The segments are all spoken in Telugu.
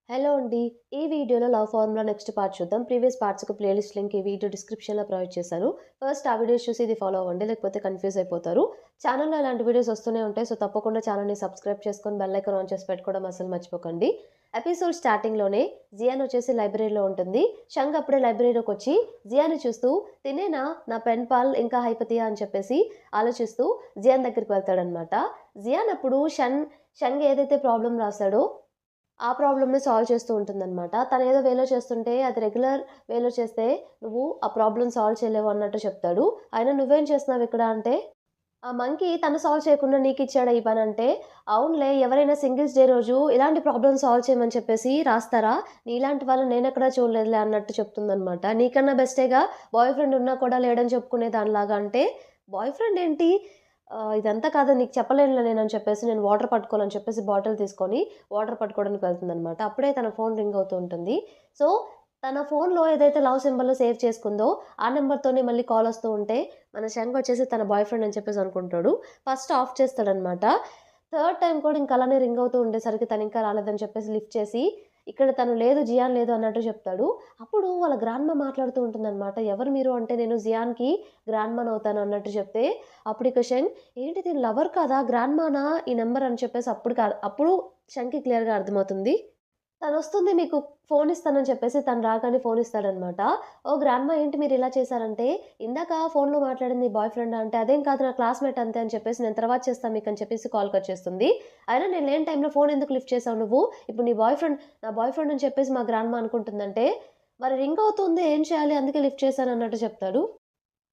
హలో అండి. ఈ వీడియోలో లవ్ ఫార్ములా నెక్స్ట్ పార్ట్ చూద్దాం. ప్రీవియస్ పార్ట్స్‌కి ప్లేలిస్ట్ లింక్ ఈ వీడియో డిస్క్రిప్షన్‌లో ప్రొవైడ్ చేశాను. ఫస్ట్ ఆ వీడియోస్ చూసి ఇది ఫాలో అవ్వండి. లేకపోతే కన్‌ఫ్యూజ్ అయిపోతారు. ఛానెల్‌లో ఇలాంటి వీడియోస్ వస్తూనే ఉంటాయి. సో, తప్పకుండా ఛానెల్‌ని సబ్స్క్రైబ్ చేసుకొని బెల్ ఐకాన్ ఆన్ చేసి పెట్టుకోవడం అస్సలు మర్చిపోకండి. ఎపిసోడ్ స్టార్టింగ్‌లోనే జియాన్ వచ్చేసి లైబ్రరీలో ఉంటుంది. షంగ్ అప్పుడే లైబ్రరీలోకొచ్చి జియాన్‌ని చూస్తూ తినేనా నా పెన్ పాల్ ఇంకా హైపతియా అని చెప్పేసి ఆలోచిస్తూ జియాన్ దగ్గరికి వెళ్తాడనమాట. జియాన్ అప్పుడు షంగ్ ఏదైతే ప్రాబ్లమ్ రాసాడో ఆ ప్రాబ్లమ్‌ని సాల్వ్ చేస్తూ ఉంటుందనమాట. తనేదో వేలో చేస్తుంటే అది రెగ్యులర్ వేలో చేస్తే నువ్వు ఆ ప్రాబ్లమ్ సాల్వ్ చేయలేవు అన్నట్టు చెప్తాడు. అయినా నువ్వేం చేస్తున్నావిక్కడ అంటే, ఆ మంకీ తను సాల్వ్ చేయకుండా నీకిచ్చాడా ఈ పనంటే, అవునులే ఎవరైనా సింగిల్స్ డే రోజు ఇలాంటి ప్రాబ్లమ్ సాల్వ్ చేయమని చెప్పేసి రాస్తారా? నీలాంటి వాళ్ళని నేనెక్కడా చూడలేదులే అన్నట్టు చెప్తుందనమాట. నీకన్నా బెస్టేగా బాయ్ ఫ్రెండ్ ఉన్నా కూడా లేడని చెప్పుకునే దానిలాగా అంటే, బాయ్ ఫ్రెండ్ ఏంటి ఇదంతా కాదు నీకు చెప్పలేనులే నేనని చెప్పేసి నేను వాటర్ పట్టుకోవాలని చెప్పేసి బాటిల్ తీసుకొని వాటర్ పట్టుకోవడానికి వెళ్తుందనమాట. అప్పుడే తన ఫోన్ రింగ్ అవుతూ ఉంటుంది. సో, తన ఫోన్‌లో ఏదైతే లవ్ సింబల్ సేవ్ చేసుకుందో, ఆ నంబర్‌తోనే మళ్ళీ కాలొస్తూ ఉంటే, మన శంఖ్ వచ్చేసి తన బాయ్ ఫ్రెండ్ అని చెప్పేసి అనుకుంటాడు. ఫస్ట్ ఆఫ్ చేస్తాడనమాట. థర్డ్ టైమ్ కూడా ఇంక అలానే రింగ్ అవుతూ ఉండేసరికి తనింకా రాలేదని చెప్పేసి లిఫ్ట్ చేసి, ఇక్కడ తను లేదు, జియాన్ లేదు అన్నట్టు చెప్తాడు. అప్పుడు వాళ్ళ గ్రాండ్‌మా మాట్లాడుతూ ఉంటుందనమాట. ఎవరు మీరు అంటే, నేను జియాన్‌కి గ్రాండ్‌మానవుతాను అన్నట్టు చెప్తే, అప్పుడిక శంఖ్ ఏంటి దీని లవర్ కాదా? గ్రాండ్‌మానా ఈ నంబర్ అని చెప్పేసి అప్పుడు శంఖ్‌కి క్లియర్‌గా అర్థమవుతుంది. తనొస్తుంది మీకు ఫోన్ ఇస్తానని చెప్పేసి తను రాగానే ఫోన్ ఇస్తాడనమాట. ఓహ్! గ్రాండ్‌మా ఏంటి మీరిలా చేశారంటే, ఇందాక ఫోన్‌లో మాట్లాడింది బాయ్ ఫ్రెండా అంటే, అదేం కాదు నా క్లాస్‌మేట్ అంతే అని చెప్పేసి నేను తర్వాత చేస్తా మీకని చెప్పేసి కాల్ కట్ చేస్తుంది. అయినా నేను లేని టైంలో ఫోన్ ఎందుకు లిఫ్ట్ చేసావు నువ్వు? ఇప్పుడు నీ బాయ్ ఫ్రెండ్ నా బాయ్ ఫ్రెండ్ అని చెప్పేసి మా గ్రాండ్‌మా అనుకుంటుందంటే, మరి రింగ్ అవుతుంది ఏం చేయాలి? అందుకే లిఫ్ట్ చేశానన్నట్టు చెప్తాడు.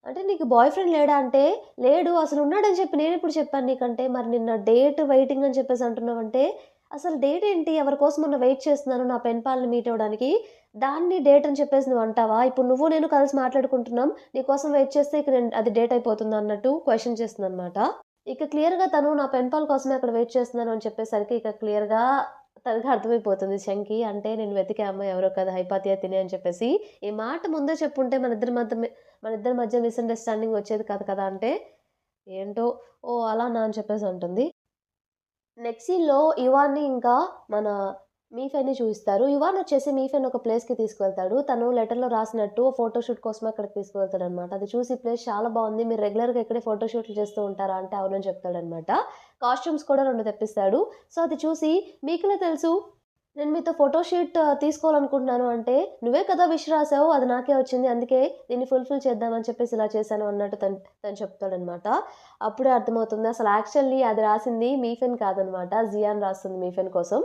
అంటే నీకు బాయ్ ఫ్రెండ్ లేడా అంటే, లేడు అసలున్నాడని చెప్పి నేనెప్పుడు చెప్పాను నీకంటే, మరి నిన్న డేట్ వెయిటింగ్ అని చెప్పేసి అంటున్నావంటే, అసలు డేట్ ఏంటి? ఎవరి కోసమన్నా వెయిట్ చేస్తున్నాను నా పెన్ పాల్‌ని మీట్ అవ్వడానికి. దాన్ని డేట్ అని చెప్పేసి నువ్వు అంటావా? ఇప్పుడు నువ్వు నేను కలిసి మాట్లాడుకుంటున్నాం. నీ కోసం వెయిట్ చేస్తే ఇక నేను అది డేట్ అయిపోతుందా అన్నట్టు క్వెషన్ చేస్తుందనమాట. ఇక క్లియర్‌గా తను నా పెన్ పాల్ కోసమే అక్కడ వెయిట్ చేస్తున్నాను అని చెప్పేసరికి ఇక క్లియర్‌గా తనకి అర్థమైపోతుంది శంకి. అంటే నేను వెతికే అమ్మాయి ఎవరో కాదు హైపాతియా తినే అని చెప్పేసి. ఈ మాట ముందే చెప్పుంటే మన ఇద్దరి మధ్య మిస్‌అండర్‌స్టాండింగ్ వచ్చేది కాదు కదా! అంటే, ఏంటో ఓహ్! అలానా అని చెప్పేసి అంటుంది. నెక్స్ట్ సీన్‌లో ఇవాన్‌ని ఇంకా మన మీఫెన్‌ని చూయిస్తారు. ఇవాన్ వచ్చేసి మీఫెన్ ఒక ప్లేస్‌కి తీసుకువెళ్తాడు. తను లెటర్‌లో రాసినట్టు ఫోటో షూట్ కోసం అక్కడికి తీసుకువెళ్తాడనమాట. అది చూసి ఈ ప్లేస్ చాలా బావుంది. మీరు రెగ్యులర్‌గా ఇక్కడే ఫోటో షూట్‌లు చేస్తూ ఉంటారా? అంటే అవునని చెప్తాడనమాట. కాస్ట్యూమ్స్ కూడా 2 తెప్పిస్తాడు. సో, అది చూసి మీకెలా తెలుసు? నేను మీతో ఫోటో షూట్ తీసుకోవాలనుకుంటున్నాను అంటే, "నువ్వే కదా విష్ రాసావు. అది నాకే వచ్చింది. అందుకే దీన్ని ఫుల్‌ఫిల్ చేద్దామని చెప్పేసి ఇలా చేశాను" అన్నట్టు తను చెప్తాడనమాట. అప్పుడే అర్థమవుతుంది. అసలు యాక్చువల్లీ అది రాసింది మీఫెన్ కాదనమాట. జియాన్ రాస్తుంది మీఫెన్ కోసం.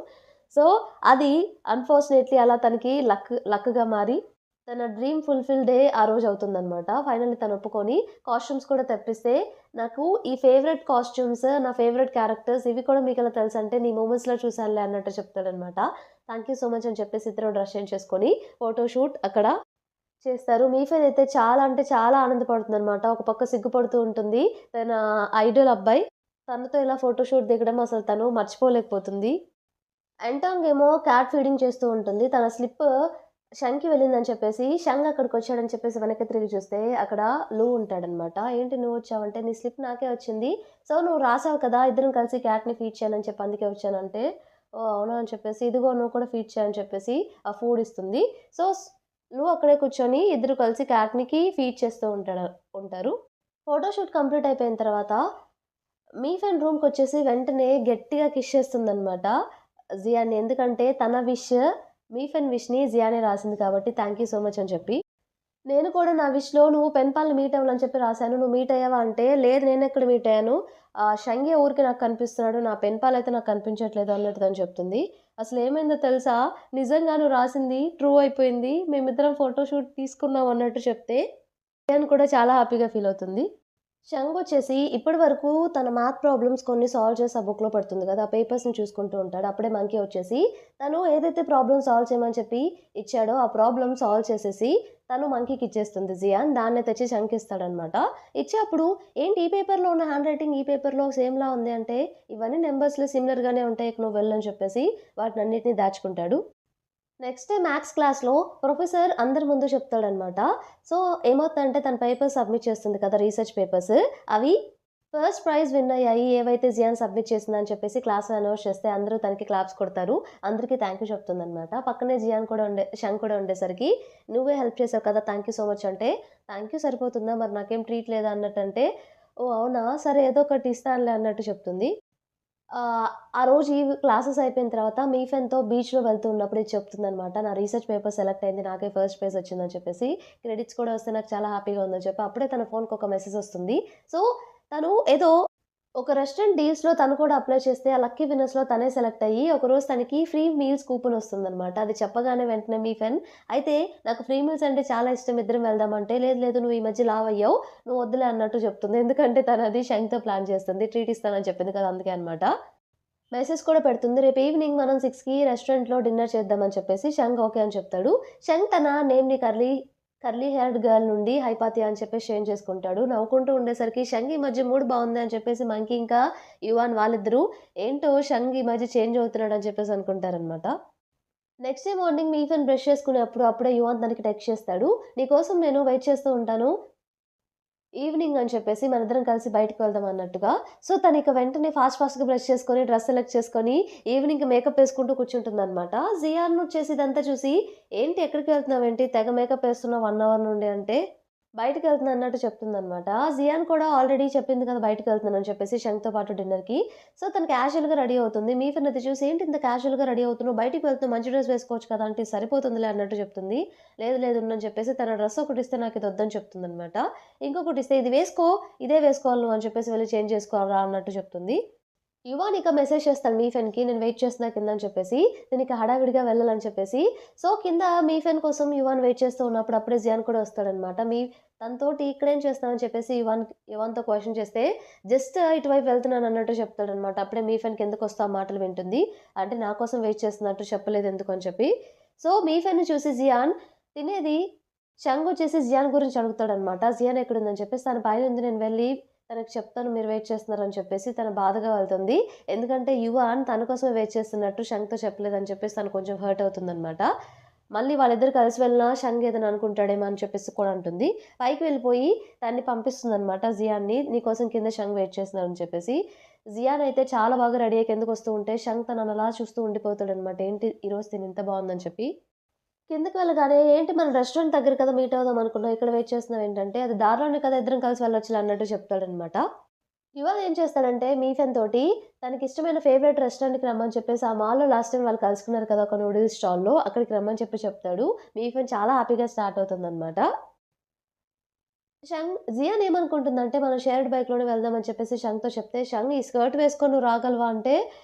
సో, అది అన్‌ఫార్చునేట్‌లీ అలా తనకి లక్‌గా మారి తన డ్రీమ్ ఫుల్‌ఫిల్ డే ఆ రోజు అవుతుందనమాట. ఫైనల్లీ తను ఒప్పుకొని కాస్ట్యూమ్స్ కూడా తెప్పిస్తే, "నాకు ఈ ఫేవరెట్ కాస్ట్యూమ్స్, నా ఫేవరెట్ క్యారెక్టర్స్ ఇవి కూడా మీకెలా తెలుసంటే, నీ మూవీస్‌లో చూసానులే" అన్నట్టు చెప్తాడనమాట. థాంక్ యూ సో మచ్ అని చెప్పేసి ఇద్దరు డ్రెస్ చేంజ్ చేసుకొని ఫోటో షూట్ అక్కడ చేస్తారు. మీఫెన్ అయితే చాలా అంటే చాలా ఆనందపడుతుందనమాట. ఒక పక్క సిగ్గుపడుతూ ఉంటుంది. తన ఐడల్ అబ్బాయి తనతో ఇలా ఫోటో షూట్ దిగడం అసలు తను మర్చిపోలేకపోతుంది. ఎంటాంగ్ ఏమో క్యాట్ ఫీడింగ్ చేస్తూ ఉంటుంది. తన స్లిప్ షంకి వెళ్ళిందని చెప్పేసి, షంగ్ అక్కడికొచ్చాడని చెప్పేసి వెనక్కి తిరిగి చూస్తే, అక్కడ లూ ఉంటాడనమాట. "ఏంటి నువ్వొచ్చావంటే, నీ స్లిప్ నాకే వచ్చింది. సో, నువ్వు రాసావు కదా! ఇద్దరం కలిసి క్యాట్‌ని ఫీడ్ చేయాలని చెప్పి అందుకే వచ్చానంటే, ఓహ్! అవునా అని చెప్పేసి, ఇదిగో నువ్వు కూడా ఫీడ్ చేయని చెప్పేసి ఆ ఫుడ్ ఇస్తుంది. సో, లూ అక్కడే కూర్చొని ఇద్దరు కలిసి క్యాట్‌నికి ఫీడ్ చేస్తూ ఉంటారు. ఫోటోషూట్ కంప్లీట్ అయిపోయిన తర్వాత మీఫెన్ రూమ్‌కొచ్చేసి వెంటనే గట్టిగా కిస్ చేస్తుందనమాట జియాన్‌ని. ఎందుకంటే తన మీఫెన్ విష్‌ని జియానే రాసింది కాబట్టి థాంక్ యూ సో మచ్ అని చెప్పి. నేను కూడా నా విష్‌లో నువ్వు పెన్ పాల్‌ని మీట్ అవ్వాలని చెప్పి రాసాను. నువ్వు మీట్ అయ్యావా అంటే, లేదు నేనెక్కడ మీట్ అయ్యాను. షంగే ఊరికే నాకు కనిపిస్తున్నాడు. నా పెన్ పాల్ అయితే నాకు కనిపించట్లేదు అన్నట్టు తను చెప్తుంది. అసలేమైందో తెలుసా? నిజంగా నువ్వు రాసింది ట్రూ అయిపోయింది. మేమిద్దరం ఫోటో షూట్ తీసుకున్నాం అన్నట్టు చెప్తే, జియాన్ కూడా చాలా హ్యాపీగా ఫీల్ అవుతుంది. షంగొచ్చేసి ఇప్పటి వరకు తన మ్యాథ్ ప్రాబ్లమ్స్ కొన్ని సాల్వ్ చేసి ఆ బుక్‌లో పడుతుంది గదా! ఆ పేపర్స్‌ని చూసుకుంటూ ఉంటాడు. అప్పుడే మంకీ వచ్చేసి తను ఏదైతే ప్రాబ్లమ్ సాల్వ్ చేయమని చెప్పి ఇచ్చాడో, ఆ ప్రాబ్లమ్ సాల్వ్ చేసేసి తను మంకీకి ఇచ్చేస్తుంది జియాన్. దాన్నే తెచ్చి షంగ్‌కి ఇస్తాడనమాట. ఇచ్చి అప్పుడు ఏంటి ఈ పేపర్‌లో ఉన్న హ్యాండ్ రైటింగ్ ఈ పేపర్‌లో సేమ్‌లా ఉంది అంటే, ఇవన్నీ నంబర్స్‌లో సిమిలర్‌గానే ఉంటాయి. ఇక నువ్వు వెళ్ళు అని చెప్పేసి వాటినన్నిటిని దాచుకుంటాడు. నెక్స్ట్ డే మ్యాథ్స్ క్లాస్‌లో ప్రొఫెసర్ అందరి ముందు చెప్తాడనమాట. సో, ఏమవుతుందంటే తన పేపర్స్ సబ్మిట్ చేస్తుంది కదా! Research papers. అవి ఫస్ట్ ప్రైజ్ విన్ అయ్యాయి ఏవైతే జియాన్ సబ్మిట్ చేసిందని చెప్పేసి క్లాస్‌లో అనౌన్స్ చేస్తే అందరూ తనకి క్లాప్స్ కొడతారు. అందరికీ థాంక్ యూ చెప్తుందనమాట. పక్కనే జియాన్ కూడా షంగ్ కూడా ఉండేసరికి "నువ్వే హెల్ప్ చేసావు కదా! థాంక్ యూ సో మచ్" అంటే "థాంక్ యూ సరిపోతుందా? మరి నాకేం ట్రీట్ లేదా?" అన్నట్టంటే "ఓహ్! అవునా? సరే ఏదో ఒకటి ఇస్తానులే" అన్నట్టు చెప్తుంది. ఆహ్, ఆ రోజు క్లాసెస్ అయిపోయిన తర్వాత మీ ఫ్రెండ్‌తో బీచ్‌లో వెళ్తూ ఉన్నప్పుడు ఇది చెప్తుందనమాట. నా రీసెర్చ్ పేపర్ సెలెక్ట్ అయింది. నాకే ఫస్ట్ ప్రైజ్ వచ్చిందని చెప్పేసి. క్రెడిట్స్ కూడా వస్తే నాకు చాలా హ్యాపీగా ఉందని చెప్పి అప్పుడే తన ఫోన్‌కి ఒక మెసేజ్ వస్తుంది. సో, తను ఏదో ఒక రెస్టారెంట్ డీల్స్‌లో తను కూడా అప్లై చేస్తే ఆ లక్కీ విన్నర్స్‌లో తనే సెలెక్ట్ అయ్యి ఒకరోజు తనకి ఫ్రీ మీల్స్ కూపన్ వస్తుందనమాట. అది చెప్పగానే వెంటనే మీ ఫ్రెండ్ అయితే నాకు ఫ్రీ మీల్స్ అంటే చాలా ఇష్టం ఇద్దరం వెళ్దాం అంటే, లేదు లేదు నువ్వు ఈ మధ్య లావయ్యావు. నువ్వు వద్దులే అన్నట్టు చెప్తుంది. ఎందుకంటే తనది షంక్‌తో ప్లాన్ చేస్తుంది. ట్రీట్ ఇస్తానని చెప్పింది కదా! అందుకే అనమాట. మెసేజ్ కూడా పెడుతుంది. రేపు ఈవినింగ్ మనం 6కి రెస్టారెంట్‌లో డిన్నర్ చేద్దామని చెప్పేసి షంగ్ ఓకే అని చెప్తాడు. షంగ్ తన నేమ్‌ని కర్లీ హెయిర్డ్ గర్ల్ నుండి హైపాతియా అని చెప్పేసి చేంజ్ చేసుకుంటాడు. నవ్వుకుంటూ ఉండేసరికి షంగ్ ఈ మధ్య మూడ్ బావుంది అని చెప్పేసి మంకీ ఇంకా యువాన్ వాళ్ళిద్దరూ ఏంటో షంగ్ ఈ మధ్య చేంజ్ అవుతున్నాడు అని చెప్పేసి అనుకుంటారనమాట. నెక్స్ట్ డే మార్నింగ్ మీఫెన్ బ్రష్ చేసుకునేప్పుడు అప్పుడే యువాన్ తనకి టెక్స్ట్ చేస్తాడు. "నీకోసం నేను వెయిట్ చేస్తూ ఉంటాను. ఈవినింగ్ అని చెప్పేసి మనిద్దరం కలిసి బయటికి వెళ్దాం" అన్నట్టుగా. సో, తనిక వెంటనే ఫాస్ట్‌గా బ్రష్ చేసుకొని, డ్రెస్ సెలెక్ట్ చేసుకొని, ఈవినింగ్ మేకప్ ఏసుకుంటూ కూర్చుంటుందనమాట. జియాన్ వచ్చేసి ఇదంతా చూసి, "ఏంటి ఎక్కడికి వెళ్తున్నావేంటి? తెగ మేకప్ ఏస్తున్నావు 1 అవర్ నుండి" అంటే, "బయటికెళ్తున్నా" అన్నట్టు చెప్తుందనమాట. జియాన్ కూడా ఆల్రెడీ చెప్పింది కదా! బయటికెళ్తున్నానని చెప్పేసి షంగ్‌తో పాటు డిన్నర్‌కి. సో, తను క్యాజువల్‌గా రెడీ అవుతుంది. మీఫెన్ అది చూసి, "ఏంటి ఇంత క్యాజువల్‌గా రెడీ అవుతున్నావు? బయటికి వెళ్తున్నావు మంచి డ్రెస్ వేసుకోవచ్చు కదా!" అంటే, "సరిపోతుందిలే" అన్నట్టు చెప్తుంది. "లేదు లేదు ఉండని" చెప్పేసి తన డ్రెస్ ఒకటిస్తే నాకిది వద్దని చెప్తుందనమాట. ఇంకొకటిస్తే, "ఇది వేసుకో, ఇదే వేసుకోవాలి నువ్వు" అని చెప్పేసి వెళ్లి చేంజ్ చేసుకోవాలిరా అన్నట్టు చెప్తుంది. యువాన్ ఇక మెసేజ్ చేస్తాడు మీఫెన్‌కి నేను వెయిట్ చేస్తున్నా కింద అని చెప్పేసి. నేనిక హడావిడిగా వెళ్ళాలని చెప్పేసి. సో, కింద మీఫెన్ కోసం యువాన్ వెయిట్ చేస్తూ ఉన్నప్పుడు అప్పుడే జియాన్ కూడా వస్తాడనమాట. తనతోటి "ఇక్కడేం చేస్తున్నావు?" అని చెప్పేసి యువాన్‌తో క్వెషన్ చేస్తే, "జస్ట్ ఇటువైపు వెళ్తున్నాను" అన్నట్టు చెప్తాడనమాట. అప్పుడే మీఫెన్ కిందకొస్తూ ఆ మాటలు వింటుంది. అంటే నా కోసం వెయిట్ చేస్తున్నట్టు చెప్పలేదెందుకు అని చెప్పి. సో, మీఫెన్‌ని చూసి జియాన్ తినేది షంగొచ్చేసి జియాన్ గురించి అడుగుతాడనమాట. జియాన్ ఎక్కడుందని చెప్పేసి తన పైనుంది నేను వెళ్ళి తనకి చెప్తాను మీరు వెయిట్ చేస్తున్నారని చెప్పేసి తను బాధగా వెళ్తుంది. ఎందుకంటే యువాన్ తన కోసమే వెయిట్ చేస్తున్నట్టు షంగ్‌తో చెప్పలేదని చెప్పేసి తను కొంచెం హర్ట్ అవుతుందనమాట. మళ్ళీ వాళ్ళిద్దరూ కలిసి వెళ్ళినా షంగ్ ఏదైనా అనుకుంటాడేమో అని చెప్పేసి కూడా అంటుంది. పైకి వెళ్ళిపోయి తన్ని పంపిస్తుందనమాట జియాన్‌ని. నీకోసం కింద షంగ్ వెయిట్ చేస్తున్నారని చెప్పేసి. జియాన్ అయితే చాలా బాగా రెడీ అయ్యి కిందకొస్తూ ఉంటే షంగ్ తనని అలా చూస్తూ ఉండిపోతాడనమాట. ఏంటి ఈరోజు తిను ఇంత బావుందని చెప్పి. కిందకి వెళ్ళగానే ఏంటి మన రెస్టారెంట్ దగ్గర కదా మీట్ అవుదాం అనుకున్నాం. ఇక్కడ వెయిట్ చేస్తున్నావేంటంటే, అది దారిలోనే కదా ఇద్దరం కలిసి వెళ్ళొచ్చులే అన్నట్టు చెప్తాడనమాట. యువన్ ఏం చేస్తాడంటే మీఫెన్ తోటి తనకిష్టమైన ఫేవరెట్ రెస్టారెంట్‌కి రమ్మని చెప్పేసి, ఆ మాల్‌లో లాస్ట్ టైమ్ వాళ్ళు కలుసుకున్నారు కదా! ఒక నూడిల్స్ స్టాల్‌లో అక్కడికి రమ్మని చెప్పి చెప్తాడు. మీఫెన్ చాలా హ్యాపీగా స్టార్ట్ అవుతుందనమాట. జియాన్ ఏమనుకుంటుందంటే, మనం షేర్డ్ బైక్‌లోనే వెళ్దాం అని చెప్పేసి షంగ్‌తో చెప్తే, షంగ్ ఈ స్కర్ట్ వేసుకొని నువ్వు రాగలవా అంటే,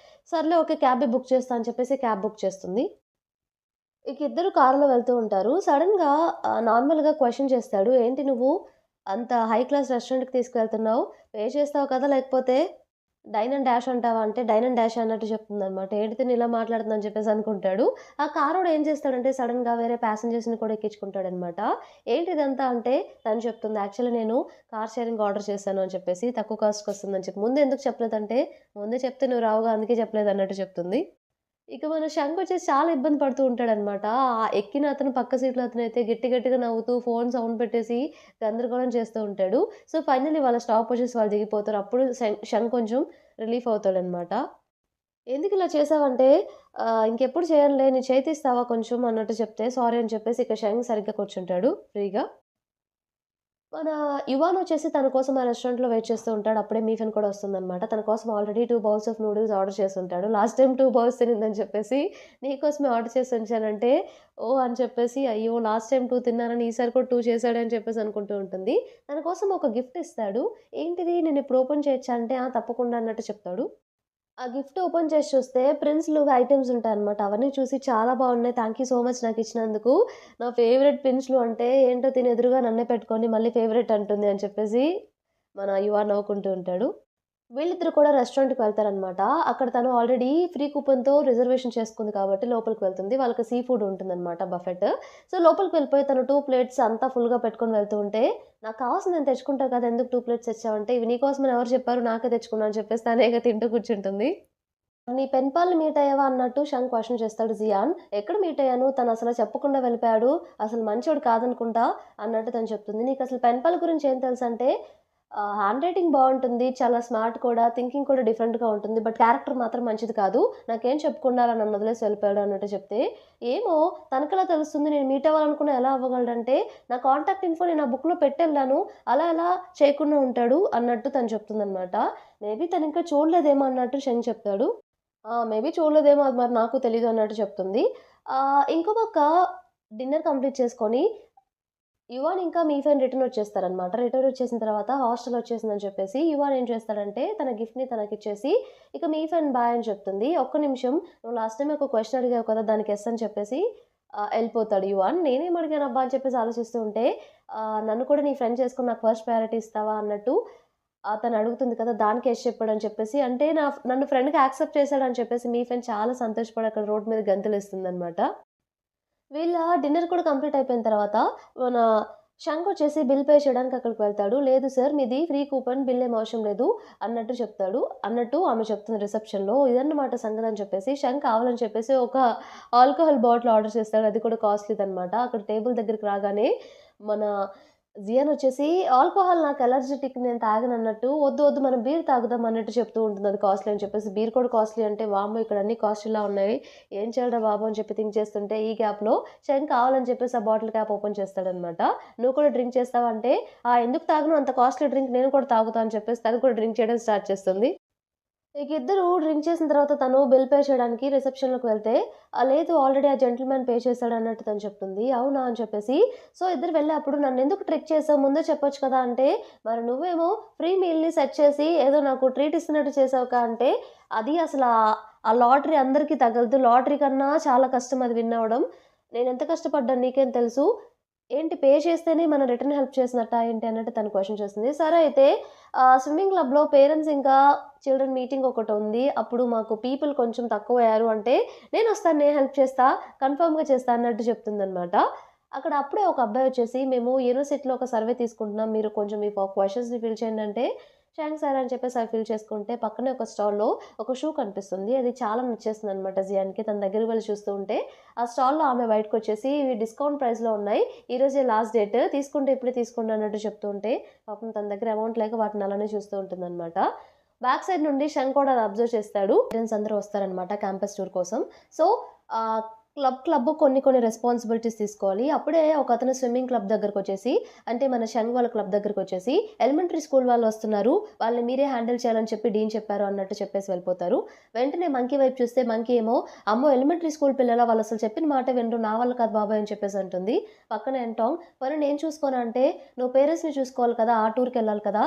సర్లే ఓకే క్యాబే బుక్ చేస్తా అని చెప్పేసి క్యాబ్ బుక్ చేస్తుంది. ఇక ఇద్దరు కారులో వెళ్తూ ఉంటారు. సడెన్‌గా నార్మల్‌గా క్వెషన్ చేస్తాడు. "ఏంటి నువ్వు అంత హై క్లాస్ రెస్టారెంట్‌కి తీసుకెళ్తున్నావు? పే చేస్తావు కదా! లేకపోతే డైన్ అండ్ డాష్ అంటావా?" అంటే డైన్ అండ్ డాష్ అన్నట్టు చెప్తుందనమాట. ఏంటి తిను ఇలా మాట్లాడుతుందని చెప్పేసి అనుకుంటాడు. ఆ కారోడు ఏం చేస్తాడంటే సడెన్‌గా వేరే ప్యాసింజర్స్‌ని కూడా ఎక్కించుకుంటాడనమాట. "ఏంటి ఇదంతా?" అంటే తను చెప్తుంది. "యాక్చువల్లీ నేను కార్ షేరింగ్ ఆర్డర్ చేశాను" అని చెప్పేసి. తక్కువ కాస్ట్‌కొస్తుందని చెప్పి. ముందు ఎందుకు చెప్పలేదంటే, "ముందే చెప్తే నువ్వు రావుగా అందుకే చెప్పలేదు" అన్నట్టు చెప్తుంది. ఇక మన శంకొచ్చేసి చాలా ఇబ్బంది పడుతూ ఉంటాడనమాట. ఎక్కిన అతను పక్క సీట్‌లో అతనైతే గట్టి గట్టిగా నవ్వుతూ ఫోన్ సౌండ్ పెట్టేసి గందరగోళం చేస్తూ ఉంటాడు. సో, ఫైనల్లీ వాళ్ళ స్టాప్ వచ్చేసి వాళ్ళు దిగిపోతారు. అప్పుడు శంఖ్ కొంచెం రిలీఫ్ అవుతాడనమాట. "ఎందుకిలా చేశావంటే ఇంకెప్పుడు చేయనులే నీ చేతిస్తావా కొంచెం" అన్నట్టు చెప్తే సారీ అని చెప్పేసి ఇక శంఖ్ సరిగ్గా కూర్చుంటాడు ఫ్రీగా. మన యువాన్ వచ్చేసి తన కోసం ఆ రెస్టారెంట్‌లో వెయిట్ చేస్తూ ఉంటాడు. అప్పుడే మీఫెన్ కూడా వస్తుందనమాట. తన కోసం already 2 bowls of noodles order చేసుంటాడు. లాస్ట్ టైమ్ 2 బౌల్స్ తినిందని చెప్పేసి, "నీకోసమే ఆర్డర్ చేసి ఉంచానంటే" ఓహ్! అని చెప్పేసి, అయ్యో! లాస్ట్ టైమ్ 2 తిన్నానని ఈసారి కూడా 2 చేశాడే అని చెప్పేసి అనుకుంటూ ఉంటుంది. తన కోసం ఒక గిఫ్ట్ ఇస్తాడు. "ఏంటిది నేనిప్పుడు ఓపెన్ చేయొచ్చా?" అంటే, "ఆ! తప్పకుండా" అన్నట్టు చెప్తాడు. ఆ గిఫ్ట్ ఓపెన్ చేసి చూస్తే ప్రిన్స్‌లుగా ఐటెమ్స్ ఉంటాయన్నమాట. అవన్నీ చూసి చాలా బాగున్నాయి. థాంక్ యూ సో మచ్ నాకిచ్చినందుకు. నా ఫేవరెట్ పిన్స్‌లు అంటే ఏంటో తిను ఎదురుగా నన్నే పెట్టుకొని మళ్ళీ ఫేవరెట్ అంటుంది అని చెప్పేసి మన యువ నవ్వుకుంటూ ఉంటాడు. వీళ్ళిద్దరు కూడా రెస్టారెంట్‌కి వెళ్తారనమాట. అక్కడ తను ఆల్రెడీ ఫ్రీ కూపన్‌తో రిజర్వేషన్ చేసుకుంది కాబట్టి లోపలికి వెళ్తుంది. వాళ్ళకి సీ ఫుడ్ ఉంటుందనమాట బఫెట్. సో, లోపలికి వెళ్ళిపోయి తను 2 ప్లేట్స్ అంతా ఫుల్‌గా పెట్టుకొని వెళ్తూ ఉంటే, "నాకు కావాల్సింది నేను తెచ్చుకుంటా కదా! ఎందుకు 2 ప్లేట్స్ తెచ్చావంటే, ఇవి నీకోసమని ఎవరు చెప్పారు? నాకే తెచ్చుకున్నా" అని చెప్పేసి తనే ఇగ తింటూ కూర్చుంటుంది. "నీ పెన్ పాల్‌ని మీట్ అయ్యావా?" అన్నట్టు షాన్ క్వెషన్ చేస్తాడు జియాన్. "ఎక్కడ మీట్ అయ్యాను? తనసల చెప్పకుండా వెళ్ళిపోయాడు. అసలు మంచోడు కాదనుకుంటా" అన్నట్టు తను చెప్తుంది. "నీకసలు పెన్ పాల్ గురించి ఏం తెలుసంటే" హ్యాండ్ రైటింగ్ బావుంటుంది. చాలా స్మార్ట్ కూడా. థింకింగ్ కూడా డిఫరెంట్‌గా ఉంటుంది. బట్ క్యారెక్టర్ మాత్రం మంచిది కాదు. నాకేం చెప్పకుండా అలా నన్ను వదిలేసి వెళ్ళిపోయాడు అన్నట్టు చెప్తే, ఏమో తనకెలా తెలుస్తుంది నేను మీట్ అవ్వాలనుకున్నా ఎలా అవ్వగలడంటే, నా కాంటాక్ట్ ఇన్ఫో నేను ఆ బుక్‌లో పెట్టెళ్ళాను. అలా ఎలా చేయకుండా ఉంటాడు అన్నట్టు తను చెప్తుందనమాట. మేబీ తనింకా చూడలేదేమో అన్నట్టు షెన్ చెప్తాడు. మేబీ చూడలేదేమో అది మరి నాకు తెలీదు అన్నట్టు చెప్తుంది. ఇంకో పక్క డిన్నర్ కంప్లీట్ చేసుకొని యువాన్ ఇంకా మీఫెన్ రిటర్న్ వచ్చేస్తారనమాట. రిటర్న్ వచ్చేసిన తర్వాత హాస్టల్ వచ్చేసిందని చెప్పేసి యువాన్ ఏం చేస్తాడంటే తన గిఫ్ట్‌ని తనకిచ్చేసి ఇక మీఫెన్ బాయ్ అని చెప్తుంది. ఒక్క నిమిషం నువ్వు లాస్ట్ టైమ్ ఒక క్వెషన్ అడిగావు కదా! దానికి యెస్ అని చెప్పేసి ఎళ్ళిపోతాడు యువాన్. నేనేం అడిగానబ్బా అని చెప్పేసి ఆలోచిస్తూ ఉంటే నన్ను కూడా నీ ఫ్రెండ్ చేసుకొని నాకు ఫస్ట్ ప్రయారిటీ ఇస్తావా అన్నట్టు తను అడుగుతుంది కదా! దానికి యెస్ చెప్పాడని చెప్పేసి అంటే నన్ను ఫ్రెండ్‌గా యాక్సెప్ట్ చేశాడని చెప్పేసి మీఫెన్ చాలా సంతోషపడి అక్కడ రోడ్ మీద గంతులేస్తుందనమాట. వీళ్ళ డిన్నర్ కూడా కంప్లీట్ అయిపోయిన తర్వాత మన శంక్ వచ్చేసి బిల్ పే చేయడానికి అక్కడికి వెళ్తాడు. లేదు సార్ మీది ఫ్రీ కూపన్ బిల్ ఏం అవసరం లేదు అన్నట్టు చెప్తాడు. అన్నట్టు ఆమె చెప్తుంది రిసెప్షన్‌లో. ఇదన్నమాట సంగతి అని చెప్పేసి శంక్ కావాలని చెప్పేసి ఒక ఆల్కహాల్ బాటిల్ ఆర్డర్ చేస్తాడు. అది కూడా కాస్ట్‌లీదనమాట. అక్కడ టేబుల్ దగ్గరికి రాగానే మన జియాన్ వచ్చేసి ఆల్కహాల్ నాకు అలర్జిటిక్ నేను తాగనన్నట్టు, "వద్దు, వద్దు మనం బీర్ తాగుదాం" అన్నట్టు చెప్తూ ఉంటుంది. అది కాస్ట్‌లీ అని చెప్పేసి. బీర్ కూడా కాస్ట్‌లీ అంటే వామ్మో! ఇక్కడ అన్నీ కాస్ట్‌లీలా ఉన్నాయి. ఏం చేయాలిరా బాబు! అని చెప్పి థింక్ చేస్తుంటే ఈ గ్యాప్‌లో షైన్ కావాలని చెప్పేసి ఆ బాటిల్ క్యాప్ ఓపెన్ చేస్తాడనమాట. "నువ్వు కూడా డ్రింక్ చేస్తావా?" అంటే, ఎందుకు తాగను అంత కాస్ట్‌లీ డ్రింక్ నేను కూడా తాగుతా" అని చెప్పేసి తను కూడా డ్రింక్ చేయడం స్టార్ట్ చేస్తుంది. ఇక ఇద్దరు డ్రింక్ చేసిన తర్వాత తను బిల్ పే చేయడానికి రిసెప్షన్‌లోకి వెళ్తే, లేదు ఆల్రెడీ ఆ జెంటిల్‌మన్ పే చేశాడు అన్నట్టు తను చెప్తుంది. అవునా! అని చెప్పేసి సో, ఇద్దరు వెళ్ళేప్పుడు నన్నెందుకు ట్రిక్ చేసావు ముందే చెప్పొచ్చు కదా! అంటే, మరి నువ్వేమో ఫ్రీ మీల్‌ని సెట్ చేసి ఏదో నాకు ట్రీట్ ఇస్తున్నట్టు చేసావుగా అంటే, అది అసలా ఆ లాటరీ అందరికి తగలదు. లాటరీ కన్నా చాలా కష్టం అది విన్ అవ్వడం. నేనెంత కష్టపడ్డాను నీకేం తెలుసు? ఏంటి పే చేస్తేనే మనం రిటర్న్ హెల్ప్ చేసినట్టా ఏంటి అన్నట్టు తను క్వెషన్ చేస్తుంది. సరే అయితే స్విమ్మింగ్ క్లబ్‌లో పేరెంట్స్ ఇంకా చిల్డ్రన్ మీటింగ్ ఒకటుంది. అప్పుడు మాకు పీపుల్ కొంచెం తక్కువయ్యారు అంటే, నేనొస్తాను నేను హెల్ప్ చేస్తా. కన్ఫర్మ్‌గా చేస్తా అన్నట్టు చెప్తుందనమాట. అక్కడ అప్పుడే ఒక అబ్బాయి వచ్చేసి, మేము యూనివర్సిటీలో ఒక సర్వే తీసుకుంటున్నాం. మీరు కొంచెం మీ క్వెషన్స్‌ని ఫిల్ చేయండి అంటే, థాంక్స్ సార్ అని చెప్పేసి అవి ఫిల్ చేసుకుంటే పక్కనే ఒక స్టాల్‌లో ఒక షూ కనిపిస్తుంది. అది చాలా నచ్చేసిందనమాట జియాన్‌కి. తన దగ్గరికి వెళ్లి చూస్తూ ఉంటే, ఆ స్టాల్‌లో ఆమె బయటకొచ్చేసి, "ఇవి డిస్కౌంట్ ప్రైస్‌లో ఉన్నాయి. ఈరోజే లాస్ట్ డేట్. తీసుకుంటే ఇప్పుడే తీసుకోండి" అన్నట్టు చెప్తూ ఉంటే, పాపం తన దగ్గర అమౌంట్ లేక వాటిని అలానే చూస్తూ ఉంటుందనమాట. బ్యాక్ సైడ్ నుండి శంక్ కూడా అది అబ్జర్వ్ చేస్తాడు. పేరెంట్స్ అందరూ వస్తారనమాట క్యాంపస్ టూర్ కోసం. సో, ఆహ్, క్లబ్ కొన్ని కొన్ని రెస్పాన్సిబిలిటీస్ తీసుకోవాలి. అప్పుడే ఒకతను స్విమ్మింగ్ క్లబ్ దగ్గరకొచ్చేసి అంటే మన శంక్ వాళ్ళ క్లబ్ దగ్గరకొచ్చేసి, "ఎలిమెంటరీ స్కూల్ వాళ్ళొస్తున్నారు. వాళ్ళని మీరే హ్యాండిల్ చేయాలని చెప్పి డీన్ చెప్పారు" అన్నట్టు చెప్పేసి వెళ్ళిపోతారు. వెంటనే మంకీ వైపు చూస్తే మంకీ ఏమో, "అమ్మో! ఎలిమెంటరీ స్కూల్ పిల్లలా వాళ్ళసలు చెప్పిన మాటే వినరు. నా వల్ల కాదు బాబాయ్" అని చెప్పేసి అంటుంది. పక్కన ఎంటాంగ్, "పోనీ నేను చూసుకోనా" అంటే, "నువ్వు పేరెంట్స్‌ని చూసుకోవాలి కదా! ఆ టూర్‌కెళ్ళాలి కదా!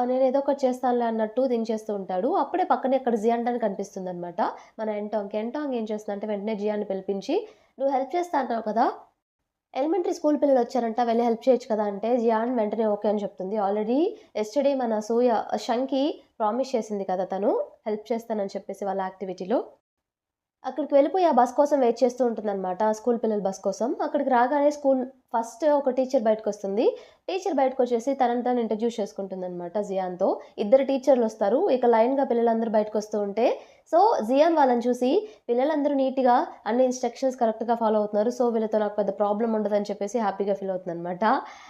నేనేదో ఒకటి చేస్తానులే" అన్నట్టు దించేస్తూ ఉంటాడు. అప్పుడే పక్కనే అక్కడ జియాన్ డాన్ కనిపిస్తుందనమాట. మన ఎంటాంగ్‌కి. ఎంటాంగ్ ఏం చేస్తుందంటే వెంటనే జియాన్‌ని పిలిపించి, "నువ్వు హెల్ప్ చేస్తా అన్నావు కదా! ఎలిమెంటరీ స్కూల్ పిల్లలొచ్చారంట వెళ్లి హెల్ప్ చేయొచ్చు కదా!" అంటే జియాన్ వెంటనే ఓకే అని చెప్తుంది. ఆల్రెడీ యెస్టర్‌డే మన షంకి ప్రామిస్ చేసింది కదా! తను హెల్ప్ చేస్తానని చెప్పేసి వాళ్ళ యాక్టివిటీలో. అక్కడికి వెళ్ళిపోయి ఆ బస్ కోసం వెయిట్ చేస్తూ ఉంటుందనమాట. స్కూల్ పిల్లల బస్ కోసం. అక్కడికి రాగానే ఫస్ట్ ఒక టీచర్ బయటకొస్తుంది. టీచర్ బయటకొచ్చేసి తనని తను ఇంట్రడ్యూస్ చేసుకుంటుందనమాట జియాన్‌తో. ఇద్దరు టీచర్‌లొస్తారు. ఇక లైన్‌గా పిల్లలందరూ బయటకొస్తూ ఉంటే, సో, జియాన్ వాళ్ళని చూసి పిల్లలందరూ నీట్‌గా అన్ని ఇన్‌స్ట్రక్షన్స్ కరెక్ట్‌గా ఫాలో అవుతున్నారు. సో, వీళ్ళతో నాకు పెద్ద ప్రాబ్లమ్ ఉండదని చెప్పేసి హ్యాపీగా ఫీల్ అవుతుందనమాట.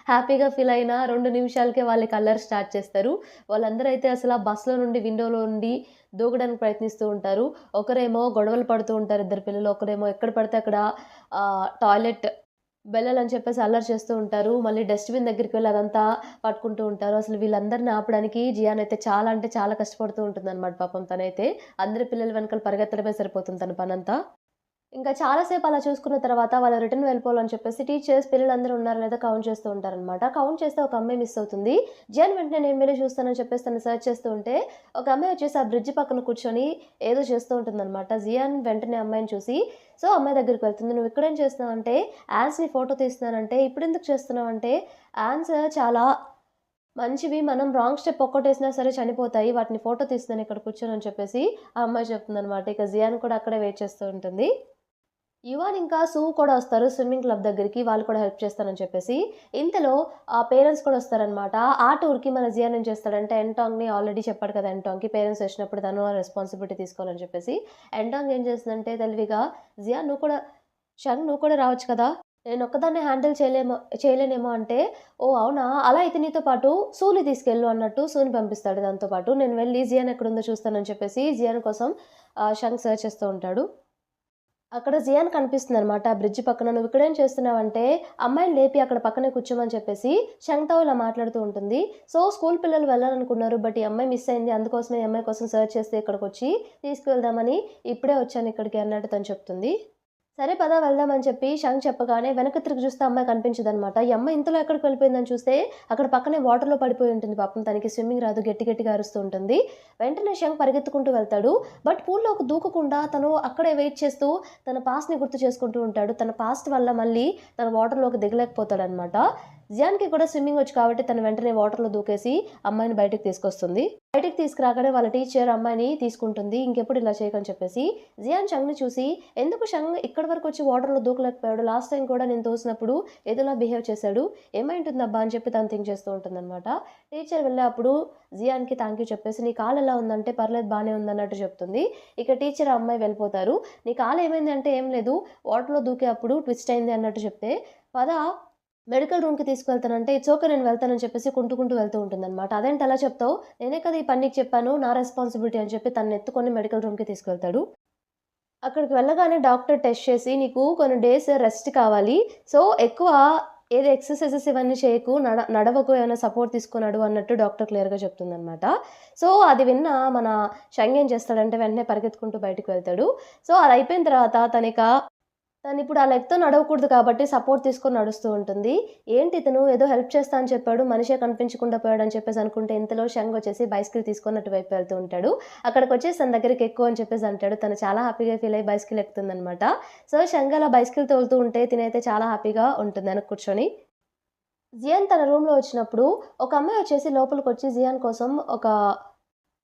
హ్యాపీగా ఫీల్ అయిన 2 నిమిషాలకే వాళ్ళకి అల్లరి స్టార్ట్ చేస్తారు. వాళ్ళందరూ అయితే అసల బస్‌లో నుండి విండోలో నుండి దూకడానికి ప్రయత్నిస్తూ ఉంటారు. ఒకరేమో గొడవలు పడుతూ ఉంటారు ఇద్దరు పిల్లలు. ఒకరేమో ఎక్కడ పడితే అక్కడ టాయిలెట్ బెల్లలని చెప్పేసి అల్లరి చేస్తూ ఉంటారు. మళ్ళీ డస్ట్‌బిన్ దగ్గరికి వెళ్లి అదంతా పట్టుకుంటూ ఉంటారు. అసలు వీళ్ళందరిని ఆపడానికి జియాన్ అయితే చాలా అంటే చాలా కష్టపడుతూ ఉంటుందన్నమాట పాపం తనైతే. అందరి పిల్లల వెనకాల పరిగెత్తడమే సరిపోతుంది తన పనంతా. ఇంకా చాలా సేపు అలా చూసుకున్న తర్వాత వాళ్ళు రిటర్న్ వెళ్ళిపోవాలని చెప్పేసి టీచర్స్ పిల్లలందరూ ఉన్నారో లేదో కౌంట్ చేస్తూ ఉంటారనమాట. కౌంట్ చేస్తే ఒక అమ్మాయి మిస్ అవుతుంది. జియాన్ వెంటనే నేను వెళ్లి చూస్తానని చెప్పేసి తను సెర్చ్ చేస్తూ ఉంటే, ఒక అమ్మాయి వచ్చేసి ఆ బ్రిడ్జ్ పక్కన కూర్చొని ఏదో చేస్తూ ఉంటుందనమాట. జియాన్ వెంటనే అమ్మాయిని చూసి, సో, అమ్మాయి దగ్గరికి వెళ్తుంది. "నువ్వు ఇక్కడేం చేస్తున్నావు?" అంటే, "యాన్స్‌ని ఫోటో తీస్తున్నానంటే" "ఇప్పుడెందుకు చేస్తున్నావు?" అంటే, "యాన్స్ చాలా మంచివి. మనం రాంగ్ స్టెప్ ఒక్కటేసినా సరే చనిపోతాయి. వాటిని ఫోటో తీస్తున్నాను ఇక్కడ కూర్చొని" అని చెప్పేసి ఆ అమ్మాయి చెప్తుందనమాట. ఇక జియాన్ కూడా అక్కడే వెయిట్ చేస్తూ ఉంటుంది. యువాన్ ఇంకా సూ కూడా వస్తారు స్విమ్మింగ్ క్లబ్ దగ్గరికి. వాళ్ళు కూడా హెల్ప్ చేస్తానని చెప్పేసి. ఇంతలో పేరెంట్స్ కూడా వస్తారనమాట. ఆ టూర్‌కి మన జియాన్ ఏం చేస్తాడంటే ఎంటాంగ్‌ని ఆల్రెడీ చెప్పాడు కదా! ఎంటాంగ్‌కి పేరెంట్స్ వచ్చినప్పుడు తను ఆ రెస్పాన్సిబిలిటీ తీసుకోవాలని చెప్పేసి. ఎంటాంగ్ ఏం చేస్తుందంటే తెలివిగా "జియాన్ నువ్వు కూడా షంగ్ నువ్వు కూడా రావచ్చు కదా!" నేనొక్కదాన్నే హ్యాండిల్ చేయలేనేమో అంటే, "ఓహ్! అవునా! అలా అయితే నీతో పాటు సూని తీసుకెళ్ళు" అన్నట్టు సూని పంపిస్తాడు దాంతో పాటు. నేను వెళ్ళి జియాన్ ఎక్కడుందో చూస్తానని చెప్పేసి జియాన్ కోసం షంగ్ సెర్చ్ చేస్తూ ఉంటాడు. అక్కడ జియాన్ కనిపిస్తుందనమాట ఆ బ్రిడ్జ్ పక్కన. "నువ్విక్కడేం చేస్తున్నావంటే, అమ్మాయిని లేపి అక్కడ పక్కనే కూర్చోమని" చెప్పేసి షంగ్‌తో ఇలా మాట్లాడుతూ ఉంటుంది. సో, స్కూల్ పిల్లలు వెళ్ళాలనుకున్నారు. బట్ ఈ అమ్మాయి మిస్ అయింది. అందుకోసమే ఈ అమ్మాయి కోసం సెర్చ్ చేస్తే ఇక్కడికొచ్చి తీసుకువెళ్దామని ఇప్పుడే వచ్చానిక్కడికి అన్నట్టు తను చెప్తుంది. సరే పద వెళ్దామని చెప్పి షంగ్ చెప్పగానే వెనక్కి తిరిగి చూస్తే అమ్మాయి కనిపించదనమాట. ఈ అమ్మాయి ఇంతలో ఎక్కడికి వెళ్ళిపోయిందని చూస్తే అక్కడ పక్కనే వాటర్‌లో పడిపోయి ఉంటుంది పాపం. తనకి స్విమ్మింగ్ రాదు. గట్టి గట్టిగా అరుస్తూ ఉంటుంది. వెంటనే షంగ్ పరిగెత్తుకుంటూ వెళ్తాడు. బట్ పూల్‌లోకి దూకకుండా తను అక్కడే వెయిట్ చేస్తూ తన పాస్ట్‌ని గుర్తు చేసుకుంటూ ఉంటాడు. తన పాస్ట్ వల్ల మళ్ళీ తను వాటర్‌లోకి దిగలేకపోతాడనమాట. జియాన్‌కి కూడా స్విమ్మింగ్ వచ్చు కాబట్టి తను వెంటనే వాటర్‌లో దూకేసి అమ్మాయిని బయటికి తీసుకొస్తుంది. బయటికి తీసుకురాగానే వాళ్ళ టీచర్ అమ్మాయిని తీసుకుంటుంది. ఇంకెప్పుడు ఇలా చేయకని చెప్పేసి. జియాన్ షంగ్‌ని చూసి ఎందుకు షంగ్ ఇక్కడి వరకు వచ్చి వాటర్‌లో దూకలేకపోయాడు? లాస్ట్ టైమ్ కూడా నేను తోసినప్పుడు ఏదోలా బిహేవ్ చేశాడు. ఏమైంటుందబ్బా అని చెప్పి తను థింక్ చేస్తూ ఉంటుందనమాట. టీచర్ వెళ్ళే అప్పుడు జియాన్‌కి థాంక్ యూ చెప్పేసి నీ కాలు ఎలా ఉందంటే పర్లేదు బానే ఉందన్నట్టు చెప్తుంది. ఇక టీచర్ ఆ అమ్మాయి వెళ్ళిపోతారు. నీ కాలు ఏమైంది అంటే ఏం లేదు వాటర్‌లో దూకే అప్పుడు ట్విస్ట్ అయింది అన్నట్టు చెప్తే పద మెడికల్ రూమ్‌కి తీసుకెళ్తానంటే, ఇట్స్ ఓకే నేను వెళ్తానని చెప్పేసి కుంటూ వెళ్తూ ఉంటుందనమాట. అదేంటి అలా చెప్తావు? నేనే కదా ఈ పని నీకు చెప్పాను. నా రెస్పాన్సిబిలిటీ అని చెప్పి తననెత్తుకొని మెడికల్ రూమ్‌కి తీసుకెళ్తాడు. అక్కడికి వెళ్ళగానే డాక్టర్ టెస్ట్ చేసి, "నీకు కొన్ని డేస్ రెస్ట్ కావాలి. సో, ఎక్కువ ఏది ఎక్సర్‌సైజెస్ ఇవన్నీ చేయకు. నడవకు ఏమైనా సపోర్ట్ తీసుకో నడువు" అన్నట్టు డాక్టర్ క్లియర్‌గా చెప్తుందనమాట. సో, అది విన్న మన షంగ్ ఏం చేస్తాడంటే, వెంటనే పరిగెత్తుకుంటూ బయటికి వెళ్తాడు. సో, అదయిపోయిన తర్వాత తనిప్పుడు ఆ లెగ్‌తో నడవకూడదు కాబట్టి సపోర్ట్ తీసుకొని నడుస్తూ ఉంటుంది. ఏంటి ఇతను ఏదో హెల్ప్ చేస్తా అని చెప్పాడు. మనిషే కనిపించకుండా పోయాడని చెప్పేసి అనుకుంటే ఇంతలో షంగ్ వచ్చేసి బైసికిల్ తీసుకొని అటువైపు వెళ్తూ ఉంటాడు. అక్కడికొచ్చేసి తన దగ్గరికి ఎక్కు అని చెప్పేసి అంటాడు. తను చాలా హ్యాపీగా ఫీల్ అయ్యి బైసికిల్ ఎక్కుతుందనమాట. సో, షంగ్ అలా బైసికిల్ తోలుతూ ఉంటే తినైతే చాలా హ్యాపీగా ఉంటుంది వెనక కూర్చొని. జియాన్ తన రూమ్‌లో వచ్చినప్పుడు ఒక అమ్మాయి వచ్చేసి లోపలికొచ్చి జియాన్ కోసం ఒక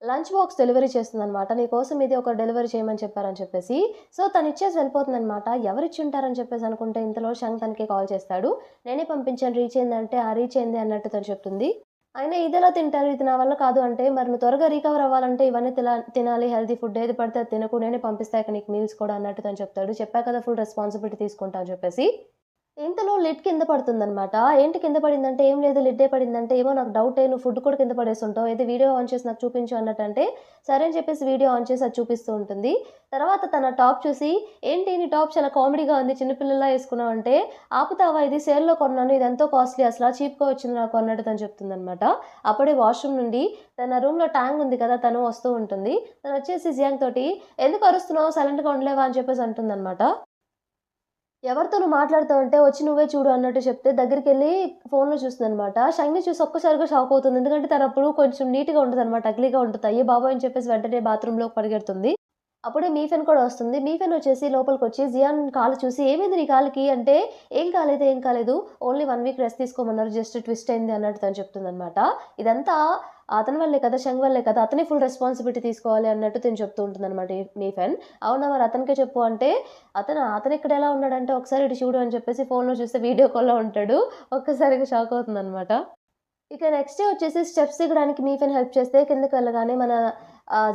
లంచ్ బాక్స్ డెలివరీ చేస్తుందనమాట. "నీకోసం ఇది ఒక డెలివరీ చేయమని చెప్పారని" చెప్పేసి. సో, తనిచ్చేసి వెళ్ళిపోతుందనమాట. ఎవరిచ్చుంటారని చెప్పేసి అనుకుంటే ఇంతలో షంగ్ తనకి కాల్ చేస్తాడు. "నేనే పంపించాను రీచ్ అయిందంటే" "ఆ! రీచ్ అయింది" అన్నట్టు తను చెప్తుంది. అయినా ఇదెలా తింటారు? ఇది నా వల్ల కాదు అంటే, "మరి నువ్వు త్వరగా రికవర్ అవ్వాలంటే ఇవన్నీ తినాలి హెల్తీ ఫుడ్. ఏది పడితే అది తినకు. నేనే పంపిస్తా ఇక నీకు మీల్స్ కూడా" అన్నట్టు తను చెప్తాడు. "చెప్పా కదా ఫుల్ రెస్పాన్సిబిలిటీ తీసుకుంటా" అని చెప్పేసి. ఇంతలో లిడ్ కింద పడుతుందనమాట. ఏంటి కింద పడిందంటే, "ఏం లేదు లిడ్డే పడిందంటే" "ఏమో నాకు డౌటే నువ్వు ఫుడ్ కూడా కింద పడేసుంటావు. అయితే వీడియో ఆన్ చేసి నాకు చూపించు" అన్నట్టంటే, సరే అని చెప్పేసి వీడియో ఆన్ చేసి అది చూపిస్తూ ఉంటుంది. తర్వాత తన టాప్ చూసి, "ఏంటి నీ టాప్ చాలా కామెడీగా ఉంది. చిన్న పిల్లలా యేసుకున్నావంటే" "ఆపుతావా ఇది సేల్‌లో కొన్నాను. ఇది ఎంతో కాస్ట్లీ అసల చీప్‌గా వచ్చింది నాకు" అన్నట్టు తను చెప్తుందనమాట. అప్పుడే వాష్‌రూమ్ నుండి తన రూమ్‌లో ట్యాంక్ ఉంది కదా! తను వస్తూ ఉంటుంది. తనొచ్చేసి జియాంగ్ తోటి, "ఎందుకు అరుస్తున్నావు? సైలెంట్‌గా ఉండలేవా?" అని చెప్పేసి అంటుందనమాట. ఎవరితో నువ్వు మాట్లాడుతావంటే, "వచ్చి నువ్వే చూడు" అన్నట్టు చెప్తే దగ్గరికెళ్ళి ఫోన్‌లో చూస్తుందనమాట. షైని చూసి ఒక్కసారిగా షాక్ అవుతుంది. ఎందుకంటే తనప్పుడు కొంచెం నీట్‌గా ఉండదనమాట. అగ్లీగా ఉంటది. అయ్య బాబోయ్! అని చెప్పేసి వెంటనే బాత్రూమ్‌లోకి పరిగెడుతుంది. అప్పుడే మీఫెన్ కూడా వస్తుంది. మీఫెన్ వచ్చేసి లోపలికొచ్చి జియాన్ కాలు చూసి, "ఏమైంది నీ కాలికి?" అంటే, ఏం కాలేదు. ఓన్లీ 1 వీక్ రెస్ట్ తీసుకోమన్నారు. జస్ట్ ట్విస్ట్ అయింది" అన్నట్టు తను చెప్తుందనమాట. ఇదంతా అతని వల్లే కదా! షంగ్ వల్లే కదా! అతనే ఫుల్ రెస్పాన్సిబిలిటీ తీసుకోవాలి అన్నట్టు తిను చెప్తూ ఉంటుందనమాట మీఫెన్. "అవునా! మరి అతనికే చెప్పు" అంటే, అతనిక్కడ ఎలా ఉన్నాడంటే, "ఒకసారి ఇటు చూడు" అని చెప్పేసి ఫోన్‌లో చూస్తే వీడియో కాల్‌లో ఉంటాడు. ఒక్కసారిగా షాక్ అవుతుందనమాట. ఇక నెక్స్ట్ డే వచ్చేసి స్టెప్స్ దిగడానికి మీఫెన్ హెల్ప్ చేస్తే కిందకి వెళ్ళగానే మన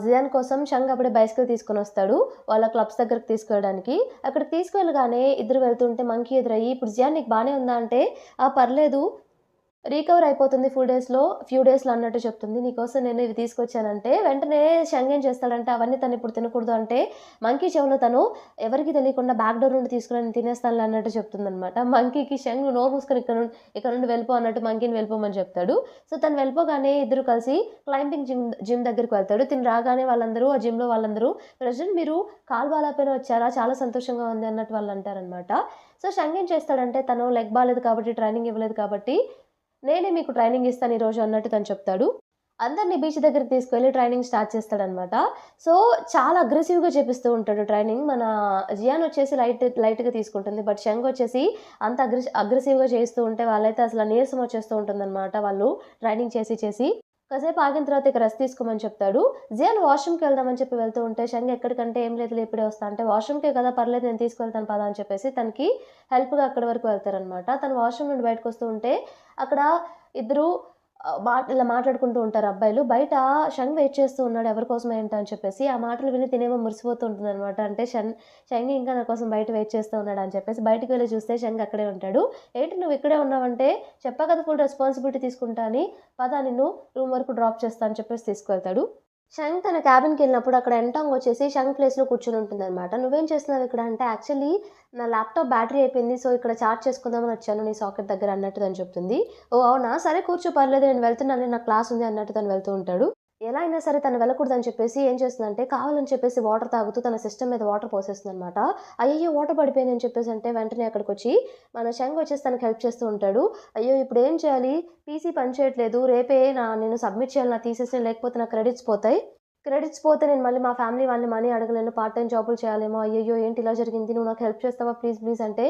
జియాన్ కోసం షంగ్ అప్పుడే బైసికల్ తీసుకొనొస్తాడు. వాళ్ళ క్లబ్స్ దగ్గరికి తీసుకెళ్ళడానికి. అక్కడికి తీసుకువెళ్ళగానే ఇద్దరు వెళ్తుంటే మంకీ ఎదురయ్యి, "ఇప్పుడు జియాన్ నీకు బానే ఉందా?" అంటే, "ఆ! పర్లేదు. రికవర్ అయిపోతుంది ఫ్యూ డేస్‌లో అన్నట్టు చెప్తుంది. నీకోసం నేను ఇవి తీసుకొచ్చానంటే, వెంటనే షంగ్ ఏం చేస్తాడంటే, అవన్నీ తను ఇప్పుడు తినకూడదు అంటే, మంకీ చెవులో తను ఎవరికీ తెలియకుండా బ్యాక్ డోర్ నుండి తీసుకొని నేను తినేస్తానులే అన్నట్టు చెప్తుందనమాట. మంకీకి షంగ్ "నువ్వు నోరు మూసుకొని ఇక్కడ నుండి వెళ్ళిపో" అన్నట్టు మంకీని వెళ్ళిపోమని చెప్తాడు. సో, తను వెళ్ళిపోగానే ఇద్దరు కలిసి క్లైంబింగ్ జిమ్ దగ్గరికి వెళ్తాడు. తిను రాగానే వాళ్ళందరూ ఆ జిమ్‌లో వాళ్ళందరూ, "ప్రెజెంట్ మీరు కాలు బాలేకపోయినా వచ్చారా? చాలా సంతోషంగా ఉంది" అన్నట్టు వాళ్ళు అంటారనమాట. సో, షంగ్ ఏం చేస్తాడంటే, తను లెగ్ బాలేదు కాబట్టి ట్రైనింగ్ ఇవ్వలేదు కాబట్టి నేనే మీకు ట్రైనింగ్ ఇస్తాను ఈరోజు అన్నట్టు తను చెప్తాడు. అందరిని బీచ్ దగ్గరికి తీసుకెళ్ళి ట్రైనింగ్ స్టార్ట్ చేస్తాడనమాట. సో, చాలా అగ్రెసివ్‌గా చేపిస్తూ ఉంటాడు ట్రైనింగ్. మన జియాన్ వచ్చేసి లైట్‌గా తీసుకుంటుంది. బట్ షంగ్ వచ్చేసి అంత అగ్రెసివ్‌గా చేస్తూ ఉంటే వాళ్ళైతే అసల నీరసం వచ్చేస్తూ ఉంటుందనమాట. వాళ్ళు ట్రైనింగ్ చేసి. కాసేపు ఆగిన తర్వాత ఇక రెస్ట్ తీసుకోమని చెప్తాడు. జియాన్ వాష్‌రూమ్‌కి వెళ్దామని చెప్పి వెళ్తూ ఉంటే షంగ్ ఎక్కడికంటే "ఏం లేదులే ఇప్పుడే వస్తా" అంటే "వాష్‌రూమ్‌కే కదా! పర్లేదు నేను తీసుకెళ్తాను పద" అని చెప్పేసి తనకి హెల్ప్‌గా అక్కడి వరకు వెళ్తారనమాట. తను వాష్‌రూమ్ నుండి బయటకొస్తూ ఉంటే అక్కడ ఇద్దరు ఇలా మాట్లాడుకుంటూ ఉంటారు అబ్బాయిలు. బయట షంగ్ వెయిట్ చేస్తూ ఉన్నాడు ఎవరి కోసం ఏంటా అని చెప్పేసి. ఆ మాటలు విని తినేమో మురిసిపోతూ ఉంటుందనమాట. అంటే షంగ్ ఇంకా నా కోసం బయట వెయిట్ చేస్తూ ఉన్నాడని చెప్పేసి బయటికి వెళ్లి చూస్తే షంగ్ అక్కడే ఉంటాడు. "ఏంటి నువ్వు ఇక్కడే ఉన్నావంటే" "చెప్పా కదా ఫుల్ రెస్పాన్సిబిలిటీ తీసుకుంటా అని. పద నిన్ను రూమ్ వరకు డ్రాప్ చేస్తా" అని చెప్పేసి తీసుకువెళ్తాడు. షంగ్ తన క్యాబిన్‌కెళ్ళినప్పుడు అక్కడ ఎంటాంగ్ వచ్చేసి షంగ్ ప్లేస్‌లో కూర్చొని ఉంటుందనమాట. "నువ్వేం చేస్తున్నావు ఇక్కడ" అంటే యాక్చువల్లీ నా ల్యాప్‌టాప్ బ్యాటరీ అయిపోయింది. సో, ఇక్కడ చార్జ్ చేసుకుందామని వచ్చాను నీ సాకెట్ దగ్గర అన్నట్టు తను చెప్తుంది. "ఓహ్! అవునా? సరే కూర్చో పర్లేదు నేను వెళ్తున్నానులే నాకు క్లాస్ ఉంది" అన్నట్టు తను వెళ్తూ ఉంటాడు. ఎలా అయినా సరే తను వెళ్ళకూడదని చెప్పేసి ఏం చేస్తుందంటే కావాలని చెప్పేసి వాటర్ తాగుతూ తన సిస్టమ్ మీద వాటర్ పోసేస్తుందనమాట. అయ్యయ్యో! వాటర్ పడిపోయాయని చెప్పేసి అంటే వెంటనే అక్కడికొచ్చి మన షంగ్ వచ్చేసి తనకి హెల్ప్ చేస్తూ ఉంటాడు. "అయ్యో! ఇప్పుడేం చేయాలి? పీసీ పని చేయట్లేదు. రేపే నేను సబ్మిట్ చేయాలి నా థీసిస్‌ని లేకపోతే నా క్రెడిట్స్ పోతాయి. క్రెడిట్స్ పోతే నేను మళ్ళీ మా ఫ్యామిలీ వాళ్ళని మనీ అడగలేను. పార్ట్ టైమ్ జాబులు చేయాలేమో. అయ్యయ్యో! ఏంటి ఇలా జరిగింది? నువ్వు నాకు హెల్ప్ చేస్తావా ప్లీజ్ ప్లీజ్" అంటే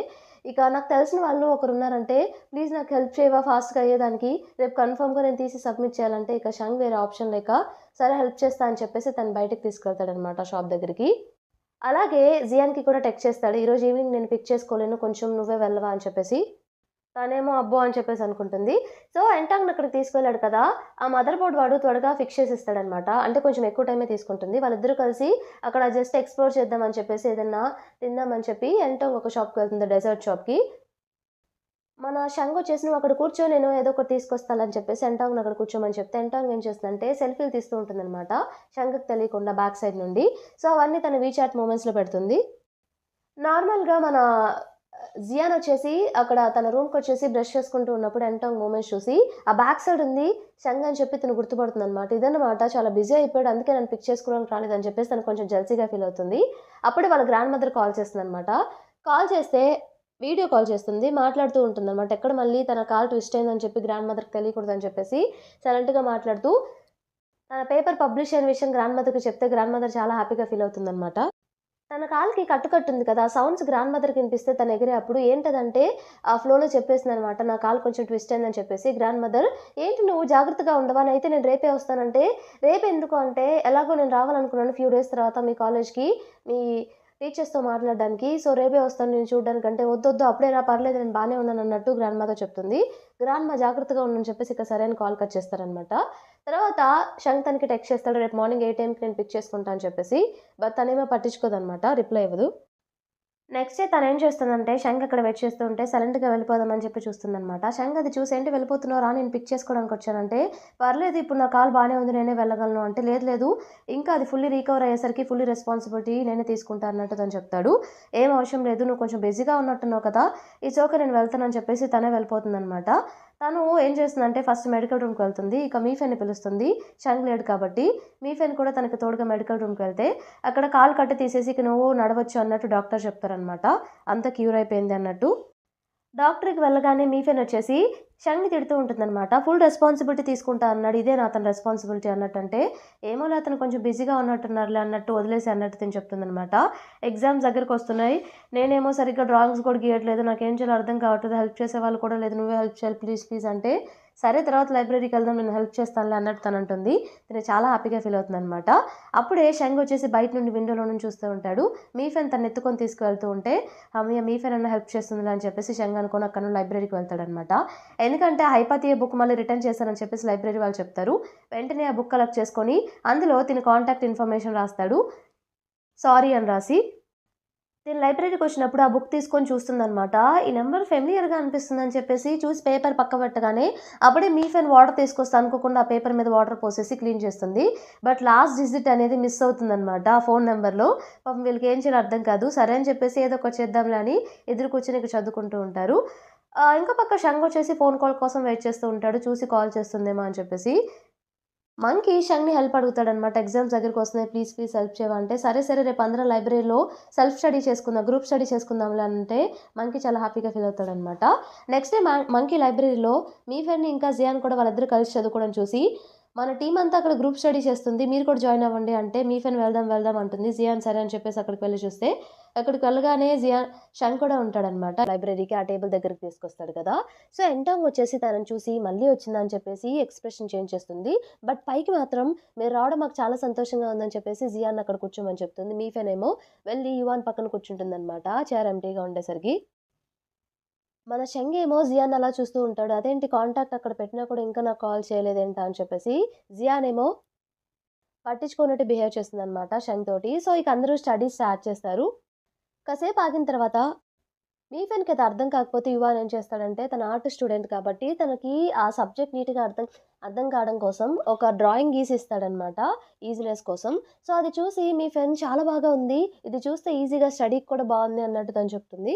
ఇక నాకు తెలిసిన వాళ్ళు ఒకరున్నారంటే "ప్లీజ్ నాకు హెల్ప్ చేయవా ఫాస్ట్‌గా అయ్యేదానికి? రేపు కన్ఫర్మ్‌గా నేను తీసి సబ్మిట్ చేయాలంటే" ఇక షంగ్ వేరే ఆప్షన్ లేక సరే హెల్ప్ చేస్తా అని చెప్పేసి తను బయటకి తీసుకెళ్తాడనమాట షాప్ దగ్గరికి. అలాగే జియాన్‌కి కూడా టెక్స్ట్ చేస్తాడు. "ఈరోజు ఈవినింగ్ నేను పిక్ చేసుకోలేను. కొంచెం నువ్వే వెళ్ళవా" అని చెప్పేసి. తనేమో అబ్బో! అని చెప్పేసి అనుకుంటుంది. సో, ఎంటాంగ్‌ని అక్కడికి తీసుకెళ్ళాడు కదా! ఆ మదర్ బోర్డ్ వాడు త్వరగా ఫిక్స్ చేసిస్తాడనమాట. అంటే కొంచెం ఎక్కువ టైమే తీసుకుంటుంది. వాళ్ళిద్దరూ కలిసి అక్కడ జస్ట్ ఎక్స్‌ప్లోర్ చేద్దామని చెప్పేసి ఏదన్నా తిందామని చెప్పి ఎంటాంగ్ ఒక షాప్‌కి వెళ్తుంది డెజర్ట్ షాప్‌కి. మన షంగ్ వచ్చేసి "నువ్వు అక్కడ కూర్చో నేను ఏదో ఒకటి తీసుకొస్తాలే" అని చెప్పేసి ఎంటాంగ్‌ని అక్కడ కూర్చోమని చెప్తే ఎంటాంగ్ ఏం చేస్తుందంటే సెల్ఫీలు తీస్తూ ఉంటుందనమాట. షంగ్‌కి తెలియకుండా బ్యాక్ సైడ్ నుండి. సో, అవన్నీ తన వీచాట్ మూమెంట్స్‌లో పెడుతుంది. నార్మల్‌గా మన జియాన్ వచ్చేసి అక్కడ తన రూమ్‌కొచ్చేసి బ్రష్ చేసుకుంటూ ఉన్నప్పుడు ఎంటాంగ్ మూమెంట్స్ చూసి, ఆ బ్యాక్ సైడ్ ఉంది షంగ్ అని చెప్పి తను గుర్తుపడుతుందనమాట. ఇదన్నమాట చాలా బిజీ అయిపోయాడు. అందుకే నన్ను పిక్ చేసుకోవడానికి రాలేదని చెప్పేసి తను కొంచెం జెలసీగా ఫీల్ అవుతుంది. అప్పుడే వాళ్ళ గ్రాండ్ మదర్ కాల్ చేస్తుందనమాట. కాల్ చేస్తే వీడియో కాల్ చేస్తుంది. మాట్లాడుతూ ఉంటుందనమాట. ఎక్కడ మళ్ళీ తన కాల్ ట్విస్ట్ అయిందని చెప్పి గ్రాండ్ మదర్‌కి తెలియకూడదని చెప్పేసి సైలెంట్‌గా మాట్లాడుతూ తన పేపర్ పబ్లిష్ అయిన విషయం గ్రాండ్ మదర్‌కి చెప్తే గ్రాండ్ మదర్ చాలా హ్యాపీగా ఫీల్ అవుతుందనమాట. తన కాలికి కట్టుంది కదా! సౌండ్స్ గ్రాండ్ మదర్‌కి వినిపిస్తే తను ఎగిరే అప్పుడు ఏంటదంటే ఆ ఫ్లోలో చెప్పేసిందనమాట. నా కాలు కొంచెం ట్విస్ట్ అయిందని చెప్పేసి. గ్రాండ్ మదర్ "ఏంటి నువ్వు జాగ్రత్తగా ఉండవా? అయితే నేను రేపే వస్తానంటే" "రేపెందుకు" అంటే "ఎలాగో నేను రావాలనుకున్నాను ఫ్యూ డేస్ తర్వాత మీ కాలేజ్‌కి మీ టీచర్స్‌తో మాట్లాడడానికి. సో, రేపే వస్తాను నిన్ను చూడ్డానికి" అంటే "వద్దొద్దు అప్పుడే రా పర్లేదు నేను బానే ఉన్నానన్నట్టు" గ్రాండ్ మదర్ చెప్తుంది. గ్రాండ్ మా జాగ్రత్తగా ఉండని చెప్పేసి ఇక సరే అని కాల్ కట్ చేస్తారనమాట. తర్వాత షంగ్ తనకి టెక్స్ట్ చేస్తాడు. రేపు మార్నింగ్ ఏ టైంకి నేను పిక్ చేసుకుంటా అని చెప్పేసి. బట్ తనేమో పట్టించుకోదనమాట. రిప్లై ఇవ్వదు. నెక్స్ట్ డే తనేం చేస్తుందంటే, షంగ్ అక్కడ వెయిట్ చేస్తూ ఉంటే సైలెంట్‌గా వెళ్ళిపోదామని చెప్పి చూస్తుందనమాట. షంగ్ అది చూసి "ఏంటి వెళ్ళిపోతున్నావు రా నేను పిక్ చేసుకోవడానికొచ్చానంటే" "పర్లేదు ఇప్పుడు నా కాలు బానే ఉంది నేనే వెళ్ళగలను" అంటే "లేదు లేదు ఇంకా అది ఫుల్లీ రికవర్ అయ్యేసరికి ఫుల్లీ రెస్పాన్సిబిలిటీ నేనే తీసుకుంటా" అన్నట్టు తను చెప్తాడు. "ఏం అవసరం లేదు నువ్వు కొంచెం బిజీగా ఉన్నట్టున్నావు కదా! ఇట్స్ ఓకే నేను వెళ్తానని" చెప్పేసి తనే వెళ్ళిపోతుందనమాట. తను ఏం చేస్తుందంటే ఫస్ట్ మెడికల్ రూమ్‌కి వెళ్తుంది. ఇక మీఫెన్‌ని పిలుస్తుంది. షంగ్ లేడు కాబట్టి. మీఫెన్ కూడా తనకి తోడుగా మెడికల్ రూమ్‌కెళ్తే అక్కడ కాలు కట్టు తీసేసి ఇక నువ్వు నడవచ్చు అన్నట్టు డాక్టర్ చెప్తారనమాట. అంతా క్యూర్ అయిపోయింది అన్నట్టు. డాక్టర్‌కి వెళ్ళగానే మీఫెన్ వచ్చేసి షంగ్‌ని తిడుతూ ఉంటుందనమాట. ఫుల్ రెస్పాన్సిబిలిటీ తీసుకుంటా అన్నాడు. ఇదేనా అతని రెస్పాన్సిబిలిటీ అన్నట్టంటే, ఏమోలే అతను కొంచెం బిజీగా ఉన్నట్టున్నారులే అన్నట్టు వదిలేసేయి అన్నట్టు తిను చెప్తుందనమాట. ఎగ్జామ్స్ దగ్గరకొస్తున్నాయి. నేనేమో సరిగ్గా డ్రాయింగ్స్ కూడా గీయట్లేదు. నాకేం చేయాలో అర్థం కావట్లేదు. హెల్ప్ చేసేవాళ్ళు కూడా లేదు. నువ్వే హెల్ప్ చేయాలి ప్లీజ్ ప్లీజ్ అంటే, సరే తర్వాత లైబ్రరీకెళ్దాం నేను హెల్ప్ చేస్తానులే అన్నట్టు తనంటుంది. తిను చాలా హ్యాపీగా ఫీల్ అవుతుందనమాట. అప్పుడే షంగ్ వచ్చేసి బయట నుండి విండోలో నుంచి చూస్తూ ఉంటాడు. మీఫెన్ తనెత్తుకొని తీసుకువెళ్తూ ఉంటే హమ్మయ్య! మీ ఫ్రెండ్ అన్న హెల్ప్ చేస్తుందిలే అని చెప్పేసి షంగ్ అనుకోని అక్కడి నుండి లైబ్రరీకి వెళ్తాడనమాట. ఎందుకంటే హైపాతియే బుక్ మళ్ళీ రిటర్న్ చేశారని చెప్పేసి లైబ్రరీ వాళ్ళు చెప్తారు. వెంటనే ఆ బుక్ కలెక్ట్ చేసుకొని అందులో తిన కాంటాక్ట్ ఇన్ఫర్మేషన్ రాస్తాడు. సారీ అని రాసి. తిను లైబ్రరీకొచ్చినప్పుడు ఆ బుక్ తీసుకొని చూస్తుందనమాట. ఈ నంబర్ ఫెమిలియర్‌గా అనిపిస్తుందని చెప్పేసి చూసి పేపర్ పక్క పెట్టగానే అప్పుడే మీఫెన్ వాటర్ తీసుకొస్తే అనుకోకుండా ఆ పేపర్ మీద వాటర్ పోసేసి క్లీన్ చేస్తుంది. బట్ లాస్ట్ డిజిట్ అనేది మిస్ అవుతుందనమాట ఆ ఫోను నంబర్‌లో. పాపం వీళ్ళకి ఏం చేయాలో అర్థం కాదు. సరే అని చెప్పేసి ఏదో ఒకటి చేద్దాంలే అని ఎదురు కూర్చొని ఇక చదువుకుంటూ ఉంటారు. ఇంకో పక్క షంగ్ వచ్చేసి ఫోన్ కాల్ కోసం వెయిట్ చేస్తూ ఉంటాడు. చూసి కాల్ చేస్తుందేమో అని చెప్పేసి. మంకీ షంగ్‌ని హెల్ప్ అడుగుతాడనమాట. ఎగ్జామ్స్ దగ్గరకొస్తున్నాయి. ప్లీజ్ ప్లీజ్ హెల్ప్ చేయవా అంటే, సరే సరే రేపు అందరం లైబ్రరీలో సెల్ఫ్ స్టడీ చేసుకుందాం. గ్రూప్ స్టడీ చేసుకుందాంలే అంటే, మంకీ చాలా హ్యాపీగా ఫీల్ అవుతాడనమాట. నెక్స్ట్ డే మంకీ లైబ్రరీలో మీఫెన్‌ని ఇంకా జియాన్ కూడా వాళ్ళిద్దరూ కలిసి చదువుకోవడం చూసి, మన టీమ్ అంతా అక్కడ గ్రూప్ స్టడీ చేస్తుంది. మీరు కూడా జాయిన్ అవ్వండి అంటే, మీఫెన్ వెళ్దాం వెళ్దాం అంటుంది. జియాన్ సరే అని చెప్పేసి అక్కడికి వెళ్లి చూస్తే, అక్కడికి వెళ్ళగానే షంగ్ కూడా ఉంటాడనమాట. లైబ్రరీకి ఆ టేబుల్ దగ్గరికి తీసుకొస్తాడు కదా! సో, ఎంటాంగ్ వచ్చేసి తనని చూసి మళ్ళీ వచ్చిందా అని చెప్పేసి ఎక్స్‌ప్రెషన్ చేంజ్ చేస్తుంది. బట్ పైకి మాత్రం మీరు రావడం మాకు చాలా సంతోషంగా ఉందని చెప్పేసి జియాన్ అక్కడ కూర్చోమని చెప్తుంది. మీఫెన్ ఏమో వెళ్లి యువాన్ పక్కన కూర్చుంటుందనమాట. చైర్ ఎంప్టీగా ఉండేసరికి. మన షంగేమో జియాన్ అలా చూస్తూ ఉంటాడు. అదేంటి కాంటాక్ట్ అక్కడ పెట్టినా కూడా ఇంకా నాకు కాల్ చేయలేదేంటా అని చెప్పేసి జియాన్ ఏమో పట్టించుకోనట్టు బిహేవ్ చేస్తుందనమాట షంగ్ తోటి. సో, ఇక అందరూ స్టడీస్ స్టార్ట్ చేస్తారు. కాసేపు ఆగిన తర్వాత మీఫెన్‌కి అది అర్థం కాకపోతే యువాన్ ఏం చేస్తాడంటే తన ఆర్ట్ స్టూడెంట్ కాబట్టి తనకి ఆ సబ్జెక్ట్ నీట్‌గా అర్థం అర్థం కావడం కోసం ఒక డ్రాయింగ్ గీసి ఇస్తాడనమాట ఈజీనెస్ కోసం. సో, అది చూసి మీ ఫ్రెండ్ చాలా బాగా ఉంది. ఇది చూస్తే ఈజీగా స్టడీకి కూడా బావుంది అన్నట్టు తను చెప్తుంది.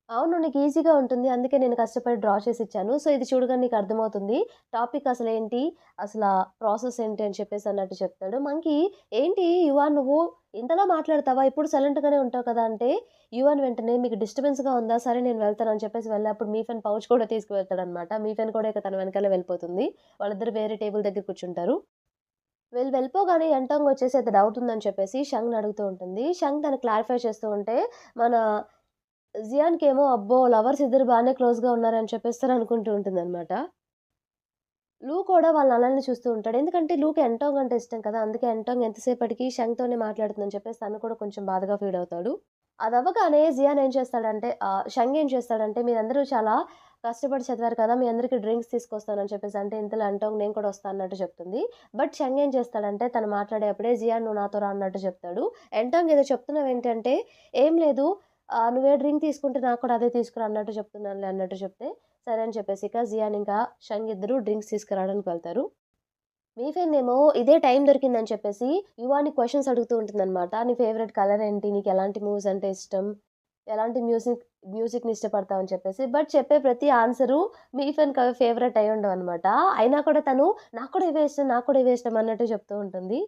అవును. నీకు ఈజీగా ఉంటుంది. అందుకే నేను కష్టపడి డ్రా చేసిచ్చాను. సో, ఇది చూడగానే నీకు అర్థమవుతుంది. టాపిక్ అసలేంటి, అసలా ప్రాసెస్ ఏంటి అని చెప్పేసి అన్నట్టు చెప్తాడు. మంకీ ఏంటి యువ నువ్వు ఇంతలా మాట్లాడతావా? ఎప్పుడు సైలెంట్‌గానే ఉంటావు కదా! అంటే యువన్ వెంటనే మీకు డిస్టర్బెన్స్‌గా ఉందా? సరే నేను వెళ్తాను అని చెప్పేసి వెళ్ళినప్పుడు మీఫెన్ పౌచ్ కూడా తీసుకువెళ్తాడనమాట. మీఫెన్ కూడా ఇక తన వెనకాలే వెళ్ళిపోతుంది. వాళ్ళిద్దరూ వేరే టేబుల్ దగ్గర కూర్చుంటారు. వీళ్ళు వెళ్ళిపోగానే యంటాంగ్ వచ్చేసి అయితే డౌట్ ఉందని చెప్పేసి షంగ్‌ని అడుగుతూ ఉంటుంది. షంగ్ తను క్లారిఫై చేస్తూ ఉంటే మన జియాన్‌కేమో అబ్బో! లవర్స్ ఇద్దరు బానే క్లోజ్‌గా ఉన్నారని చెప్పేసి తను అనుకుంటూ ఉంటుందనమాట. లూ కూడా వాళ్ళ అన్నల్ని చూస్తూ ఉంటాడు. ఎందుకంటే లూకి ఎంటాంగ్ అంటే ఇష్టం కదా! అందుకే ఎంటాంగ్ ఎంతసేపటికి షంగ్‌తోనే మాట్లాడుతుందని చెప్పేసి తను కూడా కొంచెం బాధగా ఫీల్ అవుతాడు. అదవ్వగానే జియాన్ ఏం చేస్తాడంటే షంగ్ ఏం చేస్తాడంటే మీరందరూ చాలా కష్టపడి చదివారు కదా! మీ అందరికి డ్రింక్స్ తీసుకొస్తానని చెప్పేసి అంటే ఇంతలో ఎంటాంగ్ నేను కూడా వస్తా అన్నట్టు చెప్తుంది. బట్ షంగ్ ఏం చేస్తాడంటే తను మాట్లాడేప్పుడే జియాన్ నువ్వు నాతో రా అన్నట్టు చెప్తాడు. ఎంటాంగ్ ఏదో చెప్తున్నావేంటంటే ఏం లేదు నువ్వే డ్రింక్ తీసుకుంటే నాకు కూడా అదే తీసుకురా అన్నట్టు చెప్తున్నానులే అన్నట్టు చెప్తే సరే అని చెప్పేసి ఇక జియాన్ ఇంకా షంగ్ ఇద్దరు డ్రింక్స్ తీసుకురావడానికి వెళ్తారు. మీఫెన్ ఇదే టైం దొరికిందని చెప్పేసి యువాని క్వెషన్స్ అడుగుతూ ఉంటుందనమాట. నీ ఫేవరెట్ కలర్ ఏంటి? నీకు ఎలాంటి మూవీస్ అంటే ఇష్టం? ఎలాంటి మ్యూజిక్‌ని ఇష్టపడతావు అని చెప్పేసి. బట్ చెప్పే ప్రతి ఆన్సరు మీఫెన్‌కి అవి ఫేవరెట్ అయ్యి ఉండవనమాట. అయినా కూడా తను నాకు కూడా ఇవే ఇష్టం, నాకు కూడా ఇవే ఇష్టం అన్నట్టు చెప్తూ ఉంటుంది.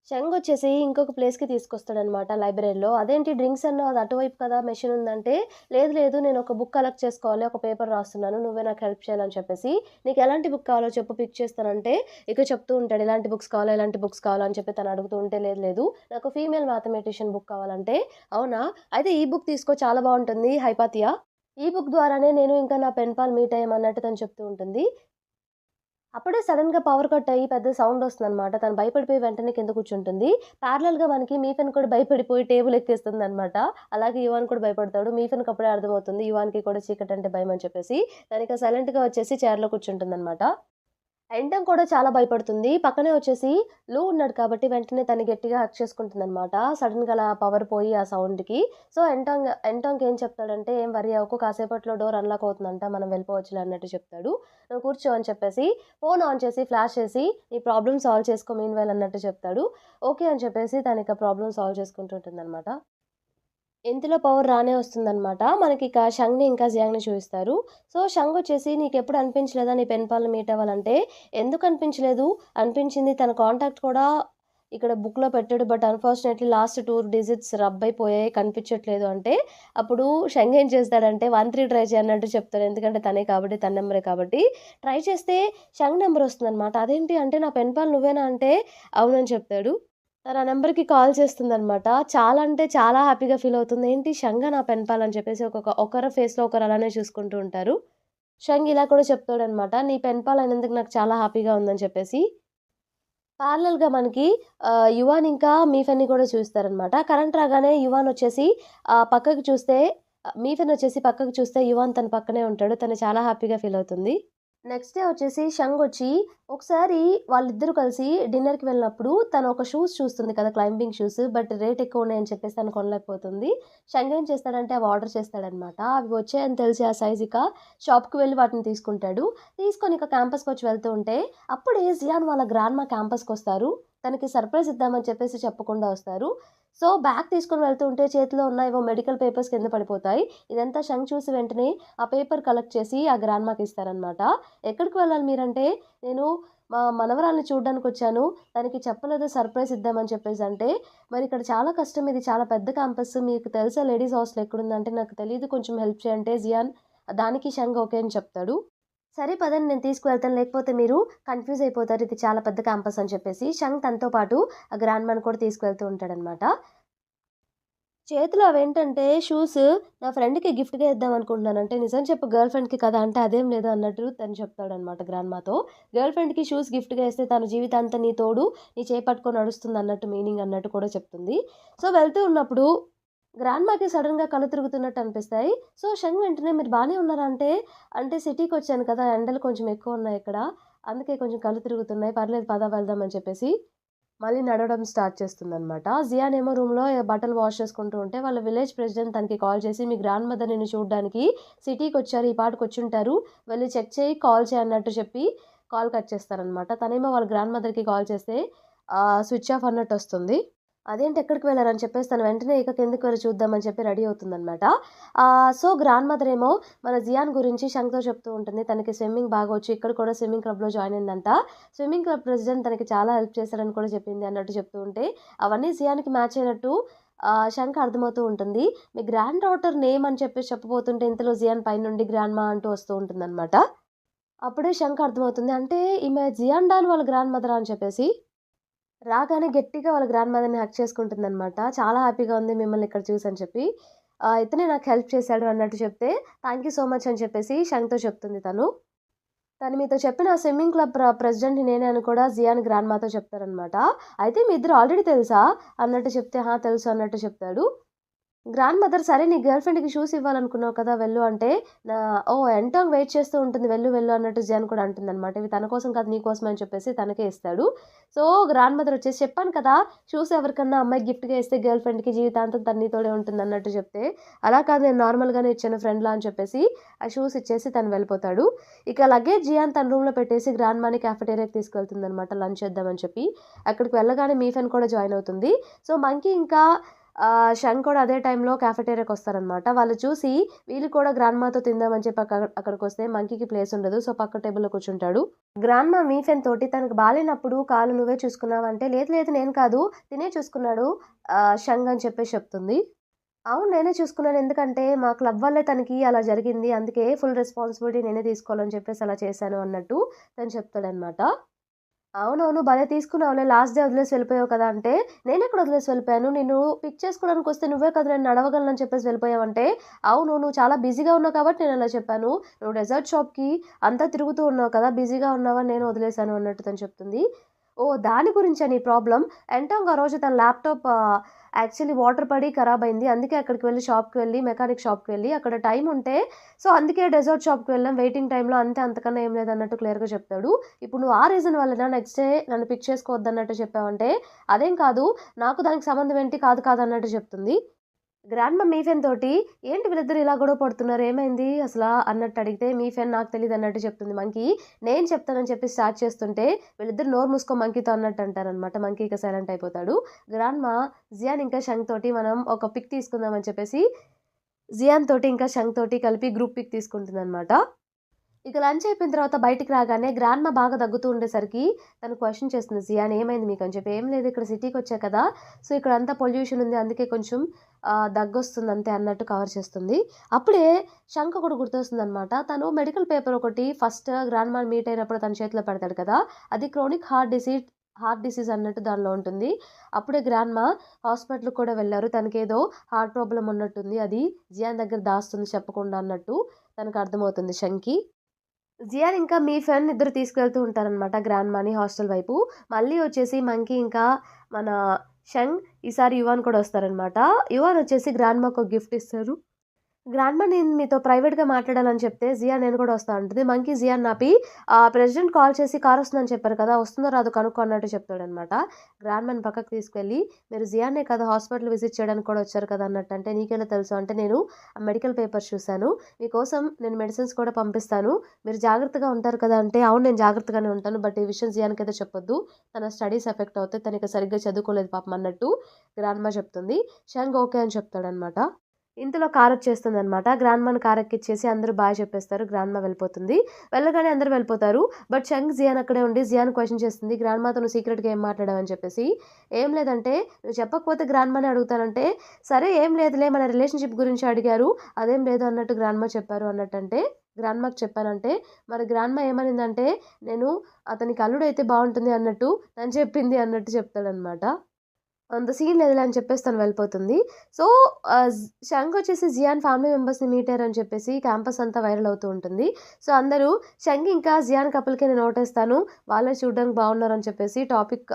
షంగొచ్చేసి ఇంకొక ప్లేస్‌కి తీసుకొస్తాడనమాట లైబ్రరీలో. అదేంటి డ్రింక్స్ అన్నావు అది అటువైపు కదా మెషిన్ ఉందంటే, లేదు లేదు నేను ఒక బుక్ కలెక్ట్ చేసుకోవాలి. ఒక పేపర్ రాస్తున్నాను. నువ్వే నాకు హెల్ప్ చేయాలని చెప్పేసి, నీకు ఎలాంటి బుక్ కావాలో చెప్పు పిక్ చేస్తానంటే, ఇక చెప్తూ ఉంటాడు. ఎలాంటి బుక్స్ కావాలో, ఎలాంటి బుక్స్ కావాలో అని చెప్పి తను అడుగుతూ ఉంటే, లేదు లేదు నాకు ఫీమేల్ మ్యాథమెటిషియన్ బుక్ కావాలంటే, అవునా! అయితే ఈ బుక్ తీసుకో చాలా బావుంటుంది హైపాతియా. ఈ బుక్ ద్వారానే నేను ఇంకా నా పెన్ పాల్ మీట్ అయ్యామన్నట్టు తను చెప్తూ ఉంటుంది. అప్పుడే సడెన్‌గా పవర్ కట్ అయ్యి పెద్ద సౌండొస్తుందనమాట. తను భయపడిపోయి వెంటనే కింద కూర్చుంటుంది. ప్యారలల్‌గా మనకి మీఫెన్ కూడా భయపడిపోయి టేబుల్ ఎక్కేస్తుందనమాట. అలాగే యువాన్ కూడా భయపడతాడు. మీఫెన్‌కి అప్పుడే అర్థమవుతుంది. యువాన్‌కి కూడా చీకటంటే భయమని చెప్పేసి. తనిక సైలెంట్‌గా వచ్చేసి చైర్‌లో కూర్చుంటుందనమాట. ఎంటమ్ కూడా చాలా భయపడుతుంది. పక్కనే వచ్చేసి లూ ఉన్నాడు కాబట్టి వెంటనే తన్ని గట్టిగా హగ్ చేసుకుంటుందనమాట. సడెన్‌గా అలా పవర్ పోయి ఆ సౌండ్‌కి. సో, ఎంటాంగ్ ఏం చెప్తాడంటే, "ఏం వరీ అవ్వకు కాసేపట్లో డోర్ అన్‌లాక్ అవుతుందంట. మనం వెళ్ళిపోవచ్చులే" అన్నట్టు చెప్తాడు. "నువ్వు కూర్చో" అని చెప్పేసి ఫోన్ ఆన్ చేసి ఫ్లాష్ చేసి, "నీ ప్రాబ్లమ్ సాల్వ్ చేసుకో మీన్‌వైల్" అన్నట్టు చెప్తాడు. ఓకే అని చెప్పేసి తనిక ప్రాబ్లమ్ సాల్వ్ చేసుకుంటూ ఉంటుందనమాట. ఇంతలో పవర్ రానే వస్తుందనమాట. మనకిక షంగ్‌ని ఇంకా జియాంగ్‌ని చూయిస్తారు. సో, షంగ్ వచ్చేసి "నీకెప్పుడు అనిపించలేదా నీ పెన్ పాల్‌ని మీట్ అవ్వాలంటే?" "ఎందుకు అనిపించలేదు? అనిపించింది. తన కాంటాక్ట్ కూడా ఇక్కడ బుక్‌లో పెట్టాడు. But unfortunately last 2 digits rub అయిపోయాయి. కనిపించట్లేదు" అంటే, అప్పుడు షంగ్ ఏం చేస్తాడంటే 13 ట్రై చెయి అన్నట్టు చెప్తాడు. ఎందుకంటే తనే కాబట్టి, తన నంబరే కాబట్టి. ట్రై చేస్తే షంగ్ నంబర్ వస్తుందనమాట. అదేంటి అంటే, "నా పెన్ పాల్ నువ్వేనా?" అంటే, అవునని చెప్తాడు. తను ఆ నంబర్‌కి కాల్ చేస్తుందనమాట. చాలా అంటే చాలా హ్యాపీగా ఫీల్ అవుతుంది. ఏంటి షంగా నా పెన్ పాల్ అని చెప్పేసి ఒకరి ఫేస్‌లో ఒకరు అలానే చూసుకుంటూ ఉంటారు. షంగ్ ఇలా కూడా చెప్తాడనమాట. నీ పెన్ పాల్ అయినందుకు నాకు చాలా హ్యాపీగా ఉందని చెప్పేసి. ప్యారలల్‌గా మనకి యువాన్ ఇంకా మీఫెన్‌ని కూడా చూస్తారనమాట. కరెంట్ రాగానే యువాన్ వచ్చేసి పక్కకి చూస్తే మీఫెన్ వచ్చేసి పక్కకి చూస్తే యువాన్ తన పక్కనే ఉంటాడు. తను చాలా హ్యాపీగా ఫీల్ అవుతుంది. నెక్స్ట్ డే వచ్చేసి షంగొచ్చి ఒకసారి వాళ్ళిద్దరూ కలిసి డిన్నర్‌కి వెళ్ళినప్పుడు తను ఒక షూస్ చూస్తుంది కదా! Climbing shoes. బట్ రేట్ ఎక్కువున్నాయని చెప్పేసి తను కొనలేకపోతుంది. షంగ్ ఏం చేస్తాడంటే అవి ఆర్డర్ చేస్తాడనమాట. అవి వచ్చాయని తెలిసి ఆ సైజ్ ఇక షాప్‌కి వెళ్లి వాటిని తీసుకుంటాడు. తీసుకొని ఇక క్యాంపస్‌కొచ్చి వెళ్తూ ఉంటే అప్పుడే జియాన్ వాళ్ళ గ్రాండ్‌మా క్యాంపస్‌కొస్తారు. తనకి సర్ప్రైజ్ ఇద్దామని చెప్పేసి చెప్పకుండా వస్తారు. సో, బ్యాగ్ తీసుకొని వెళ్తూ ఉంటే చేతిలో ఉన్న ఏవో మెడికల్ పేపర్స్ కింద పడిపోతాయి. ఇదంతా షంగ్ చూసి వెంటనే ఆ పేపర్ కలెక్ట్ చేసి ఆ గ్రాండ్‌మాకి ఇస్తారనమాట. ఎక్కడికి వెళ్ళాలి మీరంటే, నేను మా మనవరాలిని చూడ్డానికొచ్చాను. తనకి చెప్పలేదు సర్ప్రైజ్ ఇద్దామని చెప్పేసంటే, మరిక్కడ చాలా కష్టం ఇది చాలా పెద్ద క్యాంపస్. మీకు తెలుసా లేడీస్ హాస్టల్ ఎక్కడుందంటే, నాకు తెలీదు కొంచెం హెల్ప్ చేయంటే జియాన్ దానికి షంగ్ ఓకే అని చెప్తాడు. సరే పదండి నేను తీసుకువెళ్తాను. లేకపోతే మీరు కన్‌ఫ్యూజ్ అయిపోతారు. ఇది చాలా పెద్ద క్యాంపస్ అని చెప్పేసి షంగ్ తనతో పాటు ఆ గ్రాండ్‌మాని కూడా తీసుకువెళ్తూ ఉంటాడనమాట. చేతిలో అవేంటంటే షూస్ నా ఫ్రెండ్‌కి గిఫ్ట్‌గా ఇద్దామనుకుంటున్నాను. అంటే నిజం చెప్పు గర్ల్ ఫ్రెండ్‌కి కదా! అంటే అదేం లేదు అన్నట్టు తను చెప్తాడనమాట గ్రాండ్‌మాతో. గర్ల్ ఫ్రెండ్‌కి షూస్ గిఫ్ట్‌గా ఇస్తే తన జీవితాంతం నీ తోడు, నీ చేయి పట్టుకొని నడుస్తుందన్నట్టు మీనింగ్ అన్నట్టు కూడా చెప్తుంది. సో, వెళ్తూ ఉన్నప్పుడు గ్రాండ్‌మాకి సడెన్‌గా కళ్ళు తిరుగుతున్నట్టు అనిపిస్తాయి. సో, షంగ్ వెంటనే "మీరు బానే ఉన్నారా?" అంటే సిటీకొచ్చాను కదా! ఎండలు కొంచెం ఎక్కువున్నాయిక్కడ. అందుకే కొంచెం కళ్ళు తిరుగుతున్నాయి. పర్లేదు పద వెళ్దాం అని చెప్పేసి మళ్ళీ నడవడం స్టార్ట్ చేస్తుందనమాట. జియాన్ ఏమో రూమ్‌లో బట్టలు వాష్ చేసుకుంటూ ఉంటే వాళ్ళ విలేజ్ ప్రెసిడెంట్ తనకి కాల్ చేసి, "మీ గ్రాండ్ మదర్ నిన్ను చూడ్డానికి సిటీకొచ్చారు. ఈ పాటికొచ్చుంటారు. వెళ్లి చెక్ చేయి, కాల్ చేయి" అన్నట్టు చెప్పి కాల్ కట్ చేస్తారనమాట. తనేమో వాళ్ళ గ్రాండ్ మదర్‌కి కాల్ చేస్తే స్విచ్ ఆఫ్ అన్నట్టొస్తుంది. అదేంటి ఎక్కడికి వెళ్లారని చెప్పేసి తను వెంటనే ఇక కిందకి వెళ్లి చూద్దామని చెప్పి రెడీ అవుతుందనమాట. సో, గ్రాండ్ మదర్ ఏమో మన జియాన్ గురించి షంగ్‌తో చెప్తూ ఉంటుంది. తనకి స్విమ్మింగ్ బాగా వచ్చు. ఇక్కడ కూడా స్విమ్మింగ్ క్లబ్‌లో జాయిన్ అయిందంట. స్విమ్మింగ్ క్లబ్ ప్రెసిడెంట్ తనకి చాలా హెల్ప్ చేశారని కూడా చెప్పింది అన్నట్టు చెప్తూ ఉంటే, అవన్నీ జియాన్‌కి మ్యాచ్ అయినట్టు షంగ్‌కి అర్థమవుతూ ఉంటుంది. మీ గ్రాండ్ డాటర్ నేమ్ అని చెప్పేసి చెప్పబోతుంటే ఇంతలో జియాన్ పైనుండి గ్రాండ్‌మా అంటూ వస్తూ ఉంటుందనమాట. అప్పుడే షంగ్‌కి అర్థమవుతుంది. అంటే ఈమె జియాన్ డాన్ వాళ్ళ గ్రాండ్ మదరా అని చెప్పేసి. రాగానే గట్టిగా వాళ్ళ గ్రాండ్ మదర్‌ని హగ్ చేసుకుంటుందనమాట. చాలా హ్యాపీగా ఉంది మిమ్మల్ని ఇక్కడ చూసి అని చెప్పి. ఇతనే నాకు హెల్ప్ చేశాడు అన్నట్టు చెప్తే, థాంక్ యూ సో మచ్ అని చెప్పేసి షంగ్‌తో చెప్తుంది తను. తను మీతో చెప్పిన స్విమ్మింగ్ క్లబ్ ప్రెసిడెంట్‌ని నేనే అని కూడా జియాన్ గ్రాండ్‌మాతో చెప్తారనమాట. అయితే మీ ఇద్దరు ఆల్రెడీ తెలుసా? అన్నట్టు చెప్తే, "ఆ! తెలుసు" అన్నట్టు చెప్తాడు. గ్రాండ్ మదర్ సరే నీ గర్ల్ ఫ్రెండ్‌కి షూస్ ఇవ్వాలనుకున్నావు కదా! వెళ్ళు అంటే, నా ఓహ్! ఎంటాంగ్ వెయిట్ చేస్తూ ఉంటుంది. వెళ్ళు, వెళ్ళు అన్నట్టు జియాన్ కూడా అంటుందనమాట. ఇవి తన కోసం కాదు నీ కోసమే అని చెప్పేసి తనకే ఇస్తాడు. సో, గ్రాండ్ మదర్ వచ్చేసి చెప్పాను కదా! షూస్ ఎవరికన్నా అమ్మాయికి గిఫ్ట్‌గా ఇస్తే గర్ల్ ఫ్రెండ్‌కి జీవితాంతం తను నీతోనే ఉంటుందన్నట్టు చెప్తే, అలా కాదు నేను నార్మల్‌గానే ఇచ్చాను ఫ్రెండ్‌లా అని చెప్పేసి ఆ షూస్ ఇచ్చేసి తను వెళ్ళిపోతాడు. ఇక లగేజ్ జియాన్ తన రూమ్‌లో పెట్టేసి గ్రాండ్ మాని కాఫెటేరియాకి తీసుకెళ్తుందనమాట లంచ్ చేద్దామని చెప్పి. అక్కడికి వెళ్ళగానే మీఫెన్ కూడా జాయిన్ అవుతుంది. సో, మంకీ ఇంకా షంగ్ కూడా అదే టైంలో కాఫెటేరియాకొస్తారనమాట. వాళ్ళు చూసి వీళ్ళు కూడా గ్రాండ్‌మాతో తిందామని చెప్పి అక్కడికొస్తే మంకీకి ప్లేస్ ఉండదు. సో, పక్క టేబుల్‌లో కూర్చుంటాడు. గ్రాండ్‌మా మీఫెన్ తోటి తనకు బాలేనప్పుడు కాళ్ళు నువ్వే చూసుకున్నావా అంటే, లేదు లేదు నేను కాదు తినే చూసుకున్నాడు షంగ్ అని చెప్పేసి చెప్తుంది. అవును నేనే చూసుకున్నాను. ఎందుకంటే మా క్లబ్ వల్లే తనకి అలా జరిగింది. అందుకే ఫుల్ రెస్పాన్సిబిలిటీ నేనే తీసుకోవాలని చెప్పేసి అలా చేశాను అన్నట్టు తను చెప్తాడనమాట. అవునవును. భలే తీసుకున్నావులే. లాస్ట్ డే వదిలేసి వెళ్ళిపోయావు కదా! అంటే, నేనెక్కడ వదిలేసి వెళ్ళిపోయాను. నిన్ను పిక్ చేసుకోవడానికొస్తే నువ్వే కదా నేను నడవగలనని చెప్పేసి వెళ్ళిపోయావంటే, అవును. నువ్వు చాలా బిజీగా ఉన్నావు కాబట్టి నేనలా చెప్పాను. నువ్వు డెజర్ట్ షాప్‌కి అంతా తిరుగుతూ ఉన్నావు కదా! బిజీగా ఉన్నావని నేను వదిలేసాను అన్నట్టు తను చెప్తుంది. ఓహ్! దాని గురించా నీ ప్రాబ్లమ్? ఎంటాంగ్ ఆ రోజు తన ల్యాప్‌టాప్ యాక్చువల్లీ వాటర్ పడి ఖరాబయింది. అందుకే అక్కడికి వెళ్లి షాప్‌కి వెళ్లి మెకానిక్ షాప్‌కి వెళ్లి అక్కడ టైమ్ ఉంటే సో, అందుకే డెజర్ట్ షాప్‌కి వెళ్ళాం. వెయిటింగ్ టైమ్‌లో అంతే అంతకన్నా ఏం లేదన్నట్టు క్లియర్‌గా చెప్తాడు. ఇప్పుడు నువ్వు ఆ రీజన్ వల్లనా నెక్స్ట్ డే నన్ను పిక్ చేసుకోవద్దన్నట్టు చెప్పావంటే, అదేం కాదు. నాకు దానికి సంబంధం ఏంటి? కాదు కాదు అన్నట్టు చెప్తుంది. గ్రాండ్‌మా మీఫెన్ తోటి ఏంటి వీళ్ళిద్దరు ఇలా గొడవ పడుతున్నారు? ఏమైంది అసలా? అన్నట్టు అడిగితే మీఫెన్ నాకు తెలీదన్నట్టు చెప్తుంది మంకీ. నేను చెప్తానని చెప్పి స్టార్ట్ చేస్తుంటే వీళ్ళిద్దరు నోరు మూసుకో మంకీతో అన్నట్టు అంటారనమాట. మంకీ ఇక సైలెంట్ అయిపోతాడు. గ్రాండ్‌మా జియాన్ ఇంకా షంగ్ తోటి మనం ఒక పిక్ తీసుకుందాం అని చెప్పేసి జియాన్ తోటి ఇంకా షంగ్ తోటి కలిపి గ్రూప్ పిక్ తీసుకుంటుందనమాట. ఇక లంచ్ అయిపోయిన తర్వాత బయటికి రాగానే గ్రాండ్‌మా బాగా దగ్గుతూ ఉండేసరికి తను క్వెషన్ చేస్తుంది జియాన్ ఏమైంది మీకు అని చెప్పి. ఏం లేదు ఇక్కడ సిటీకొచ్చా కదా! సో, ఇక్కడంతా పొల్యూషన్ ఉంది. అందుకే కొంచెం దగ్గొస్తుంది అంతే అన్నట్టు కవర్ చేస్తుంది. అప్పుడే శంఖ కూడా గుర్తొస్తుందనమాట. తను మెడికల్ పేపర్ ఒకటి ఫస్ట్ గ్రాండ్‌మాని మీట్ అయినప్పుడు తన చేతిలో పెడతాడు కదా! అది క్రోనిక్ హార్ట్ డిసీజ్ అన్నట్టు దానిలో ఉంటుంది. అప్పుడే గ్రాండ్‌మా హాస్పిటల్‌కి కూడా వెళ్లారు. తనకేదో హార్ట్ ప్రాబ్లమ్ ఉన్నట్టుంది. అది జియాన్ దగ్గర దాస్తుంది చెప్పకుండా అన్నట్టు తనకు అర్థమవుతుంది శంకి. జియాన్ ఇంకా మీ ఫ్రెండ్ ఇద్దరు తీసుకెళ్తూ ఉంటారనమాట గ్రాండ్‌మాని హాస్టల్ వైపు. మళ్ళీ వచ్చేసి మంకీ ఇంకా మన షంగ్ ఈసారి యువాన్ కూడా వస్తారనమాట. యువాన్ వచ్చేసి గ్రాండ్‌మాకు ఒక గిఫ్ట్ ఇస్తారు. గ్రాండ్‌మా నేను మీతో ప్రైవేట్‌గా మాట్లాడాలని చెప్తే, "జియా నేను కూడా వస్తా" అంటది. మంకీ జియాన్‌ని ఆపి ప్రెసిడెంట్ కాల్ చేసి కారొస్తుందని చెప్పారు కదా! వస్తుందో రాదో కనుక్కో అన్నట్టు చెప్తాడనమాట. గ్రాండ్‌మాని పక్కకు తీసుకెళ్ళి, "మీరు జియాన్నే కదా హాస్పిటల్ విజిట్ చేయడానికి కూడా వచ్చారు కదా!" అన్నట్టు అంటే, "నీకెలా తెలుసు?" అంటే, "నేను ఆ మెడికల్ పేపర్స్ చూసాను. మీకోసం నేను మెడిసిన్స్ కూడా పంపిస్తాను. మీరు జాగ్రత్తగా ఉంటారు కదా!" అంటే, "అవును నేను జాగ్రత్తగానే ఉంటాను. బట్ ఈ విషయం జియాన్‌కైతే చెప్పొద్దు. తన స్టడీస్ ఎఫెక్ట్ అవుతాయి. తనిక సరిగ్గా చదువుకోలేదు పాపం" అన్నట్టు గ్రాండ్‌మా చెప్తుంది. షంగ్ ఓకే అని చెప్తాడనమాట. ఇంతలో కారొచ్చేస్తుందనమాట. గ్రాండ్‌మాని కారెక్కిచ్చేసి అందరూ బాయ్ చెప్పేస్తారు. గ్రాండ్‌మా వెళ్ళిపోతుంది. వెళ్ళగానే అందరూ వెళ్ళిపోతారు. బట్ షంగ్ జియాన్ అక్కడే ఉండి జియాన్ క్వెషన్ చేస్తుంది. గ్రాండ్‌మాతో నువ్వు సీక్రెట్‌గా ఏం మాట్లాడావని చెప్పేసి. ఏం లేదంటే నువ్వు చెప్పకపోతే గ్రాండ్‌మానే అడుగుతానంటే, సరే ఏం లేదులే మన రిలేషన్‌షిప్ గురించి అడిగారు. అదేం లేదు అన్నట్టు గ్రాండ్‌మా చెప్పారు అన్నట్టంటే, గ్రాండ్‌మాకి చెప్పానంటే, మరి గ్రాండ్‌మా ఏమనిందంటే, నేను అతనికి అల్లుడైతే బావుంటుంది అన్నట్టు తను చెప్పింది అన్నట్టు చెప్తాడనమాట. అంత సీన్ లేదులే అని చెప్పేసి తను వెళ్ళిపోతుంది. సో, షంగ్ వచ్చేసి జియాన్ ఫ్యామిలీ మెంబర్స్‌ని మీట్ అయ్యారని చెప్పేసి క్యాంపస్ అంతా వైరల్ అవుతూ ఉంటుంది. సో, అందరూ షంగ్ ఇంకా జియాన్ కపుల్‌కి నేను ఓటేస్తాను. వాళ్ళే చూడడానికి బాగున్నారని చెప్పేసి టాపిక్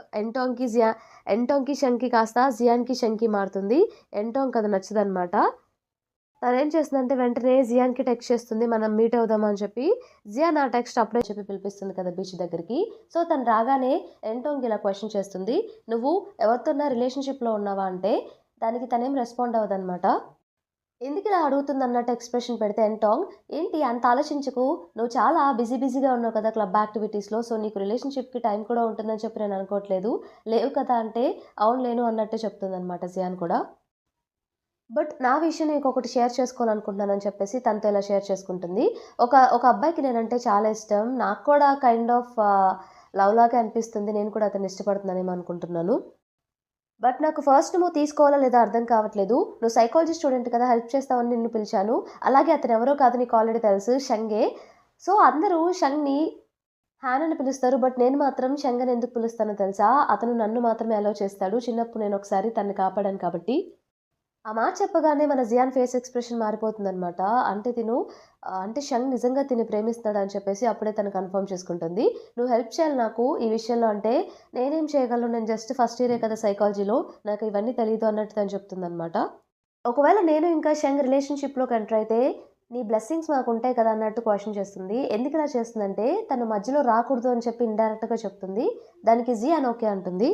ఎంటాంగ్‌కి షంగ్‌కి కాస్త జియాన్‌కి షంగ్‌కి మారుతుంది. ఎంటాంగ్‌కి అది నచ్చదనమాట. తనేం చేస్తుందంటే వెంటనే జియాన్‌కి టెక్స్ట్ చేస్తుంది. మనం మీట్ అవుదాం అని చెప్పి. జియాన్ ఆ టెక్స్ట్ అప్పుడే చెప్పి పిలిపిస్తుంది కదా బీచ్ దగ్గరికి. సో, తను రాగానే ఎంటోంగ్ ఇలా క్వెషన్ చేస్తుంది. "నువ్వు ఎవరితోన్నా రిలేషన్‌షిప్‌లో ఉన్నావా?" అంటే దానికి తనేం రెస్పాండ్ అవ్వదనమాట. ఎందుకిలా అడుగుతుందన్నట్టు ఎక్స్‌ప్రెషన్ పెడితే ఎంటాంగ్, "ఏంటి అంత ఆలోచించకు. నువ్వు చాలా బిజీగా ఉన్నావు కదా క్లబ్ యాక్టివిటీస్‌లో. సో, నీకు రిలేషన్‌షిప్‌కి టైం కూడా ఉంటుందని చెప్పి నేను అనుకోవట్లేదు. లేవు కదా" అంటే "అవును లేను" అన్నట్టు చెప్తుందనమాట జియాన్ కూడా. బట్ నా విషయం నీకొకటి షేర్ చేసుకోవాలనుకుంటున్నానని చెప్పేసి తనతో ఇలా షేర్ చేసుకుంటుంది. ఒక అబ్బాయికి నేనంటే చాలా ఇష్టం. నాకు కూడా కైండ్ ఆఫ్ లవ్ లాగే అనిపిస్తుంది. నేను కూడా అతన్ని ఇష్టపడుతున్నానేమో అనుకుంటున్నాను. బట్ నాకు ఫస్ట్ నువ్వు తీసుకోవాలా లేదా అర్థం కావట్లేదు. నువ్వు సైకాలజీ స్టూడెంట్ కదా! హెల్ప్ చేస్తావని నిన్ను పిలిచాను. అలాగే అతను ఎవరో కాదు నీకు ఆల్రెడీ తెలుసు షంగే. సో, అందరూ షంగ్‌ని హాన్ అని పిలుస్తారు. బట్ నేను మాత్రం షంగ్ అని ఎందుకు పిలుస్తానో తెలుసా? అతను నన్ను మాత్రమే అలౌ చేస్తాడు. చిన్నప్పుడు నేనొకసారి తనని కాపాడాను కాబట్టి. ఆ మాట చెప్పగానే మన జియాన్ ఫేస్ ఎక్స్‌ప్రెషన్ మారిపోతుందనమాట. అంటే అంటే షంగ్ నిజంగా తిన్ని ప్రేమిస్తున్నాడని చెప్పేసి అప్పుడే తను కన్ఫర్మ్ చేసుకుంటుంది. "నువ్వు హెల్ప్ చేయాలి నాకు ఈ విషయంలో" అంటే, "నేనేం చేయగలను? నేను జస్ట్ ఫస్ట్ ఇయరే కదా సైకాలజీలో. నాకు ఇవన్నీ తెలీదు" అన్నట్టు తను చెప్తుందనమాట. ఒకవేళ నేను ఇంకా షంగ్ రిలేషన్‌షిప్‌లోకి ఎంటర్ అయితే, "నీ బ్లెస్సింగ్స్ మాకుంటాయి కదా!" అన్నట్టు క్వెషన్ చేస్తుంది. ఎందుకిలా చేస్తుందంటే, తను మధ్యలో రాకూడదు అని చెప్పి ఇండైరెక్ట్‌గా చెప్తుంది. దానికి జియాన్ ఓకే అంటుంది.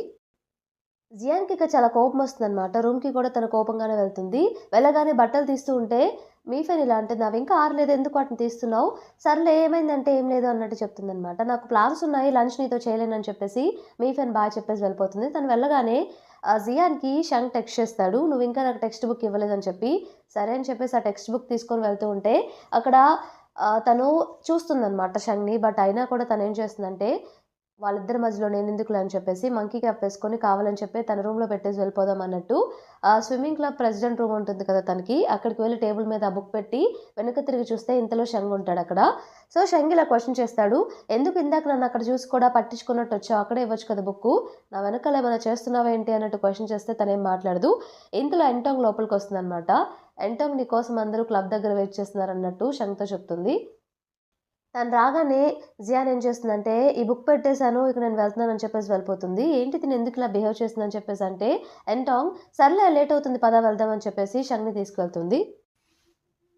జియాన్‌కి ఇక చాలా కోపమొస్తుందనమాట. రూమ్‌కి కూడా తను కోపంగానే వెళ్తుంది. వెళ్ళగానే బట్టలు తీస్తూ ఉంటే, మీఫెన్ ఇలా అంటుంది, "అవింకా ఆరలేదు ఎందుకు వాటిని తీస్తున్నావు?" "సర్లే ఏమైందంటే ఏం లేదు" అన్నట్టు చెప్తుందనమాట. "నాకు ప్లాన్స్ ఉన్నాయి. లంచ్ నీతో చేయలేనని" చెప్పేసి మీఫెన్ బాయ్ చెప్పేసి వెళ్ళిపోతుంది. తను వెళ్ళగానే జియాన్‌కి షంగ్ టెక్స్ట్ చేస్తాడు. "నువ్వింకా నాకు టెక్స్ట్ బుక్ ఇవ్వలేదని" చెప్పి. సరే అని చెప్పేసి ఆ టెక్స్ట్ బుక్ తీసుకొని వెళ్తూ ఉంటే, అక్కడ తను చూస్తుందనమాట షంగ్‌ని. బట్ అయినా కూడా తనేం చేస్తుందంటే వాళ్ళిద్దరి మధ్యలో నేనెందుకులే అని చెప్పేసి మంకీ క్యాప్ వేసుకొని కావాలని చెప్పి తన రూమ్‌లో పెట్టేసి వెళ్ళిపోదాం అన్నట్టు స్విమ్మింగ్ క్లబ్ ప్రెసిడెంట్ రూమ్ ఉంటుంది కదా తనకి. అక్కడికి వెళ్లి టేబుల్ మీద ఆ బుక్ పెట్టి వెనక్కి తిరిగి చూస్తే ఇంతలో షంగ్ ఉంటాడక్కడ. సో, షంగ్ ఇలా క్వెషన్ చేస్తాడు. "ఎందుకు ఇందాక నన్నక్కడ చూసి కూడా పట్టించుకున్నట్టొచ్చావు? అక్కడే ఇవ్వచ్చు కదా బుక్కు. నా వెనకాల ఏమైనా చేస్తున్నావా ఏంటి?" అన్నట్టు క్వెషన్ చేస్తే తనేం మాట్లాడదు. ఇంతలో ఎంటాంగ్ లోపలికొస్తుందనమాట. ఎంటాంగ్ "నీ కోసం అందరూ క్లబ్ దగ్గర వెయిట్ చేస్తున్నారన్నట్టు" షంగ్‌తో చెప్తుంది. తను రాగానే జియాన్ ఏం చేస్తుందంటే, "ఈ బుక్ పెట్టేసాను. ఇక నేను వెళ్తున్నానని" చెప్పేసి వెళ్ళిపోతుంది. ఏంటి తిను ఎందుకిలా బిహేవ్ చేస్తుందని చెప్పేసంటే, ఎంటాంగ్ "సర్లే లేట్ అవుతుంది పద వెళ్దాం" అని చెప్పేసి షంగ్‌ని తీసుకెళ్తుంది.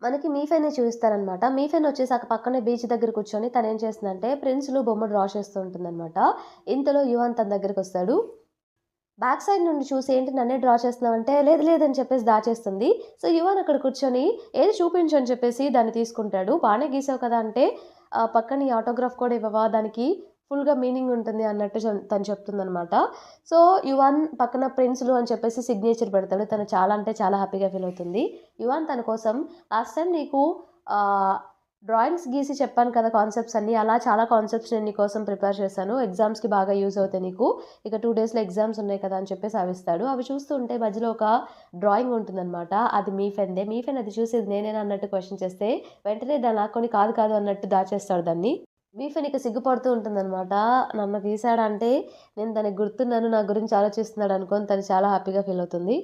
మనకి మీఫెన్‌ని చూయిస్తారనమాట. మీఫెన్ వచ్చేసి పక్కనే బీచ్ దగ్గర కూర్చొని తనేం చేస్తుందంటే, ప్రిన్స్‌లు బొమ్మ డ్రా చేస్తూ ఉంటుందనమాట. ఇంతలో యువాన్ తన దగ్గరికొస్తాడు. బ్యాక్ సైడ్ నుండి చూసి ఏంటి నన్నే డ్రా చేస్తున్నావంటే, లేదు లేదని చెప్పేసి దాచేస్తుంది. సో, యువన్ అక్కడ కూర్చొని ఏది చూపించు అని చెప్పేసి దాన్ని తీసుకుంటాడు. బానే గీసావు కదా! అంటే పక్కన ఈ ఆటోగ్రాఫ్ కూడా ఇవ్వవా? దానికి ఫుల్‌గా మీనింగ్ ఉంటుంది అన్నట్టు తను చెప్తుందనమాట. సో, యువన్ పక్కన ప్రిన్స్‌లు అని చెప్పేసి సిగ్నేచర్ పెడతాడు. తను చాలా అంటే చాలా హ్యాపీగా ఫీల్ అవుతుంది. యువన్ తన కోసం లాస్ట్ టైమ్ నీకు ఆహ్, డ్రాయింగ్స్ గీసి చెప్పాను కదా! కాన్సెప్ట్స్ అన్నీ. అలా చాలా కాన్సెప్ట్స్ నేను నీకోసం ప్రిపేర్ చేశాను. ఎగ్జామ్స్‌కి బాగా యూజ్ అవుతాయి నీకు. ఇక 2 డేస్‌లో ఎగ్జామ్స్ ఉన్నాయి కదా! అని చెప్పేసి అవిస్తాడు. అవి చూస్తూ ఉంటే మధ్యలో ఒక డ్రాయింగ్ ఉంటుందనమాట. అది మీఫెన్‌దే. మీఫెన్ అది చూసి ఇది నేనేనా అన్నట్టు క్వెషన్ చేస్తే, వెంటనే దాన్ని లాక్కొని కాదు కాదు అన్నట్టు దాచేస్తాడు దాన్ని. మీఫెన్ ఇక సిగ్గుపడుతూ ఉంటుందనమాట. నన్ను గీసాడంటే నేను దానికి గుర్తున్నాను. నా గురించి ఆలోచిస్తున్నాడు అనుకోని తను చాలా హ్యాపీగా ఫీల్ అవుతుంది.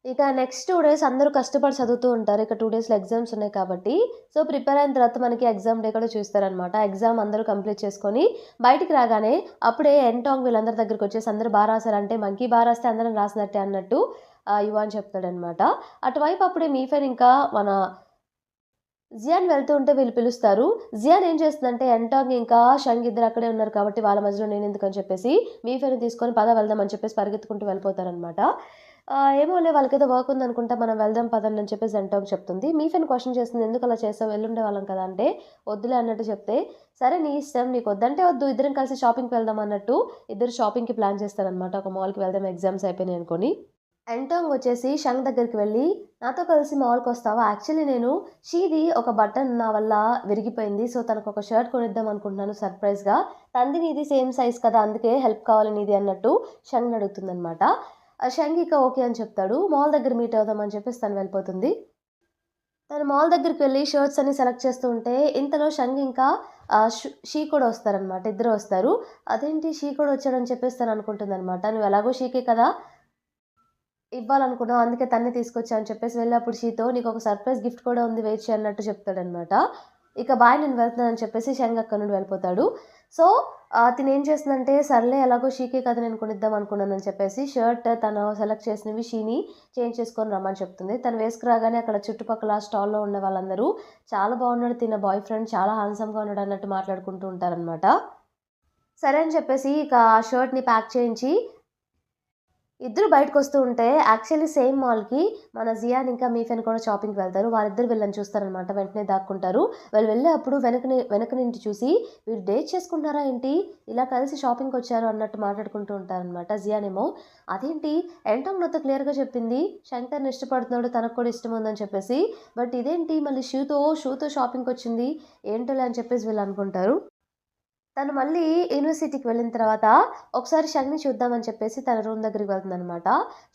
ఇక నెక్స్ట్ 2 డేస్ అందరూ కష్టపడి చదువుతూ ఉంటారు. ఇక 2 డేస్‌లో ఎగ్జామ్స్ ఉన్నాయి కాబట్టి. సో, ప్రిపేర్ అయిన తర్వాత మనకి ఎగ్జామ్ డే కూడా చూస్తారనమాట. ఎగ్జామ్ అందరూ కంప్లీట్ చేసుకొని బయటికి రాగానే అప్పుడే ఎంటాంగ్ వీళ్ళందరి దగ్గరికొచ్చేసి అందరూ బా రాసారంటే మంకీ బా రాస్తే అందరం రాసినట్టే అన్నట్టు యువాన్ చెప్తాడనమాట. అటువైపు అప్పుడే మీఫెన్ ఇంకా మన జియాన్ వెళ్తూ ఉంటే వీళ్ళు పిలుస్తారు. జియాన్ ఏం చేస్తుందంటే ఎంటాంగ్ ఇంకా షంగ్ ఇద్దరు అక్కడే ఉన్నారు కాబట్టి వాళ్ళ మధ్యలో నేనెందుకని చెప్పేసి మీఫెన్‌ని తీసుకొని పద వెళ్దాం అని చెప్పేసి పరిగెత్తుకుంటూ వెళ్ళిపోతారనమాట. ఏమోలే వాళ్ళకేదో వర్క్ ఉందనుకుంటా మనం వెళ్దాం పదండి అని చెప్పేసి ఎంటాంగ్ చెప్తుంది. మీఫెన్ క్వెషన్ చేస్తుంది. "ఎందుకలా చేసావు? ఎళ్ళుండేవాళ్ళం కదా!" అంటే వద్దులే అన్నట్టు చెప్తే, "సరే నీ ఇష్టం. నీకు వద్దంటే వద్దు. ఇద్దరం కలిసి షాపింగ్‌కి వెళ్దాం" అన్నట్టు ఇద్దరు షాపింగ్‌కి ప్లాన్ చేస్తారనమాట. ఒక మాల్‌కి వెళ్దాం ఎగ్జామ్స్ అయిపోయినాయి అనుకోని. ఎంటాంగ్ వచ్చేసి షంగ్ దగ్గరికి వెళ్ళి, "నాతో కలిసి మాల్‌కొస్తావా? యాక్చువల్లీ నేను షీది ఒక బటన్ నా వల్ల విరిగిపోయింది. సో, తనకొక షర్ట్ కొనిద్దాం అనుకుంటున్నాను సర్ప్రైజ్‌గా. తనది నీది సేమ్ సైజ్ కదా! అందుకే హెల్ప్ కావాలి నీది" అన్నట్టు షంగ్‌ని అడుగుతుందనమాట. షంగ్ ఇక ఓకే అని చెప్తాడు. మాల్ దగ్గర మీట్ అవుదాం అని చెప్పేసి తను వెళ్ళిపోతుంది. తను మాల్ దగ్గరికి వెళ్లి షర్ట్స్ అన్ని సెలెక్ట్ చేస్తూ ఉంటే, ఇంతలో షంగ్ ఇంకా షీ కూడా వస్తారనమాట. ఇద్దరు వస్తారు. అదేంటి షీ కూడా వచ్చాడని చెప్పేసి తను అనుకుంటుందనమాట. "నువ్వు ఎలాగో షీకే కదా! ఇవ్వాలనుకున్నావు. అందుకే తన్నే తీసుకొచ్చా అని చెప్పేసి వెళ్ళి అప్పుడు షీతో నీకొక సర్ప్రైజ్ గిఫ్ట్ కూడా ఉంది వెయిట్ చెయి అన్నట్టు చెప్తాడనమాట. ఇక బాయ్ నేను వెళ్తున్నానని చెప్పేసి షంగ్ అక్కడి నుండి వెళ్ళిపోతాడు. సో, తినేం చేస్తుందంటే సర్లే ఎలాగో షీకే కదా నేను కొనిద్దాం అనుకున్నానని చెప్పేసి షర్ట్ తను సెలెక్ట్ చేసినవి షీని చేంజ్ చేసుకొని రమ్మని చెప్తుంది. తను వేసుకురాగానే అక్కడ చుట్టుపక్కల స్టాల్‌లో ఉన్న వాళ్ళందరూ చాలా బాగున్నాడు తిన బాయ్ ఫ్రెండ్ చాలా హ్యాండ్సమ్‌గా ఉన్నాడు అన్నట్టు మాట్లాడుకుంటూ ఉంటారనమాట. సరే అని చెప్పేసి ఇక ఆ షర్ట్‌ని ప్యాక్ చేయించి ఇద్దరు బయటకొస్తూ ఉంటే యాక్చువల్లీ సేమ్ మాల్‌కి మన జియాన్ ఇంకా మీఫెన్ కూడా షాపింగ్‌కి వెళ్తారు. వాళ్ళిద్దరు వీళ్ళని చూస్తారనమాట. వెంటనే దాక్కుంటారు. వాళ్ళు వెళ్ళేప్పుడు వెనక నుండి చూసి వీళ్ళు డేట్ చేసుకుంటున్నారా ఏంటి? ఇలా కలిసి షాపింగ్‌కొచ్చారు అన్నట్టు మాట్లాడుకుంటూ ఉంటారనమాట. జియాన్ ఏమో అదేంటి ఎంటాంగ్ నాతో క్లియర్‌గా చెప్పింది. శంకర్‌ని ఇష్టపడుతున్నాడు. తనకు కూడా ఇష్టం ఉందని చెప్పేసి. బట్ ఇదేంటి మళ్ళీ షూతో షాపింగ్‌కొచ్చింది. ఏంటోలే అని చెప్పేసి వీళ్ళు అనుకుంటారు. తను మళ్ళీ యూనివర్సిటీకి వెళ్ళిన తర్వాత ఒకసారి షంగ్‌ని చూద్దామని చెప్పేసి తన రూమ్ దగ్గరికి వెళ్తుందనమాట.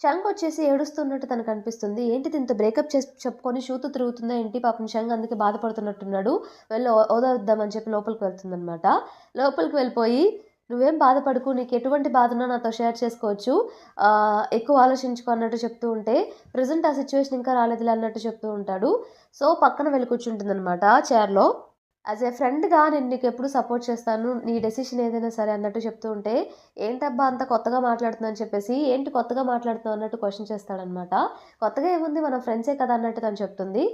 షంగ్ వచ్చేసి ఏడుస్తున్నట్టు తనకనిపిస్తుంది. ఏంటిది ఇంత బ్రేకప్ చెప్పుకొని షూతో తిరుగుతుందా ఏంటి? పాపం షంగ్ అందుకే బాధపడుతున్నట్టున్నాడు. వెళ్ళి ఓదారుద్దామని చెప్పి లోపలికి వెళ్తుందనమాట. లోపలికి వెళ్ళిపోయి "నువ్వేం బాధపడకు. నీకు ఎటువంటి బాధున్నా నాతో షేర్ చేసుకోవచ్చు. ఎక్కువ ఆలోచించుకో" అన్నట్టు చెప్తూ ఉంటే, ప్రెజెంట్ ఆ సిట్యుయేషన్ ఇంకా రాలేదులే అన్నట్టు చెప్తూ ఉంటాడు. సో, పక్కన వెళ్ళి కూర్చుంటుందనమాట చైర్‌లో. యాజ్ ఎ ఫ్రెండ్‌గా నేను నీకెప్పుడు సపోర్ట్ చేస్తాను. నీ డెసిషన్ ఏదైనా సరే అన్నట్టు చెప్తూ ఉంటే, ఏంటబ్బా అంత కొత్తగా మాట్లాడుతున్నావు అని చెప్పేసి, ఏంటి కొత్తగా మాట్లాడుతున్నావు అన్నట్టు క్వెషన్ చేస్తాడనమాట. కొత్తగా ఏముంది మనం ఫ్రెండ్సే కదా అన్నట్టు తను చెప్తుంది.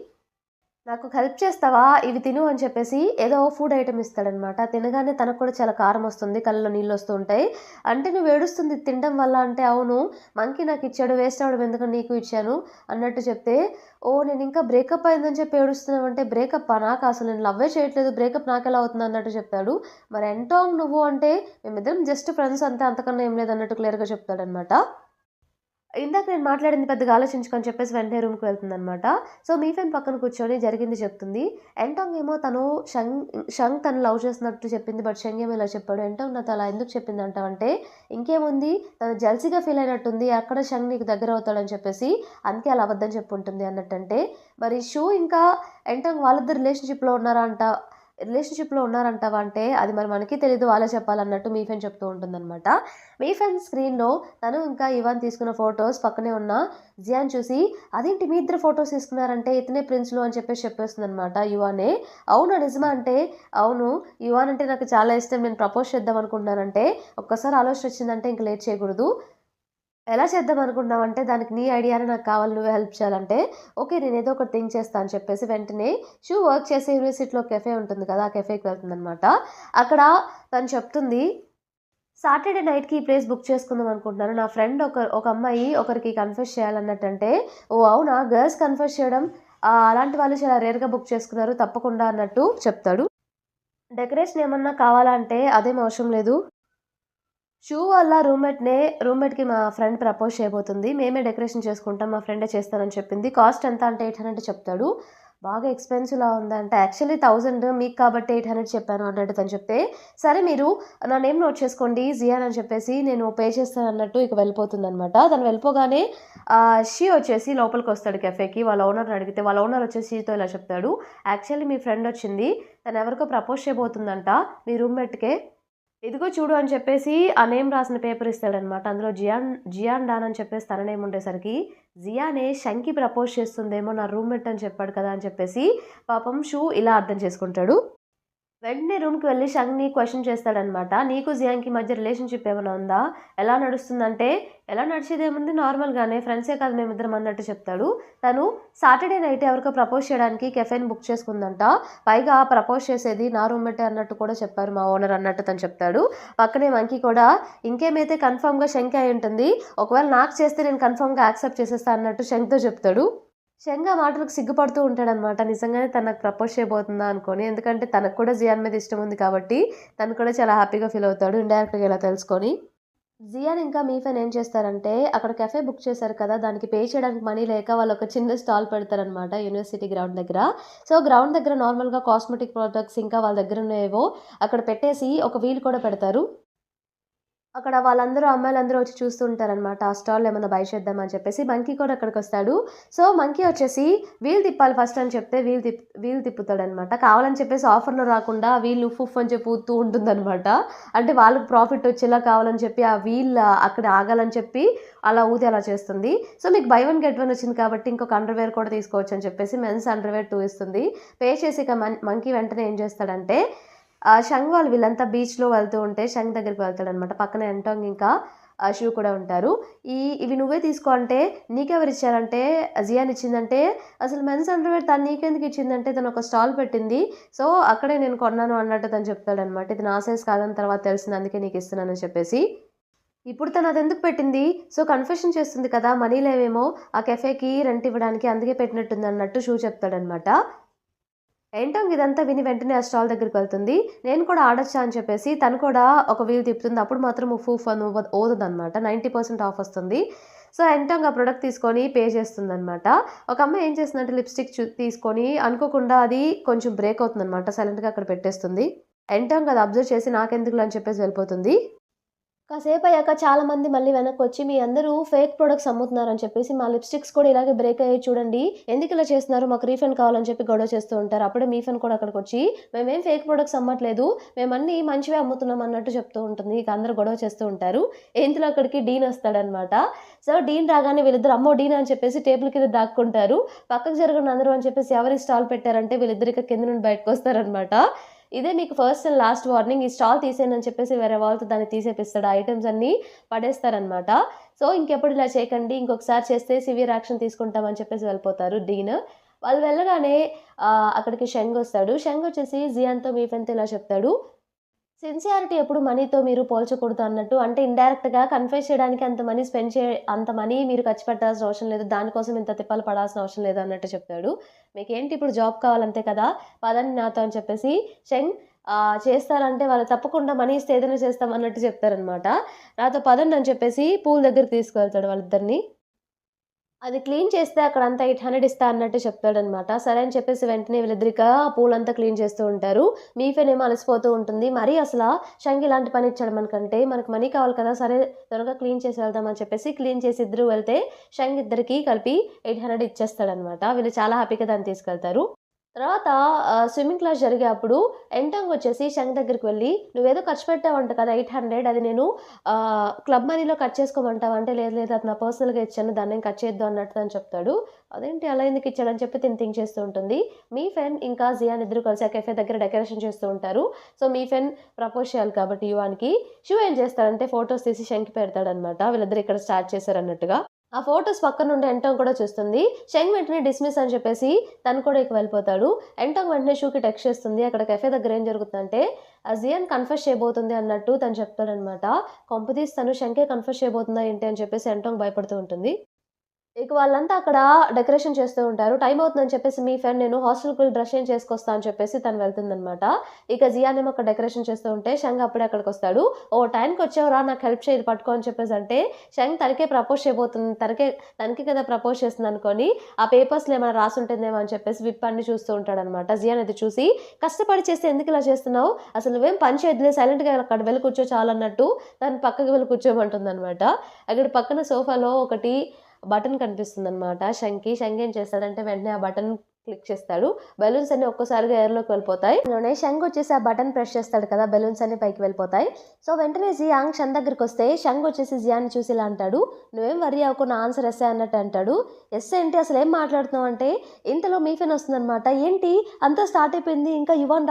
నాకు హెల్ప్ చేస్తావా? ఇవి తిను అని చెప్పేసి ఏదో ఫుడ్ ఐటెమ్ ఇస్తాడనమాట. తినగానే తనకు కూడా చాలా కారం వస్తుంది. కళ్ళలో నీళ్ళొస్తూ ఉంటాయి. అంటే "నువ్వు ఏడుస్తుంది తినడం వల్ల" అంటే, "అవును. మంకీ నాకిచ్చాడు. వేస్ట్ అవ్వడం ఎందుకని నీకు ఇచ్చాను" అన్నట్టు చెప్తే, "ఓహ్! నేనింకా బ్రేకప్ అయిందని చెప్పి ఏడుస్తున్నావంటే" "బ్రేకప్పా? నాకసలు నేను లవ్వే చేయట్లేదు. బ్రేకప్ నాకెలా అవుతుంది" అన్నట్టు చెప్తాడు. "మరి ఎంటాంగ్ నువ్వు" అంటే, "మేమిద్దరం జస్ట్ ఫ్రెండ్స్ అంతే. అంతకన్నా ఏం లేదన్నట్టు" క్లియర్‌గా చెప్తాడనమాట. ఇందాక నేను మాట్లాడింది పెద్దగా ఆలోచించుకొని చెప్పేసి వెంటనే రూమ్‌కి వెళ్తుందనమాట. సో, మీఫెన్ పక్కన కూర్చొని జరిగింది చెప్తుంది. ఎంటాంగ్ ఏమో తను షంగ్ తను లవ్ చేస్తున్నట్టు చెప్పింది. బట్ షంగ్ ఏమో ఇలా చెప్పాడు. ఎంటాంగ్ నాతో అలా ఎందుకు చెప్పిందంటావంటే, ఇంకేముంది తను జెలసీగా ఫీల్ అయినట్టుంది. అక్కడ షంగ్ నీకు దగ్గరవుతాడని చెప్పేసి అందుకే అలా అబద్ధం చెప్పుంటుంది అన్నట్టంటే, మరి షూ ఇంకా ఎంటాంగ్ వాళ్ళిద్దరు రిలేషన్‌షిప్‌లో ఉన్నారంటావా అంటే, అది మరి మనకి తెలీదు వాళ్ళే చెప్పాలన్నట్టు మీఫెన్ చెప్తూ ఉంటుందనమాట. మీఫెన్ స్క్రీన్‌లో తను ఇంకా ఇవాన్ తీసుకున్న ఫోటోస్ పక్కనే ఉన్న జియాన్ చూసి, "అదేంటి మీ ఇద్దరు ఫోటోస్ తీసుకున్నారంటే ఇతనే ప్రిన్స్‌లు" అని చెప్పేసి చెప్పేస్తుందనమాట యువానే. "అవునా నిజమా?" అంటే, "అవును. యువాన్ అంటే నాకు చాలా ఇష్టం. నేను ప్రపోజ్ చేద్దాం అనుకుంటున్నానంటే, ఒక్కసారి ఆలోచన వచ్చిందంటే ఇంక లేట్ చేయకూడదు. ఎలా చేద్దాం అనుకుంటున్నావంటే, దానికి నీ ఐడియానే నాకు కావాలి. నువ్వే హెల్ప్ చేయాలంటే, ఓకే. నేనేదో ఒకటి థింక్ చేస్తా అని చెప్పేసి వెంటనే షూ వర్క్ చేసే యూనివర్సిటీలో కెఫే ఉంటుంది కదా! ఆ కెఫేకి వెళ్తుందనమాట. అక్కడ తను చెప్తుంది, "సాటర్‌డే నైట్‌కి ఈ ప్లేస్ బుక్ చేసుకుందాం అనుకుంటున్నాను. నా ఫ్రెండ్ ఒక అమ్మాయి ఒకరికి కన్ఫెస్ చేయాలన్నట్టంటే, ఓహ్! అవునా! గర్ల్స్ కన్ఫెస్ చేయడం అలాంటి వాళ్ళు చాలా రేర్‌గా బుక్ చేసుకున్నారు. తప్పకుండా" అన్నట్టు చెప్తాడు. "డెకరేషన్ ఏమన్నా కావాలా?" అంటే, "అదేం అవసరం లేదు. షూ వాళ్ళ రూమ్‌మేట్‌కి మా ఫ్రెండ్ ప్రపోజ్ చేయబోతుంది. మేమే డెకరేషన్ చేసుకుంటాం. మా ఫ్రెండే చేస్తానని చెప్పింది. కాస్ట్ ఎంత అంటే 800 చెప్తాడు. బాగా ఎక్స్‌పెన్సివ్‌లా ఉందంటే యాక్చువల్లీ 1000 మీకు కాబట్టి 800 చెప్పాను అన్నట్టు తను చెప్తే, సరే మీరు నా నేమ్ నోట్ చేసుకోండి జియాన్ అని చెప్పేసి నేను పే చేస్తాను అన్నట్టు ఇక వెళ్ళిపోతుందనమాట. తను వెళ్ళిపోగానే షీ వచ్చేసి లోపలికొస్తాడు కెఫేకి. వాళ్ళ ఓనర్‌ని అడిగితే వాళ్ళ ఓనర్ వచ్చేసి షీతో ఇలా చెప్తాడు. యాక్చువల్లీ మీ ఫ్రెండ్ వచ్చింది. తను ఎవరికో ప్రపోజ్ చేయబోతుందంట మీ రూమ్‌మేట్‌కే. ఇదిగో చూడు అని చెప్పేసి ఆ నేమ్ రాసిన పేపర్ ఇస్తాడనమాట. అందులో జియాన్ డాన్ అని చెప్పేసి తన నేమ్ ఉండేసరికి, జియానే షంకి ప్రపోజ్ చేస్తుందేమో నా రూమ్‌మేట్ అని చెప్పాడు కదా! అని చెప్పేసి పాపం షూ ఇలా అర్థం చేసుకుంటాడు. వెంటనే రూమ్‌కి వెళ్లి షంగ్‌ని క్వెషన్ చేస్తాడనమాట. "నీకు జియాంగ్‌కి మధ్య రిలేషన్‌షిప్ ఏమైనా ఉందా? ఎలా నడుస్తుందంటే" "ఎలా నడిచేదేముంది నార్మల్‌గానే ఫ్రెండ్సే కదా మేమిద్దరం" అన్నట్టు చెప్తాడు. తను సాటర్‌డే నైట్ ఎవరికో ప్రపోజ్ చేయడానికి కెఫేని బుక్ చేసుకుందంట. పైగా ప్రపోజ్ చేసేది నా రూమ్‌మేటే అన్నట్టు కూడా చెప్పారు మా ఓనర్ అన్నట్టు తను చెప్తాడు. పక్కనే మంకీ కూడా ఇంకేమైతే కన్ఫర్మ్‌గా షంకే అయ్యుంటుంది. ఒకవేళ నాకు చేస్తే నేను కన్ఫర్మ్‌గా యాక్సెప్ట్ చేసేస్తా అన్నట్టు షంగ్‌తో చెప్తాడు. షంగ్ ఆ మాటలకు సిగ్గుపడుతూ ఉంటాడనమాట. నిజంగానే తను నాకు ప్రపోజ్ చేయబోతుందా అనుకోని. ఎందుకంటే తనకు కూడా జియాన్ మీద ఇష్టం ఉంది కాబట్టి, తను కూడా చాలా హ్యాపీగా ఫీల్ అవుతాడు. ఇండైరెక్ట్‌గా ఇలా తెలుసుకొని. జియాన్ ఇంకా మీఫెన్ ఏం చేస్తారంటే, అక్కడ కెఫే బుక్ చేశారు కదా! దానికి పే చేయడానికి మనీ లేక వాళ్ళొక చిన్న స్టాల్ పెడతారనమాట యూనివర్సిటీ గ్రౌండ్ దగ్గర. సో, గ్రౌండ్ దగ్గర నార్మల్‌గా కాస్మెటిక్ ప్రొడక్ట్స్ ఇంకా వాళ్ళ దగ్గరున్నయేవో అక్కడ పెట్టేసి ఒక వీల్ కూడా పెడతారు. అక్కడ వాళ్ళందరూ అమ్మాయిలందరూ వచ్చి చూస్తూ ఉంటారనమాట. ఆ స్టాల్‌లో ఏమన్నా బై చేద్దామని చెప్పేసి. మంకీ కూడా అక్కడికొస్తాడు. సో, మంకీ వచ్చేసి వీల్ తిప్పాలి ఫస్ట్ అని చెప్తే వీల్ తిప్పుతాడనమాట. కావాలని చెప్పేసి ఆఫర్‌లో రాకుండా వీల్ ఉఫ్ ఉఫ్ అని చెప్పి ఊదుతూ ఉంటుందనమాట. అంటే వాళ్ళకి ప్రాఫిట్ వచ్చేలా కావాలని చెప్పి ఆ వీల్ అక్కడ ఆగాలని చెప్పి అలా ఊది అలా చేస్తుంది. సో, మీకు బై వన్ గెట్ వన్ వచ్చింది కాబట్టి ఇంకొక అండర్‌వేర్ కూడా తీసుకోవచ్చని చెప్పేసి మెన్స్ అండర్‌వేర్ 2 ఇస్తుంది. పే చేసి ఇక మంకీ వెంటనే ఏం చేస్తాడంటే షంగ్ వాళ్ళు వీళ్ళంతా బీచ్‌లో వెళ్తూ ఉంటే షంగ్ దగ్గరికి వెళ్తాడనమాట. పక్కన ఎంటాంగ్ ఇంకా షూ కూడా ఉంటారు. ఇవి నువ్వే తీసుకో అంటే నీకెవరిచ్చారంటే జియాన్ ఇచ్చిందంటే అసలు మెన్స్ అండర్‌వేర్ తను నీకెందుకు ఇచ్చిందంటే తను ఒక స్టాల్ పెట్టింది. సో, అక్కడే నేను కొన్నాను అన్నట్టు తను చెప్తాడనమాట. ఇది నా సైజ్ కాదని తర్వాత తెలిసింది అందుకే నీకు ఇస్తున్నానని చెప్పేసి. ఇప్పుడు తను అదెందుకు పెట్టింది? సో, కన్ఫెషన్ చేస్తుంది కదా! మనీ లేవేమో ఆ కెఫేకి రెంట్ ఇవ్వడానికి అందుకే పెట్టినట్టుంది అన్నట్టు షూ చెప్తాడనమాట. ఏంటంగ్ ఇదంతా విని వెంటనే ఆ స్టాల్ దగ్గరికి వెళ్తుంది. నేను కూడా ఆడొచ్చా అని చెప్పేసి తను కూడా ఒక వీల్ తిప్పుతుంది. అప్పుడు మాత్రం ఉఫ్ ఉఫ్ అని ఊదదనమాట. 90% ఆఫ్ వస్తుంది. సో, ఎంటాంగ్ ఆ ప్రొడక్ట్ తీసుకొని పే చేస్తుందనమాట. ఒక అమ్మాయి ఏం చేస్తుందంటే లిప్‌స్టిక్ తీసుకొని అనుకోకుండా అది కొంచెం బ్రేక్ అవుతుందనమాట. సైలెంట్‌గా అక్కడ పెట్టేస్తుంది. ఎంటాంగ్ అది అబ్జర్వ్ చేసి నాకెందుకులే అని చెప్పేసి వెళ్ళిపోతుంది. కాసేపయ్యాక చాలామంది మళ్ళీ వెనక్కొచ్చి, "మీ అందరూ ఫేక్ ప్రొడక్ట్స్ అమ్ముతున్నారని చెప్పేసి, మా లిప్‌స్టిక్స్ కూడా ఇలాగే బ్రేక్ అయ్యాయి చూడండి. ఎందుకిలా చేస్తున్నారు? మాకు రీఫండ్ కావాలని" చెప్పి గొడవ చేస్తూ ఉంటారు. అప్పుడే మీఫన్ కూడా అక్కడికొచ్చి, "మేమేం ఫేక్ ప్రొడక్ట్స్ అమ్మట్లేదు. మేమన్నీ మంచివే అమ్ముతున్నాం" అన్నట్టు చెప్తూ ఉంటుంది. ఇక అందరూ గొడవ చేస్తూ ఉంటారు. ఇంతలో అక్కడికి డీన్ వస్తాడనమాట. సో, డీన్ రాగానే వీళ్ళిద్దరు అమ్మో! డీన్ అని చెప్పేసి టేబుల్ కింద దాక్కుంటారు. పక్కకు జరగండి అందరూ అని చెప్పేసి ఎవరి స్టాల్ పెట్టారంటే వీళ్ళిద్దరు ఇక కింద నుండి బయటకొస్తారనమాట. ఇదే మీకు ఫస్ట్ అండ్ లాస్ట్ వార్నింగ్. ఈ స్టాల్ తీసేయనని చెప్పేసి వేరే వాళ్ళతో దాన్ని తీసేపిస్తాడు. ఆ ఐటెమ్స్ అన్నీ పడేస్తారనమాట. సో, ఇంకెప్పుడు ఇలా చేయకండి. ఇంకొకసారి చేస్తే సివియర్ యాక్షన్ తీసుకుంటామని చెప్పేసి వెళ్ళిపోతారు డీన్. వాళ్ళు వెళ్ళగానే అక్కడికి షెంగ్ వస్తాడు. షెంగ్ వచ్చేసి జియాన్‌తో, మీఫెన్‌తో ఇలా చెప్తాడు. సిన్సియారిటీ ఎప్పుడు మనీతో మీరు పోల్చకూడదు అన్నట్టు. అంటే ఇండైరెక్ట్‌గా కన్ఫెస్ చేయడానికి అంత మనీ మీరు ఖర్చు పెట్టాల్సిన అవసరం లేదు. దానికోసం ఇంత తిప్పలు పడాల్సిన అవసరం లేదు అన్నట్టు చెప్తాడు. మీకేంటి ఇప్పుడు జాబ్ కావాలంతే కదా! పదండి నాతో అని చెప్పేసి షెంగ్ చేస్తారంటే వాళ్ళు తప్పకుండా మనీ ఇస్తే ఏదైనా చేస్తాం అన్నట్టు చెప్తారనమాట. నాతో పదండి అని చెప్పేసి పూల్ దగ్గరికి తీసుకువెళ్తాడు వాళ్ళిద్దరిని. అది క్లీన్ చేస్తే అక్కడంతా 800 ఇస్తా అన్నట్టు చెప్తాడనమాట. సరే అని చెప్పేసి వెంటనే వీళ్ళిద్దరిక పూలంతా క్లీన్ చేస్తూ ఉంటారు. మీఫెనేమో అలసిపోతూ ఉంటుంది. మరీ అసల షంగ్ ఇలాంటి పని ఇచ్చాడు మనకంటే, మనకు మనీ కావాలి కదా! సరే త్వరగా క్లీన్ చేసి వెళ్దాం అని చెప్పేసి క్లీన్ చేసి ఇద్దరు వెళ్తే షంగ్ ఇద్దరికీ కలిపి 800 ఇచ్చేస్తాడనమాట. వీళ్ళు చాలా హ్యాపీగా దాన్ని తీసుకెళ్తారు. తర్వాత స్విమ్మింగ్ క్లాస్ జరిగే అప్పుడు ఎంటాంగ్ వచ్చేసి షంగ్ దగ్గరికి వెళ్ళి, "నువ్వేదో ఖర్చు పెట్టావంట కదా! 800 అది నేను క్లబ్ మనీలో కట్ చేసుకోమంటావా?" అంటే, "లేదు లేదు అది నా పర్సనల్‌గా ఇచ్చాను. దాన్నేం కట్ చేయొద్దు" అన్నట్టు తను చెప్తాడు. అదేంటి అలా ఎందుకు ఇచ్చాడని చెప్పి తిను థింక్ చేస్తూ ఉంటుంది. మీ ఫ్రెండ్ ఇంకా జియాన్ ఇద్దరు కలిసి ఆ కెఫే దగ్గర డెకరేషన్ చేస్తూ ఉంటారు. సో, మీ ఫ్రెండ్ ప్రపోజ్ చేయాలి కాబట్టి యువాన్‌కి. శివ ఏం చేస్తాడంటే ఫోటోస్ తీసి షంగ్‌కి పెడతాడనమాట. వీళ్ళిద్దరు ఇక్కడ స్టార్ట్ చేశారన్నట్టుగా. ఆ ఫోటోస్ పక్కనుండి ఎంటాంగ్ కూడా చూస్తుంది. షెంగ్ వెంటనే డిస్మిస్ అని చెప్పేసి తను కూడా ఇక వెళ్ళిపోతాడు. ఎంటాంగ్ వెంటనే షూకి టెక్స్ట్ చేస్తుంది. అక్కడ కెఫే దగ్గర ఏం జరుగుతుందంటే జియాన్ కన్ఫెస్ చేయబోతుంది అన్నట్టు తను చెప్తాడనమాట. కొంపదీసి తను షెంగ్‌కే కన్ఫెస్ చేయబోతుందా ఏంటి అని చెప్పేసి ఎంటాంగ్ భయపడుతూ ఉంటుంది. ఇక వాళ్ళంతా అక్కడ డెకరేషన్ చేస్తూ ఉంటారు. టైమ్ అవుతుందని చెప్పేసి మీ ఫ్రెండ్ నేను హాస్టల్‌కి వెళ్లి డ్రెస్ చేంజ్ చేసుకొస్తా అని చెప్పేసి తను వెళ్తుందనమాట. ఇక జియానేమో అక్కడ డెకరేషన్ చేస్తూ ఉంటే షంగ్ అప్పుడే అక్కడికొస్తాడు. "ఓహ్! టైంకొచ్చావురా నాకు హెల్ప్ చేయి ఇది పట్టుకో" అని చెప్పేసంటే షంగ్ తనకే ప్రపోజ్ చేయబోతుంది. తనకే కదా ప్రపోజ్ చేస్తుందనుకోని ఆ పేపర్స్‌లో ఏమైనా రాసుంటుందేమో అని చెప్పేసి విప్పి చూస్తూ ఉంటాడనమాట. జియాన్ అది చూసి "కష్టపడి చేస్తే ఎందుకిలా చేస్తున్నావు? అసలు నువ్వేం పని చేయొద్దులే సైలెంట్‌గా అక్కడ వెళ్లి కూర్చో చాలన్నట్టు తను పక్కకి వెళ్లి కూర్చోమంటుందనమాట. అక్కడ పక్కన సోఫాలో ఒకటి బటన్ కనిపిస్తుందనమాట షంగ్‌కి. షంగ్ ఏం చేస్తాడంటే వెంటనే ఆ బటన్ క్లిక్ చేస్తాడు. బెలూన్స్ అన్నీ ఒక్కసారిగా ఎయిర్‌లోకి వెళ్ళిపోతాయి. అందులోనే షంగ్ వచ్చేసి ఆ బటన్ ప్రెస్ చేస్తాడు కదా! బెలూన్స్ అన్నీ పైకి వెళ్ళిపోతాయి. సో, వెంటనే జియాంగ్ షంగ్ దగ్గరికొస్తే షంగ్ వచ్చేసి జియాన్‌ని చూసి ఇలా అంటాడు. "నువ్వేం వర్రీ అవ్వకు నా ఆన్సర్ ఎస్సే" అన్నట్టు అంటాడు. ఎస్సే ఏంటి అసలేం మాట్లాడుతున్నావు అంటే ఇంతలో మీఫెన్ వస్తుందనమాట. "ఏంటి అంతా స్టార్ట్ అయిపోయింది ఇంకా యువాన్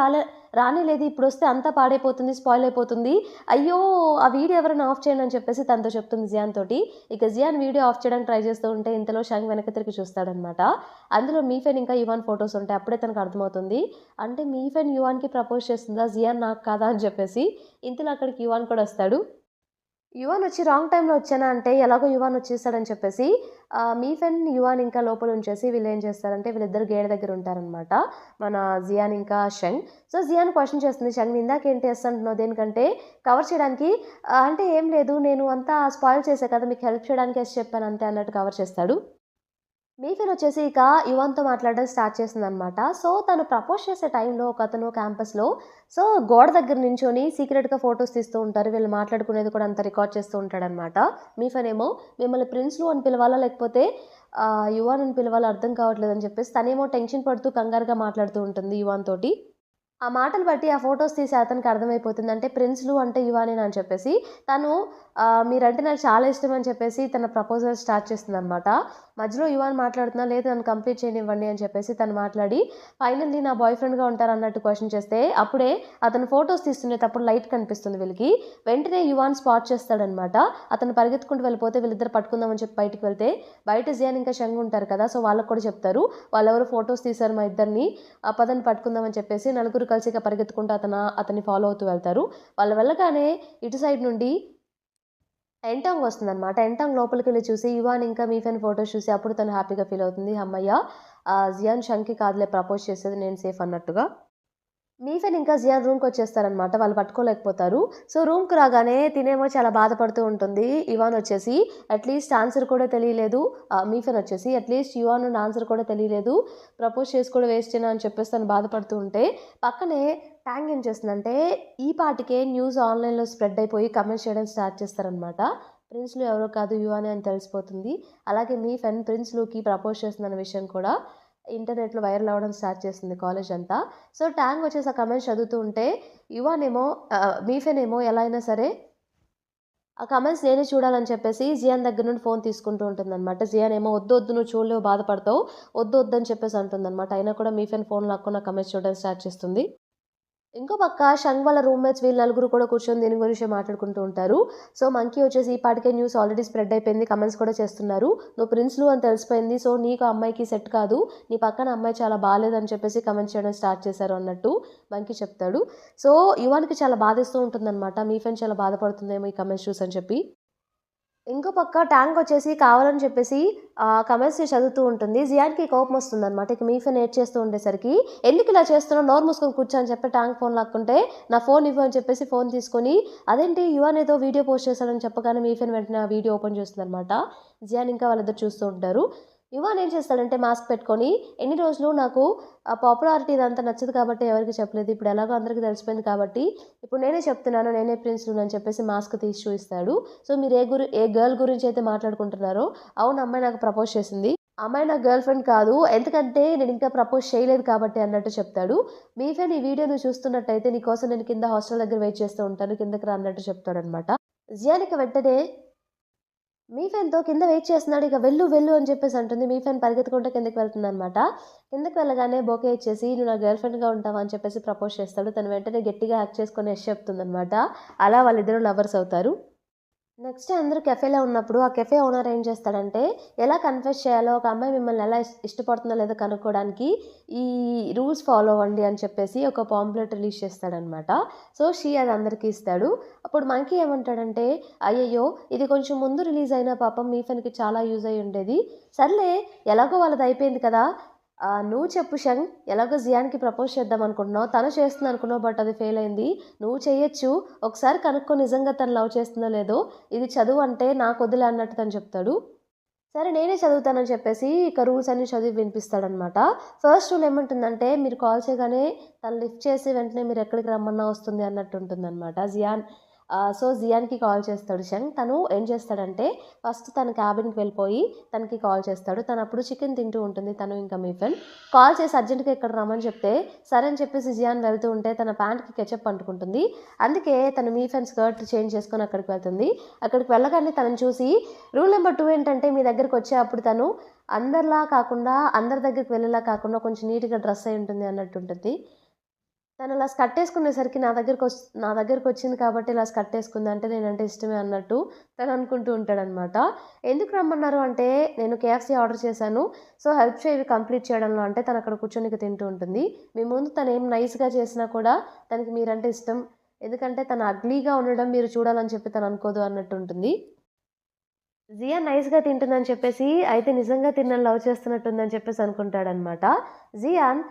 రానేలేదు ఇప్పుడొస్తే అంతా పాడైపోతుంది, స్పాయిల్ అయిపోతుంది. అయ్యో! ఆ వీడియో ఎవరైనా ఆఫ్ చేయండి" అని చెప్పేసి తనతో చెప్తుంది జియాన్ తోటి. ఇక జియాన్ వీడియో ఆఫ్ చేయడానికి ట్రై చేస్తూ ఉంటే ఇంతలో షంగ్ వెనక్కి తిరిగి చూస్తాడనమాట. అందులో మీఫెన్ ఇంకా యువాన్ ఫోటోస్ ఉంటాయి. అప్పుడే తనకు అర్థమవుతుంది. అంటే మీఫెన్ యువాన్‌కి ప్రపోజ్ చేస్తుందా? జియాన్ నాకు కాదా అని చెప్పేసి. ఇంతలో అక్కడికి యువాన్ కూడా వస్తాడు. యువాన్ వచ్చి రాంగ్ టైమ్‌లో వచ్చానా అంటే ఎలాగో యువాన్ వచ్చేసాడని చెప్పేసి మీఫెన్, యువాన్ ఇంకా లోపల ఉంచేసి వీళ్ళేం చేస్తారంటే వీళ్ళిద్దరు గేట్ దగ్గర ఉంటారనమాట. మన జియాన్ ఇంకా షంగ్. సో, జియాన్ క్వెషన్ చేస్తుంది షంగ్‌ని ఇందాకేంటి యెస్ అంటున్నావు దేనికంటే కవర్ చేయడానికి అంటే ఏం లేదు నేను అంతా స్పాయిల్ చేశా కదా! మీకు హెల్ప్ చేయడానికి యెస్ చెప్పాను అంతే అన్నట్టు కవర్ చేస్తాడు. మీఫెన్ వచ్చేసి ఇక యువన్‌తో మాట్లాడడం స్టార్ట్ చేసిందనమాట. సో, తను ప్రపోజ్ చేసే టైంలో ఒకతను క్యాంపస్‌లో సో, గోడ దగ్గర నించొని సీక్రెట్‌గా ఫోటోస్ తీస్తూ ఉంటారు. వీళ్ళు మాట్లాడుకునేది కూడా అంతా రికార్డ్ చేస్తూ ఉంటాడనమాట. మీఫెన్ ఏమో మిమ్మల్ని ప్రిన్స్‌లు అని పిలవాలా లేకపోతే యువాన్ అని పిలవాలా అర్థం కావట్లేదని చెప్పేసి తనేమో టెన్షన్ పడుతూ కంగారుగా మాట్లాడుతూ ఉంటుంది యువాన్ తోటి. ఆ మాటలు బట్టి ఆ ఫోటోస్ తీసే అతనికి అర్థమైపోతుంది. అంటే ప్రిన్స్‌లు అంటే యువానేనా అని చెప్పేసి. తను మీరంటే నాకు చాలా ఇష్టం అని చెప్పేసి తన ప్రపోజల్ స్టార్ట్ చేస్తుందనమాట. మధ్యలో యువాన్ మాట్లాడుతున్నా, లేదు నన్ను కంప్లీట్ చేయనివ్వండి అని చెప్పేసి తను మాట్లాడి, ఫైనల్లీ నా బాయ్ ఫ్రెండ్‌గా ఉంటారన్నట్టు క్వెషన్ చేస్తే, అప్పుడే అతను ఫోటోస్ తీస్తునేటప్పుడు లైట్ కనిపిస్తుంది వీళ్ళకి. వెంటనే యువాన్ స్పాట్ చేస్తాడనమాట. అతను పరిగెత్తుకుంటూ వెళ్ళిపోతే వీళ్ళిద్దరు పట్టుకుందామని చెప్పి బయటికి వెళ్తే, బయట జియాన్ ఇంకా షంగ్ ఉంటారు కదా! సో, వాళ్ళకి కూడా చెప్తారు. వాళ్ళెవరో ఫోటోస్ తీశారు మా ఇద్దరిని. పదండి పట్టుకుందామని చెప్పేసి నలుగురు కలిసి ఇక పరిగెత్తుకుంటూ అతన్ని ఫాలో అవుతూ వెళ్తారు. వాళ్ళు వెళ్ళగానే ఇటు సైడ్ నుండి ఎంటాంగ్ వస్తుందనమాట. ఎంటాంగ్ లోపలికెళ్ళి చూసి యువాన్ ఇంకా మీఫెన్ ఫోటోస్ చూసి అప్పుడు తను హ్యాపీగా ఫీల్ అవుతుంది. హమ్మయ్య! జియాన్ షంగ్‌కి కాదులే ప్రపోజ్ చేసేది నేను సేఫ్ అన్నట్టుగా. మీఫెన్ ఇంకా జియాన్ రూమ్‌కొచ్చేస్తారనమాట. వాళ్ళు పట్టుకోలేకపోతారు. సో, రూమ్‌కి రాగానే తినేమో చాలా బాధపడుతూ ఉంటుంది. ఇవాన్ వచ్చేసి అట్‌లీస్ట్ ఆన్సర్ కూడా తెలియలేదు. మీఫెన్ వచ్చేసి అట్‌లీస్ట్ యువాన్ నుండి ఆన్సర్ కూడా తెలియలేదు. ప్రపోజ్ చేసి కూడా వేస్టేనా అని చెప్పేసి తను బాధపడుతూ ఉంటే, పక్కనే టాంగ్ ఏం చేస్తుందంటే, ఈ పాటికే న్యూస్ ఆన్‌లైన్‌లో స్ప్రెడ్ అయిపోయి కమెంట్స్ చేయడం స్టార్ట్ చేస్తారనమాట. ప్రిన్స్‌లు ఎవరో కాదు యువానే అని తెలిసిపోతుంది. అలాగే మీఫెన్ ప్రిన్స్‌లుకి ప్రపోజ్ చేస్తుందన్న విషయం కూడా ఇంటర్నెట్‌లో వైరల్ అవ్వడం స్టార్ట్ చేసింది కాలేజ్ అంతా. సో, టాంగ్ వచ్చేసి ఆ కమెంట్స్ చదువుతూ ఉంటే, యువానేమో మీఫెన్ ఏమో ఎలా అయినా సరే ఆ కమెంట్స్ నేనే చూడాలని చెప్పేసి జియాన్ దగ్గర నుండి ఫోన్ తీసుకుంటూ ఉంటుందనమాట. జియాన్ ఏమో "వద్దు, వద్దు నువ్వు చూడలేవు బాధపడతావు. వద్దు, వద్దు" అని చెప్పేసి అంటుందనమాట. అయినా కూడా మీఫెన్ ఫోన్ లాక్కొని ఆ కమెంట్స్ చూడడం స్టార్ట్ చేస్తుంది. ఇంకో పక్క షంగ్ వాళ్ళ రూమ్‌మేట్స్ వీళ్ళు నలుగురు కూడా కూర్చొని దీని గురించే మాట్లాడుకుంటూ ఉంటారు. సో, మంకీ వచ్చేసి ఈ పాటికే న్యూస్ ఆల్రెడీ స్ప్రెడ్ అయిపోయింది. కమెంట్స్ కూడా చేస్తున్నారు. "నువ్వు ప్రిన్స్‌లు అని తెలిసిపోయింది. సో, నీకు ఆ అమ్మాయికి సెట్ కాదు. నీ పక్కన అమ్మాయి చాలా బాలేదని" చెప్పేసి కమెంట్స్ చేయడం స్టార్ట్ చేశారు అన్నట్టు మంకీ చెప్తాడు. సో, యువాన్‌కి చాలా బాధేస్తూ ఉంటుందనమాట. మీ ఫ్రెండ్ చాలా బాధపడుతుందేమో ఈ కమెంట్స్ చూసని చెప్పి. ఇంకో పక్క టాంగ్ వచ్చేసి కావాలని చెప్పేసి కమెంట్స్‌ని చదువుతూ ఉంటుంది. జియాన్‌కి కోపమొస్తుందనమాట. ఇక మీఫెన్ ఏడ్చేస్తూ ఉండేసరికి, "ఎందుకిలా చేస్తున్నావు? నోరు మూసుకొని కూర్చో" అని చెప్పి టాంగ్ ఫోన్ లాక్కుంటే, "నా ఫోన్ ఇవ్వు" అని చెప్పేసి ఫోన్ తీసుకొని, అదేంటి యువాన్ ఏదో వీడియో పోస్ట్ చేశాడని చెప్పగానే మీఫెన్ వెంటనే ఆ వీడియో ఓపెన్ చేస్తుందనమాట. జియాన్ ఇంకా వాళ్ళిద్దరు చూస్తూ ఉంటారు. యువాన్ ఏం చేస్తాడంటే మాస్క్ పెట్టుకొని, "ఎన్ని రోజులు నాకు పాపులారిటీ ఇదంతా నచ్చదు కాబట్టి ఎవరికీ చెప్పలేదు. ఇప్పుడు ఎలాగో అందరికీ తెలిసిపోయింది కాబట్టి, ఇప్పుడు నేనే చెప్తున్నాను. నేనే ప్రిన్స్‌ని" అని చెప్పేసి మాస్క్ తీసి చూయిస్తాడు. సో, మీరు ఏ గర్ల్ గురించి అయితే మాట్లాడుకుంటున్నారో, అవును అమ్మాయి నాకు ప్రపోజ్ చేసింది. ఆ అమ్మాయి నా గర్ల్ ఫ్రెండ్ కాదు. ఎందుకంటే నేనింకా ప్రపోజ్ చేయలేదు కాబట్టి అన్నట్టు చెప్తాడు. మీఫెన్ ఈ వీడియో నువ్వు చూస్తున్నట్టయితే నీకోసం నేను కింద హాస్టల్ దగ్గర వెయిట్ చేస్తూ ఉంటాను. కిందకి రా అన్నట్టు చెప్తాడనమాట. జియాన్ వెంటనే మీఫెన్‌తో కింద వెయిట్ చేస్తున్నాడు. ఇక వెళ్ళు, వెళ్ళు అని చెప్పేసి అంటుంది. మీఫెన్ పరిగెత్తుకుంటూ కిందకి వెళ్తుందనమాట. కిందకి వెళ్ళగానే బొకే ఇచ్చేసి "నువ్వు నా గర్ల్ ఫ్రెండ్‌గా ఉంటావా?" అని చెప్పేసి ప్రపోజ్ చేస్తాడు. తను వెంటనే గట్టిగా హగ్ చేసుకొని యెస్ చెప్తుందనమాట. అలా వాళ్ళిద్దరూ లవర్స్ అవుతారు. నెక్స్ట్ అందరూ కెఫేలో ఉన్నప్పుడు ఆ కెఫే ఓనర్ ఏం చేస్తాడంటే, ఎలా కన్ఫెస్ చేయాలో ఒక అమ్మాయి మిమ్మల్ని ఎలా ఇష్టపడుతుందో లేదో కనుక్కోవడానికి ఈ రూల్స్ ఫాలో అవ్వండి అని చెప్పేసి ఒక పాంప్లెట్ రిలీజ్ చేస్తాడనమాట. సో, అది అందరికీ ఇస్తాడు. అప్పుడు మంకీ ఏమంటాడంటే, అయ్యయ్యో! ఇది కొంచెం ముందు రిలీజ్ అయినా పాపం మీఫెన్‌కి చాలా యూజ్ అయ్యి ఉండేది. సర్లే ఎలాగో వాళ్ళది అయిపోయింది కదా! నువ్వు చెప్పు షంగ్. ఎలాగో జియాన్‌కి ప్రపోజ్ చేద్దాం అనుకుంటున్నావు. తను చేస్తుంది అనుకున్నావు. బట్ అది ఫెయిల్ అయింది. నువ్వు చెయ్యొచ్చు. ఒకసారి కనుక్కో నిజంగా తను లవ్ చేస్తుందో లేదో. ఇది చదువు అంటే నాకొద్దులే అన్నట్టు తను చెప్తాడు. సరే నేనే చదువుతానని చెప్పేసి ఇక రూల్స్ అన్నీ చదివి వినిపిస్తాడనమాట. ఫస్ట్ రూల్ ఏమంటుందంటే మీరు కాల్ చేయగానే తను లిఫ్ట్ చేసి వెంటనే మీరు ఎక్కడికి రమ్మన్నా వస్తుంది అన్నట్టు ఉంటుందనమాట. సో, జియాన్‌కి కాల్ చేస్తాడు షంగ్. తను ఏం చేస్తాడంటే ఫస్ట్ తన క్యాబిన్‌కి వెళ్ళిపోయి తనకి కాల్ చేస్తాడు. తనప్పుడు చికెన్ తింటూ ఉంటుంది తను ఇంకా మీఫెన్. కాల్ చేసి అర్జెంట్‌గా ఇక్కడ రమ్మని చెప్తే సరే అని చెప్పేసి జియాన్ వెళ్తూ ఉంటే తన ప్యాంట్‌కి కెచప్ అంటుకుంటుంది. అందుకే తను మీఫెన్ స్కర్ట్ చేంజ్ చేసుకొని అక్కడికి వెళ్తుంది. అక్కడికి వెళ్ళగానే తనని చూసి రూల్ నంబర్ 2 ఏంటంటే మీ దగ్గరకొచ్చే అప్పుడు తను అందరిలా కాకుండా అందరి దగ్గరికి వెళ్ళేలా కాకుండా కొంచెం నీట్‌గా డ్రెస్ అయ్యి ఉంటుంది అన్నట్టుంటది. తనలా స్కర్టేసుకునేసరికి నా దగ్గరకొచ్చింది కాబట్టి ఇలా స్కర్టేసుకుంది. అంటే నేనంటే ఇష్టమే అన్నట్టు తను అనుకుంటూ ఉంటాడనమాట. ఎందుకు రమ్మన్నారు అంటే, నేను కేఎఫ్‌సీ ఆర్డర్ చేశాను. సో, హెల్ప్ చేయి ఇవి కంప్లీట్ చేయడంలో అంటే తనక్కడ కూర్చొని ఇక తింటూ ఉంటుంది. మీ ముందు తనేం నైస్‌గా చేసినా కూడా తనకి మీరంటే ఇష్టం. ఎందుకంటే తను అగ్లీగా ఉండడం మీరు చూడాలని చెప్పి తను అనుకోదు అన్నట్టుంటుంది. జియాన్ నైస్‌గా తింటుందని చెప్పేసి, అయితే నిజంగా తినని లవ్ చేస్తున్నట్టుందని చెప్పేసి అనుకుంటాడనమాట. జియాన్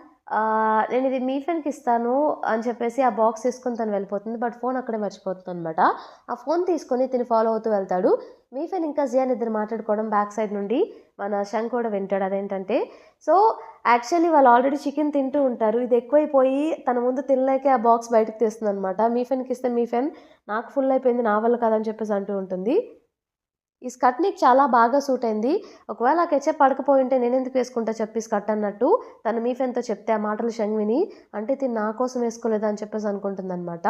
నేనిది మీ ఫ్రెండ్‌కిస్తాను అని చెప్పేసి ఆ బాక్స్ తీసుకొని తను వెళ్ళిపోతుంది. బట్ ఫోన్ అక్కడే మర్చిపోతుందనమాట. ఆ ఫోన్ తీసుకొని తిను ఫాలో అవుతూ వెళ్తాడు. మీఫెన్ ఇంకా జియాన్ ఇద్దరు మాట్లాడుకోవడం బ్యాక్ సైడ్ నుండి మన షంగ్ కూడా వింటాడు. అదేంటంటే సో, యాక్చువల్లీ వాళ్ళు ఆల్రెడీ చికెన్ తింటూ ఉంటారు. ఇది ఎక్కువైపోయి తన ముందు తినలేకే ఆ బాక్స్ బయటకి తీస్తుందనమాట. మీఫెన్‌కి ఇస్తే మీఫెన్ నాకు ఫుల్ అయిపోయింది నా వల్ల కాదని చెప్పేసి అంటూ ఉంటుంది. ఈ స్కర్ట్ నీకు చాలా బాగా సూట్ అయింది. ఒకవేళ ఆ కెచప్ పడకపోయుంటే నేనెందుకు వేసుకుంటా చెప్పు ఈ స్కర్ట్ అన్నట్టు తను మీఫెన్‌తో చెప్తే ఆ మాటలు షంగ్ విని, అంటే తిను నా కోసం వేసుకోలేదా అని చెప్పేసి అనుకుంటుందనమాట.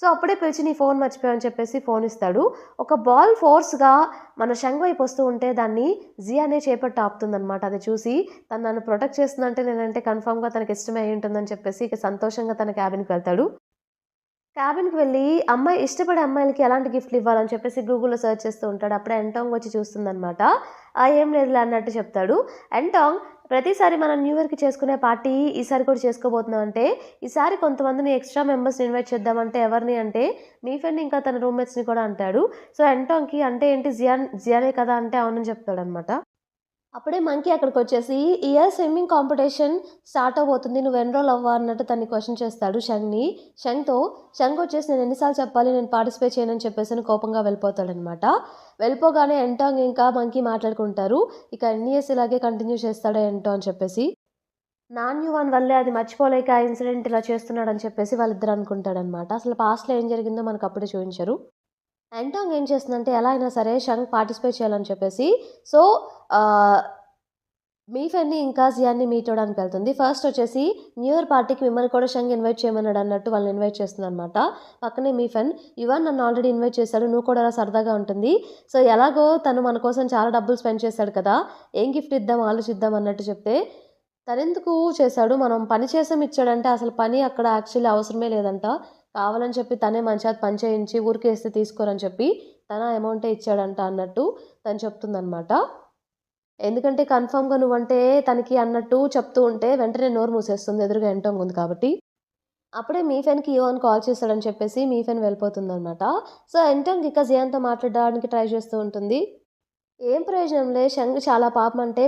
సో, అప్పుడే పిలిచి నీ ఫోన్ మర్చిపోయావు అని చెప్పేసి ఫోన్ ఇస్తాడు. ఒక బాల్ ఫోర్స్‌గా మన షంగ్ వైపు వస్తూ ఉంటే దాన్ని జియానే చేపట్టి ఆపుతుందనమాట. అది చూసి తను నన్ను ప్రొటెక్ట్ చేస్తుందంటే నేనంటే కన్ఫర్మ్‌గా తనకి ఇష్టమే అయ్యి ఉంటుందని చెప్పేసి ఇక సంతోషంగా తన క్యాబిన్‌కి వెళ్తాడు. క్యాబిన్‌కి వెళ్ళి ఇష్టపడే అమ్మాయిలకి ఎలాంటి గిఫ్ట్‌లు ఇవ్వాలని చెప్పేసి గూగుల్‌లో సెర్చ్ చేస్తూ ఉంటాడు. అప్పుడే ఎంటాంగ్ వచ్చి చూస్తుందనమాట. ఏం లేదులే అన్నట్టు చెప్తాడు. ఎంటాంగ్ ప్రతిసారి మనం న్యూ ఇయర్‌కి చేసుకునే పార్టీ ఈసారి కూడా చేసుకోబోతున్నాం అంటే, ఈసారి కొంతమందిని ఎక్స్‌ట్రా మెంబర్స్‌ని ఇన్వైట్ చేద్దామంటే ఎవరిని అంటే, మీ ఫ్రెండ్ ఇంకా తన రూమ్‌మేట్స్‌ని కూడా అంటాడు. సో, ఎంటాంగ్‌కి అంటే ఏంటి జియానే కదా అంటే అవునని చెప్తాడనమాట. అప్పుడే మంకీ అక్కడికొచ్చేసి, "ఈ ఇయర్ స్విమ్మింగ్ కాంపిటీషన్ స్టార్ట్ అవ్వబోతుంది. నువ్వు ఎన్రోల్ అవ్వా?" అన్నట్టు తనని క్వెషన్ చేస్తాడు షంగ్‌ని. షంగ్ వచ్చేసి నేను ఎన్ని సార్లు చెప్పాలి నేను పార్టిసిపేట్ చేయనని చెప్పేసని కోపంగా వెళ్ళిపోతాడనమాట. వెళ్ళిపోగానే ఎంటాంగ్ ఇంకా మంకీ మాట్లాడుకుంటారు. ఇక ఎన్ని ఇయర్స్ ఇలాగే కంటిన్యూ చేస్తాడా ఏంటో అని చెప్పేసి. నాన్యువాన్ వల్లే అది మర్చిపోలేక ఆ ఇన్సిడెంట్ ఇలా చేస్తున్నాడని చెప్పేసి వాళ్ళిద్దరు అనుకుంటాడనమాట. అసలు పాస్ట్‌లో ఏం జరిగిందో మనకప్పుడే చూయించరు. ఎంటాంగ్ ఏం చేస్తుందంటే ఎలా అయినా సరే షంగ్ పార్టిసిపేట్ చేయాలని చెప్పేసి సో, ఆహ్, మీఫెన్ని ఇంకా జియాన్‌ని మీట్ అవ్వడానికి వెళ్తుంది. ఫస్ట్ వచ్చేసి న్యూ ఇయర్ పార్టీకి మిమ్మల్ని కూడా షంగ్ ఇన్వైట్ చేయమన్నాడు అన్నట్టు వాళ్ళని ఇన్వైట్ చేస్తుందనమాట. పక్కనే మీఫెన్ యువన్ నన్ను ఆల్రెడీ ఇన్వైట్ చేశాడు. నువ్వు కూడా రా సరదాగా ఉంటుంది. సో, ఎలాగో తను మన కోసం చాలా డబ్బులు స్పెండ్ చేశాడు కదా! ఏం గిఫ్ట్ ఇద్దాం ఆలోచిద్దాం అన్నట్టు చెప్తే, తనెందుకు చేశాడు? మనం పని చేసాం ఇచ్చాడంటే అసలు పని అక్కడ యాక్చువల్లీ అవసరమే లేదంట. కావాలని చెప్పి తనే మన చేత పని చేయించి ఊరికే ఇస్తే తీసుకోరని చెప్పి తన అమౌంటే ఇచ్చాడంట అన్నట్టు తను చెప్తుందనమాట. ఎందుకంటే కన్ఫర్మ్‌గా నువ్వంటే తనకి అన్నట్టు చెప్తూ ఉంటే వెంటనే నోరు మూసేస్తుంది. ఎదురుగా ఎంటాంగ్ ఉంది కాబట్టి. అప్పుడే మీఫెన్‌కి యువన్ కాల్ చేశాడని చెప్పేసి మీఫెన్ వెళ్ళిపోతుందనమాట. సో, ఎంటాంగ్ ఇక జియాన్‌తో మాట్లాడడానికి ట్రై చేస్తూ ఉంటుంది. ఏం ప్రయోజనంలే షంగ్ చాలా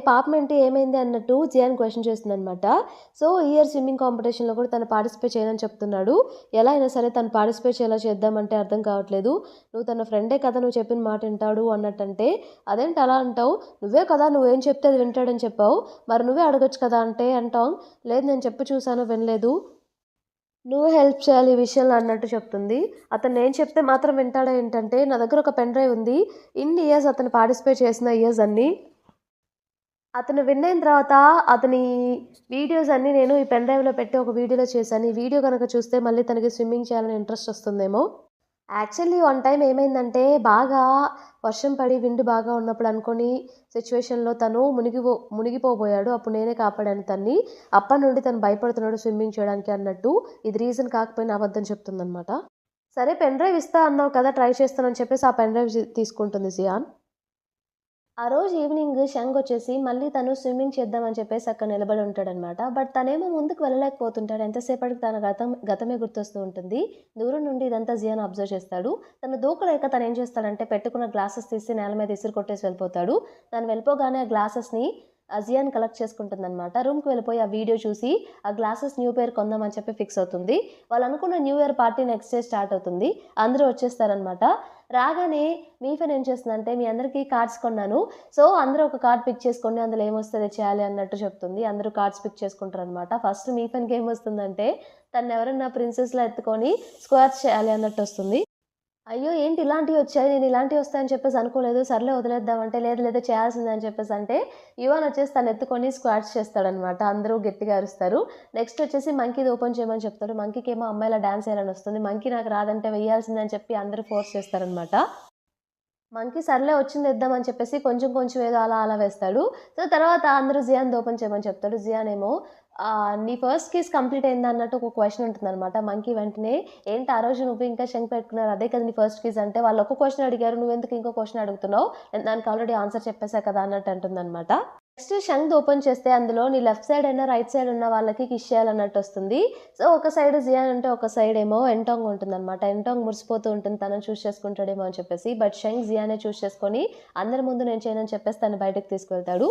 పాపమేంటి ఏమైంది అన్నట్టు జియాన్ క్వెషన్ చేస్తుందనమాట. సో, ఈ ఇయర్ స్విమ్మింగ్ కాంపిటీషన్‌లో కూడా తను పార్టిసిపేట్ చేయనని చెప్తున్నాడు. ఎలా అయినా సరే తను పార్టిసిపేట్ చేయాలా చేద్దామంటే అర్థం కావట్లేదు. నువ్వు తన ఫ్రెండే కదా! నువ్వు చెప్పిన మాట వింటాడు అన్నట్టంటే, అదేంటి అలా అంటావు? నువ్వే కదా! నువ్వేం చెప్తే అది వింటాడని చెప్పావు. మరి నువ్వే అడగొచ్చు కదా! అంటే అంటాం, లేదు నేను చెప్పి చూసాను వినలేదు. నువ్వే హెల్ప్ చేయాలి ఈ విషయంలో అన్నట్టు చెప్తుంది. అతను నేను చెప్తే మాత్రం వింటాడా ఏంటంటే, నా దగ్గర ఒక పెన్ డ్రైవ్ ఉంది. ఇన్ని ఇయర్స్ అతను పార్టిసిపేట్ చేసిన ఇయర్స్ అన్నీ. అతను విన్ అయిన తర్వాత అతని వీడియోస్ అన్నీ నేను ఈ పెన్ డ్రైవ్‌లో పెట్టి ఒక వీడియోలో చేశాను. ఈ వీడియో గనక చూస్తే మళ్ళీ తనకి స్విమ్మింగ్ చేయాలని ఇంట్రెస్ట్ వస్తుందేమో. యాక్చువల్లీ వన్ టైమ్ ఏమైందంటే, బాగా వర్షం పడి విండ్ బాగా ఉన్నప్పుడు అనుకోని సిట్యుయేషన్‌లో తను మునిగిపోబోయాడు. అప్పుడు నేనే కాపాడాను తన్ని. అప్పటినుండి తను భయపడుతున్నాడు స్విమ్మింగ్ చేయడానికి అన్నట్టు. ఇది రీజన్ కాకపోయినా అబద్ధం చెప్తుందనమాట. సరే పెన్ డ్రైవ్ ఇస్తా అన్నావు కదా! ట్రై చేస్తానని చెప్పేసి ఆ పెన్ డ్రైవ్ తీసుకుంటుంది సియాన్. ఆ రోజు ఈవినింగ్ షంగ్ వచ్చేసి మళ్ళీ తను స్విమ్మింగ్ చేద్దామని చెప్పేసి అక్కడ నిలబడి ఉంటాడనమాట. బట్ తనేమో ముందుకు వెళ్ళలేకపోతుంటాడు. ఎంతసేపటికి తన గతమే గుర్తొస్తూ ఉంటుంది. దూరం నుండి ఇదంతా జియాన్ అబ్జర్వ్ చేస్తాడు. తను దూకలేక తను ఏం చేస్తాడంటే పెట్టుకున్న గ్లాసెస్ తీసి నేల మీద ఇసిరి కొట్టేసి వెళ్ళిపోతాడు. తను వెళ్ళిపోగానే ఆ గ్లాసెస్‌ని జియాన్ కలెక్ట్ చేసుకుంటుందనమాట. రూమ్‌కి వెళ్ళిపోయి ఆ వీడియో చూసి ఆ గ్లాసెస్ న్యూ పేర్ కొందామని చెప్పి ఫిక్స్ అవుతుంది. వాళ్ళు అనుకున్న new year party next day start అవుతుంది. అందరూ వచ్చేస్తారనమాట. రాగానే మీఫెన్ ఏం చేస్తుందంటే, మీ అందరికీ కార్డ్స్ కొన్నాను. సో, అందరూ ఒక కార్డ్ పిక్ చేసుకోండి. అందులో ఏమొస్తే అది చేయాలి అన్నట్టు చెప్తుంది. అందరూ కార్డ్స్ పిక్ చేసుకుంటారనమాట. ఫస్ట్ మీఫెన్‌కి ఏమొస్తుందంటే, తనెవరన్నా ప్రిన్సెస్‌లా ఎత్తుకొని స్క్వేర్స్ చేయాలి అన్నట్టొస్తుంది. అయ్యో! ఏంటి ఇలాంటివొచ్చాయి. నేను ఇలాంటివొస్తాయని చెప్పేసి అనుకోలేదు. సర్లే వదిలేద్దాం అంటే, లేదు లేదు చేయాల్సిందే అని చెప్పేసంటే, యువన్ వచ్చేసి తనెత్తుకొని స్క్వాట్స్ చేస్తాడనమాట. అందరూ గట్టిగా అరుస్తారు. నెక్స్ట్ వచ్చేసి మంకీది ఓపెన్ చేయమని చెప్తాడు. మంకీకేమో అమ్మాయిలా డాన్స్ ఎయ్యాలని వస్తుంది. మంకీ నాకు రాదంటే వెయ్యాల్సిందే అని చెప్పి అందరూ ఫోర్స్ చేస్తారనమాట. మంకీ సర్లే వచ్చిందేద్దామని చెప్పేసి కొంచెం కొంచెం ఏదో అలా అలా వేస్తాడు. సో, తర్వాత అందరూ జియాన్‌ది ఓపెన్ చేయమని చెప్తాడు. జియాన్ ఏమో నీ ఫస్ట్ కిస్ కంప్లీట్ అయిందా అన్నట్టు ఒక క్వెషన్ ఉంటుందనమాట. మంకీ వెంటనే ఏంటి ఆ రోజు నువ్వు ఇంకా శంఖ్ పెట్టుకున్నారు అదే కదా నీ ఫస్ట్ కిస్ అంటే వాళ్ళు ఒక క్వెషన్ అడిగారు. నువ్వెందుకు ఇంకో క్వెషన్ అడుగుతున్నావు? నేను దానికి ఆల్రెడీ ఆన్సర్ చెప్పేసా కదా! అన్నట్టు అంటుందనమాట. నెక్స్ట్ శంఖ్ ఓపెన్ చేస్తే అందులో నీ లెఫ్ట్ సైడ్ అయినా, రైట్ సైడ్ ఉన్న వాళ్ళకి కిస్ చేయాలన్నట్టొస్తుంది. సో, ఒక సైడ్ జియాన్ ఉంటే, ఒక సైడ్ ఏమో ఎంటాంగ్ ఉంటుందనమాట. ఎంటాంగ్ మురిసిపోతూ ఉంటుంది తనని చూజ్ చేసుకుంటాడేమో అని చెప్పేసి. బట్ శంఖ్ జియానే చూజ్ చేసుకొని అందరి ముందు నేను చేయనని చెప్పేసి తను బయటకి తీసుకెళ్తాడు.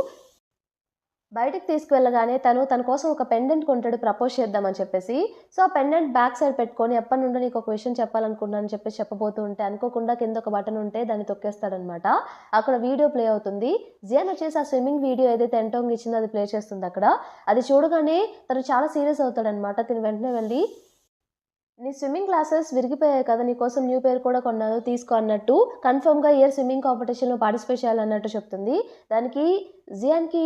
బయటకి తీసుకువెళ్ళగానే తన కోసం ఒక పెండెంట్ కొంటాడు ప్రపోజ్ చేద్దామని చెప్పేసి. సో, ఆ పెండెంట్ బ్యాక్ సైడ్ పెట్టుకొని ఎప్పటినుండో నీకొక విషయం చెప్పాలనుకున్నాను అని చెప్పేసి చెప్పబోతూ ఉంటే అనుకోకుండా కింద ఒక బటన్ ఉంటే దాన్ని తొక్కేస్తాడనమాట. అక్కడ వీడియో ప్లే అవుతుంది. జియాన్ వచ్చేసి ఆ స్విమ్మింగ్ వీడియో ఏదైతే ఎంటోంగ్ ఇచ్చిందో అది ప్లే చేస్తుందక్కడ. అది చూడగానే తను చాలా సీరియస్ అవుతాడనమాట. తిను వెంటనే వెళ్లి నీ స్విమ్మింగ్ క్లాసెస్ విరిగిపోయాయి కదా! నీకోసం న్యూ పెయిర్ కూడా కొన్నాను తీసుకో అన్నట్టు కన్ఫర్మ్‌గా ఈ ఇయర్ స్విమ్మింగ్ కాంపిటీషన్‌లో పార్టిసిపేట్ చేయాలన్నట్టు చెప్తుంది. దానికి జియాన్‌కి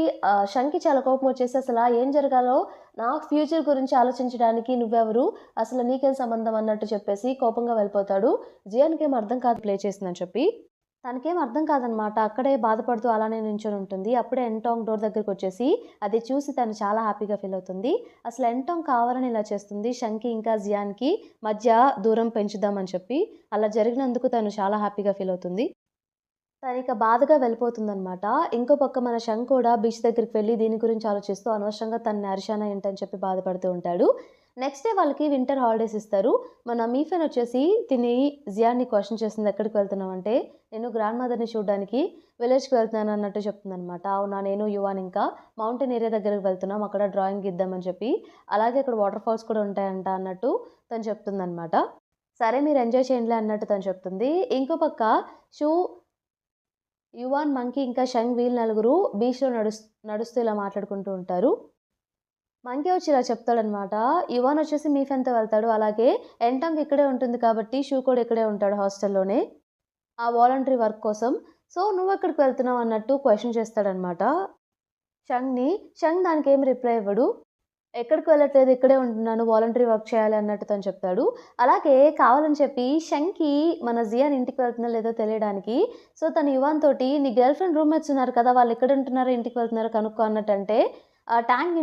షన్‌కి చాలా కోపమొచ్చేసి అసలా ఏం జరగాలో నా ఫ్యూచర్ గురించి ఆలోచించడానికి నువ్వెవరు? అసలు నీకేం సంబంధం అన్నట్టు చెప్పేసి కోపంగా వెళ్ళిపోతాడు. జియాన్‌కేం అర్థం కాదు ప్లే చేసిందని చెప్పి. తనకేం అర్థం కాదనమాట. అక్కడే బాధపడుతూ అలానే నించొనుంటుంది. అప్పుడే ఎంటాంగ్ డోర్ దగ్గరకొచ్చేసి అది చూసి తను చాలా హ్యాపీగా ఫీలవుతుంది. అసలు ఎంటాంగ్ కావాలని ఇలా చేస్తుంది. షన్‌కి ఇంకా జియాన్‌కి మధ్య దూరం పెంచుదామని చెప్పి. అలా జరిగినందుకు తను చాలా హ్యాపీగా ఫీలవుతుంది. తనిక బాధగా వెళ్ళిపోతుందనమాట. ఇంకో పక్క మన షంగ్ కూడా బీచ్ దగ్గరికి వెళ్లి దీని గురించి ఆలోచిస్తూ అనవసరంగా తనని అరిచానా ఏంటని చెప్పి బాధపడుతూ ఉంటాడు. నెక్స్ట్ డే వాళ్ళకి వింటర్ హాలిడేస్ ఇస్తారు. మన మీఫెన్ వచ్చేసి జియాన్‌ని క్వెషన్ చేస్తుంది. ఎక్కడికి వెళ్తున్నావంటే, నేను గ్రాండ్ మదర్‌ని చూడ్డానికి విలేజ్‌కి వెళ్తున్నాను అన్నట్టు చెప్తుందనమాట. అవునా! నేను యువాన్ ఇంకా మౌంటైన్ ఏరియా దగ్గరికి వెళ్తున్నాం. అక్కడ డ్రాయింగ్ గీద్దామని చెప్పి. అలాగే అక్కడ వాటర్ ఫాల్స్ కూడా ఉంటాయంట అన్నట్టు తను చెప్తుందనమాట. సరే మీరు ఎంజాయ్ చేయండిలే అన్నట్టు తను చెప్తుంది. ఇంకో పక్క షూ యువాన్, మంకీ ఇంకా షంగ్ వీళ్ళు నలుగురు బీచ్‌లో నడుస్తూ ఇలా మాట్లాడుకుంటూ ఉంటారు. మంకీ వచ్చి ఇలా చెప్తాడనమాట. యువాన్ వచ్చేసి మీఫెన్‌తో వెళ్తాడు. అలాగే ఎంటాంగ్ ఇక్కడే ఉంటుంది కాబట్టి షూ కూడా ఇక్కడే ఉంటాడు హాస్టల్‌లోనే. ఆ వాలంటరీ వర్క్ కోసం. సో, నువ్వెక్కడికి వెళ్తున్నావు అన్నట్టు క్వెషన్ చేస్తాడనమాట షంగ్‌ని. షంగ్ దానికేమి రిప్లై ఇవ్వడు. ఎక్కడికి వెళ్ళట్లేదు ఇక్కడే ఉంటున్నాను. వాలంటరీ వర్క్ చేయాలి అన్నట్టు తను చెప్తాడు. అలాగే కావాలని చెప్పి షంగ్‌కి మన జియాన్ ఇంటికి వెళ్తుందో లేదో తెలియడానికి సో, తను యువాన్ తోటి నీ గర్ల్ ఫ్రెండ్ రూమ్‌మేట్స్ ఉన్నారు కదా! వాళ్ళు ఎక్కడ ఉంటున్నారో, ఇంటికి వెళ్తున్నారో కనుక్కో అన్నట్టంటే ట్యాంక్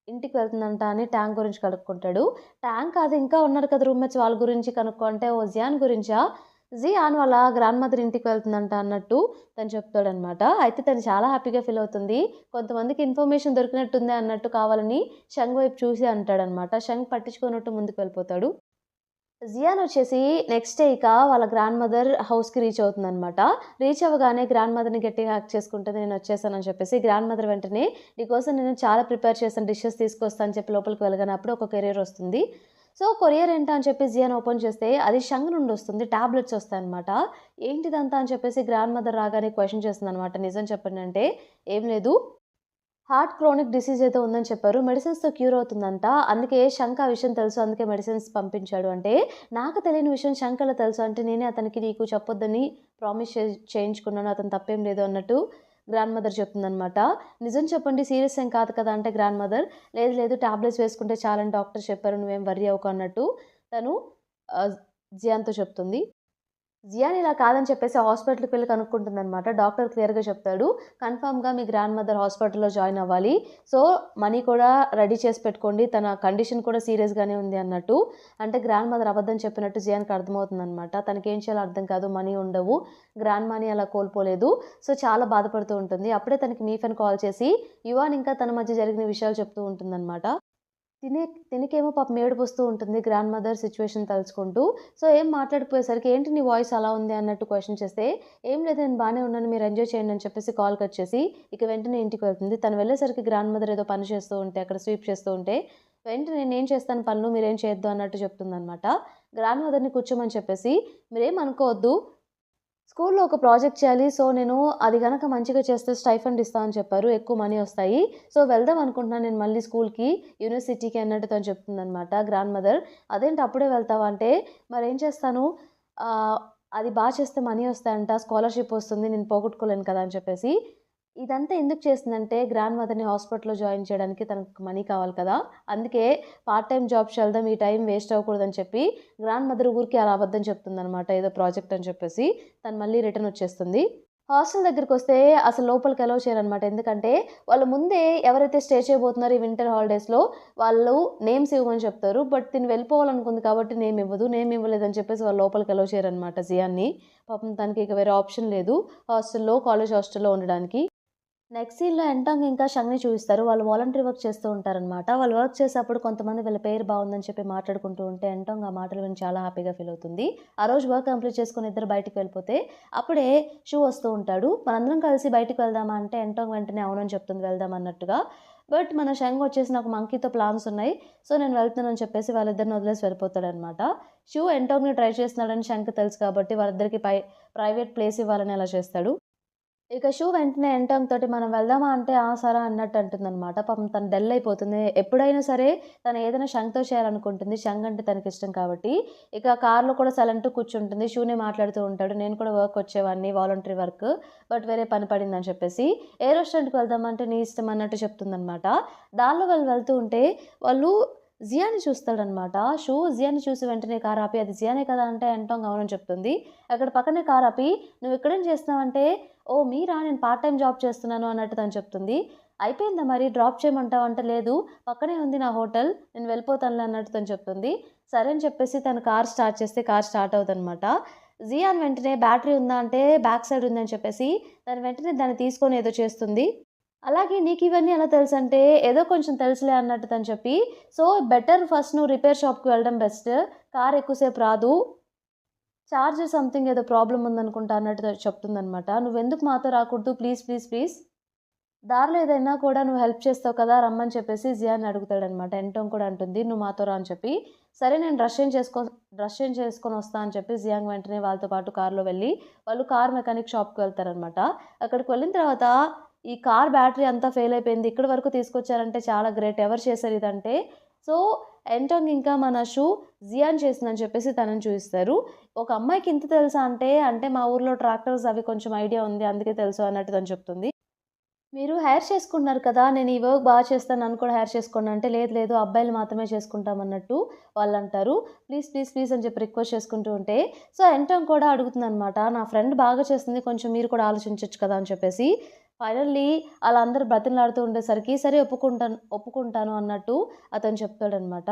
ఇంటికి వెళ్తుందంట అని ట్యాంక్ గురించి కనుక్కుంటాడు. ట్యాంక్ కాదు ఇంకా ఉన్నారు కదా రూమ్‌మేట్స్ వాళ్ళ గురించి కనుక్కో అంటే, ఓహ్! జియాన్ గురించా? జియాన్ వాళ్ళ గ్రాండ్ మదర్ ఇంటికి వెళ్తుందంట అన్నట్టు తను చెప్తాడనమాట. అయితే తను చాలా హ్యాపీగా ఫీల్ అవుతుంది. కొంతమందికి ఇన్ఫర్మేషన్ దొరికినట్టుందే అన్నట్టు కావాలని షంగ్ వైపు చూసి అంటాడనమాట. షంగ్ పట్టించుకోనట్టు ముందుకు వెళ్ళిపోతాడు. జియాన్ వచ్చేసి నెక్స్ట్ డే ఇక వాళ్ళ గ్రాండ్ మదర్ హౌస్‌కి రీచ్ అవుతుందనమాట. రీచ్ అవ్వగానే గ్రాండ్ మదర్‌ని గట్టిగా హగ్ చేసుకుంటది. నేనొచ్చేసానని చెప్పేసి. గ్రాండ్ మదర్ వెంటనే నీకోసం నేను చాలా ప్రిపేర్ చేశాను డిషెస్ తీసుకొస్తా అని చెప్పి లోపలికి వెళ్ళగానే అప్పుడు ఒక కొరియర్ వస్తుంది. సో, కొరియర్ ఏంటా అని చెప్పి జియాన్ ఓపెన్ చేస్తే అది షంగ్ నుండొస్తుంది. టాబ్లెట్స్ వస్తాయన్నమాట. ఏంటిదంతా అని చెప్పేసి గ్రాండ్ మదర్ రాగానే క్వెషన్ చేస్తుందనమాట. నిజం చెప్పండి అంటే, ఏం లేదు హార్ట్ క్రోనిక్ డిసీజ్ ఏదో ఉందని చెప్పారు. మెడిసిన్స్‌తో క్యూర్ అవుతుందంట. అందుకే శంక్ ఆ విషయం తెలుసు. అందుకే మెడిసిన్స్ పంపించాడు అంటే, నాకు తెలియని విషయం శంక్ ఎలా తెలుసు అంటే, నేనే అతనికి నీకు చెప్పొద్దని ప్రామిస్ చేయించుకున్నాను. అతను తప్పేం లేదు అన్నట్టు గ్రాండ్ మదర్ చెప్తుందనమాట. నిజం చెప్పండి సీరియస్ ఏం కాదు కదా! అంటే గ్రాండ్ మదర్ లేదు లేదు టాబ్లెట్స్ వేసుకుంటే చాలని డాక్టర్ చెప్పారు. నువ్వేం వర్రీ అవ్వకు అన్నట్టు తను ఆహ్, జియాన్‌తో చెప్తుంది. జియాన్ ఇలా కాదని చెప్పేసి హాస్పిటల్‌కి వెళ్లి కనుక్కుంటుందనమాట. డాక్టర్ క్లియర్‌గా చెప్తాడు. కన్ఫర్మ్‌గా మీ గ్రాండ్ మదర్ హాస్పిటల్‌లో జాయిన్ అవ్వాలి. సో, మనీ కూడా రెడీ చేసి పెట్టుకోండి. తన కండిషన్ కూడా సీరియస్‌గానే ఉంది అన్నట్టు. అంటే గ్రాండ్ మదర్ అబద్ధం చెప్పినట్టు జియాన్‌కి అర్థమవుతుందనమాట. తనకేం చేయాలో అర్థం కాదు. మనీ ఉండవు. గ్రాండ్ మనీ అలా కోల్పోలేదు. సో, చాలా బాధపడుతూ ఉంటుంది. అప్పుడే తనకి మీఫెన్ కాల్ చేసి యువాన్ ఇంకా తన మధ్య జరిగిన విషయాలు చెప్తూ ఉంటుందనమాట. తినకేమో పాపం ఏడుపొస్తూ ఉంటుంది గ్రాండ్ మదర్ సిట్యుయేషన్ తలుచుకుంటూ. సో, ఏం మాట్లాడకపోయేసరికి ఏంటి నీ వాయిస్ అలా ఉంది అన్నట్టు క్వెషన్ చేస్తే, ఏం లేదు నేను బానే ఉన్నాను మీరు ఎంజాయ్ చేయండి అని చెప్పేసి కాల్ కట్ చేసి, ఇక వెంటనే ఇంటికి వెళ్తుంది. తను వెళ్ళేసరికి గ్రాండ్ మదర్ ఏదో పని చేస్తూ ఉంటే అక్కడ స్వీప్ చేస్తూ ఉంటే, వెంటనే నేను చేస్తాను పనులు మీరేం చేయొద్దు అన్నట్టు చెప్తుందనమాట. గ్రాండ్ మదర్‌ని కూర్చోమని చెప్పేసి, మీరేం అనుకోవద్దు స్కూల్‌లో ఒక ప్రాజెక్ట్ చేయాలి. సో, నేను అది గనక మంచిగా చేస్తే స్టైఫండ్ ఇస్తా అని చెప్పారు. ఎక్కువ మనీ ఒస్తాయి. సో, వెళ్దాం అనుకుంటున్నాను నేను మళ్ళీ స్కూల్‌కి, యూనివర్సిటీకి అన్నట్టు తను చెప్తుందనమాట గ్రాండ్ మదర్. అదేంటి అప్పుడే వెళ్తావా అంటే, మరేం చేస్తాను ఆహ్, అది చేస్తే మనీ ఒస్తాయంట. స్కాలర్‌షిప్ ఒస్తుంది. నేను పోగొట్టుకోలేను కదా! అని చెప్పేసి ఇదంతా ఎందుకు చేసిందంటే, గ్రాండ్ మదర్‌ని హాస్పిటల్‌లో జాయిన్ చేయడానికి తనకు మనీ కావాలి కదా! అందుకే పార్ట్ టైమ్ జాబ్స్ వెళ్దాం. ఈ టైం వేస్ట్ అవ్వకూడదని చెప్పి, గ్రాండ్ మదర్ ఊరికే అలా అబద్ధం చెప్తుందనమాట. ఏదో ప్రాజెక్ట్ అని చెప్పేసి. తను మళ్ళీ రిటర్న్ వచ్చేస్తుంది. హాస్టల్ దగ్గరికొస్తే అసలు లోపలికి అలౌ చేయరనమాట. ఎందుకంటే, వాళ్ళు ముందే ఎవరైతే స్టే చేయబోతున్నారో ఈ వింటర్ హాలిడేస్‌లో వాళ్ళు నేమ్స్ ఇవ్వమని చెప్తారు. బట్ తిను వెళ్ళిపోవాలనుకుంది కాబట్టి నేమ్ ఇవ్వదు. నేమ్ ఇవ్వలేదని చెప్పేసి వాళ్ళు లోపలికి అలౌ చేయరనమాట జియాన్‌ని. పాపం తనకి ఇక వేరే ఆప్షన్ లేదు. కాలేజ్ హాస్టల్‌లో ఉండడానికి. నెక్స్ట్ సీన్‌లో ఎంటాంగ్ ఇంకా షంగ్‌ని చూపిస్తారు. వాళ్ళు వాలంటరీ వర్క్ చేస్తూ ఉంటారనమాట. వాళ్ళు వర్క్ చేసేప్పుడు కొంతమంది వీళ్ళ పేరు బావుందని చెప్పి మాట్లాడుకుంటూ ఉంటే ఎంటాంగ్ ఆ మాటలు విని చాలా హ్యాపీగా ఫీల్ అవుతుంది. ఆ రోజు వర్క్ కంప్లీట్ చేసుకొని ఇద్దరు బయటికి వెళ్ళిపోతే అప్పుడే షూ వస్తూ ఉంటాడు. మనందరం కలిసి బయటికి వెళ్దామా అంటే ఎంటాంగ్ వెంటనే అవునని చెప్తుంది వెళ్దాం అన్నట్టుగా. బట్ మన షంగ్ వచ్చేసి నాకు మంకీతో ప్లాన్స్ ఉన్నాయి. సో నేను వెళ్తున్నానని చెప్పేసి వాళ్ళిద్దరిని వదిలేసి వెళ్ళిపోతాడనమాట. షూ ఎంటాంగ్‌ని ట్రై చేస్తున్నాడని షంగ్‌కి తెలుసు కాబట్టి వాళ్ళిద్దరికీ ప్రైవేట్ ప్లేస్ ఇవ్వాలని అలా చేస్తాడు. ఇక షూ వెంటనే ఎంటాంగ్ తోటి మనం వెళ్దామా అంటే, ఆ! సరే అన్నట్టు అంటుందనమాట. పాపం తను డల్ అయిపోతుంది. ఎప్పుడైనా సరే తను ఏదైనా షంగ్‌తో చేయాలనుకుంటుంది. షంగ్ అంటే తనకిష్టం కాబట్టి. ఇక కార్‌లో కూడా సైలెంట్‌గా కూర్చుంటుంది. షూనే మాట్లాడుతూ ఉంటాడు. నేను కూడా వర్క్ వచ్చేవాడిని వాలంటరీ వర్క్. బట్ వేరే పని పడిందని చెప్పేసి. ఏ రెస్టారెంట్‌కి వెళ్దామంటే నీ ఇష్టం అన్నట్టు చెప్తుందనమాట. దారిలో వాళ్ళు వెళ్తూ ఉంటే వాళ్ళు జియాని చూస్తాడనమాట. షూ జియాని చూసి వెంటనే కారు ఆపి అది జియానే కదా! అంటే ఎంటాంగ్ అవునని చెప్తుంది. అక్కడ పక్కనే కారు ఆపి నువ్వు ఇక్కడేం చేస్తున్నావంటే ఓహ్! మీరా? నేను పార్ట్ టైమ్ జాబ్ చేస్తున్నాను అన్నట్టు తను చెప్తుంది. అయిపోయిందా మరి డ్రాప్ చేయమంటావా? అంటే లేదు పక్కనే ఉంది నా హోటల్. నేను వెళ్ళిపోతానులే అన్నట్టు తను చెప్తుంది. సరే అని చెప్పేసి తను కార్ స్టార్ట్ చేస్తే కార్ స్టార్ట్ అవుద్దనమాట. జియాన్ వెంటనే బ్యాటరీ ఉందా? అంటే బ్యాక్ సైడ్ ఉందని చెప్పేసి తను వెంటనే దాన్ని తీసుకొని ఏదో చేస్తుంది. అలాగే నీకివన్నీ ఎలా తెలుసంటే ఏదో కొంచెం తెలుసులే అన్నట్టు తను చెప్పి సో బెటర్ ఫస్ట్ నువ్వు రిపేర్ షాప్‌కి వెళ్ళడం బెస్ట్. కార్ ఎక్కువ సేపు రాదు. చార్జర్ సంథింగ్ ఏదో ప్రాబ్లమ్ ఉందనుకుంటా అన్నట్టు చెప్తుందనమాట. "నువ్వెందుకు మాతో రాకూడదు? Please, please, please. దారిలో ఏదైనా కూడా నువ్వు హెల్ప్ చేస్తావు కదా! రమ్మని" చెప్పేసి జియాన్ అడుగుతాడనమాట. ఎంటోంగ్ కూడా అంటుంది, "నువ్వు మాతో రా" అని చెప్పి. సరే నేను డ్రెస్ చేంజ్ చేసుకొని వస్తా అని చెప్పి జియాంగ్ వెంటనే వాళ్ళతో పాటు కార్‌లో వెళ్ళి వాళ్ళు కార్ మెకానిక్ షాప్‌కి వెళ్తారనమాట. అక్కడికి వెళ్ళిన తర్వాత ఈ కార్ బ్యాటరీ అంతా ఫెయిల్ అయిపోయింది. ఇక్కడి వరకు తీసుకొచ్చారంటే చాలా గ్రేట్. ఎవరు చేశారు ఇదంటే సో, ఎంటోంగ్ ఇంకా మన షూ జియాన్ చేసిందని చెప్పేసి తనని చూయిస్తారు. ఒక అమ్మాయికి ఇంత తెలుసా అంటే, అంటే మా ఊర్లో ట్రాక్టర్స్ అవి కొంచెం ఐడియా ఉంది. అందుకే తెలుసు అన్నట్టు తను చెప్తుంది. మీరు హైర్ చేసుకున్నారు కదా! నేను ఈ వర్క్ చేస్తాను. నన్ను కూడా హైర్ చేసుకోండి అంటే, లేదు లేదు అబ్బాయిలు మాత్రమే చేసుకుంటాం అన్నట్టు వాళ్ళంటారు. ప్లీజ్, ప్లీజ్, ప్లీజ్ అని చెప్పి రిక్వెస్ట్ చేసుకుంటూ ఉంటే, సో, ఎంటోంగ్ కూడా అడుగుతుందనమాట. నా ఫ్రెండ్ బాగా చేస్తుంది. కొంచెం మీరు కూడా ఆలోచించొచ్చు కదా! అని చెప్పేసి. ఫైనల్లీ ఆళ్ళందరూ బ్రతిమలాడుతూ ఉండేసరికి, సరే ఒప్పుకుంటాను అన్నట్టు అతను చెప్తాడనమాట.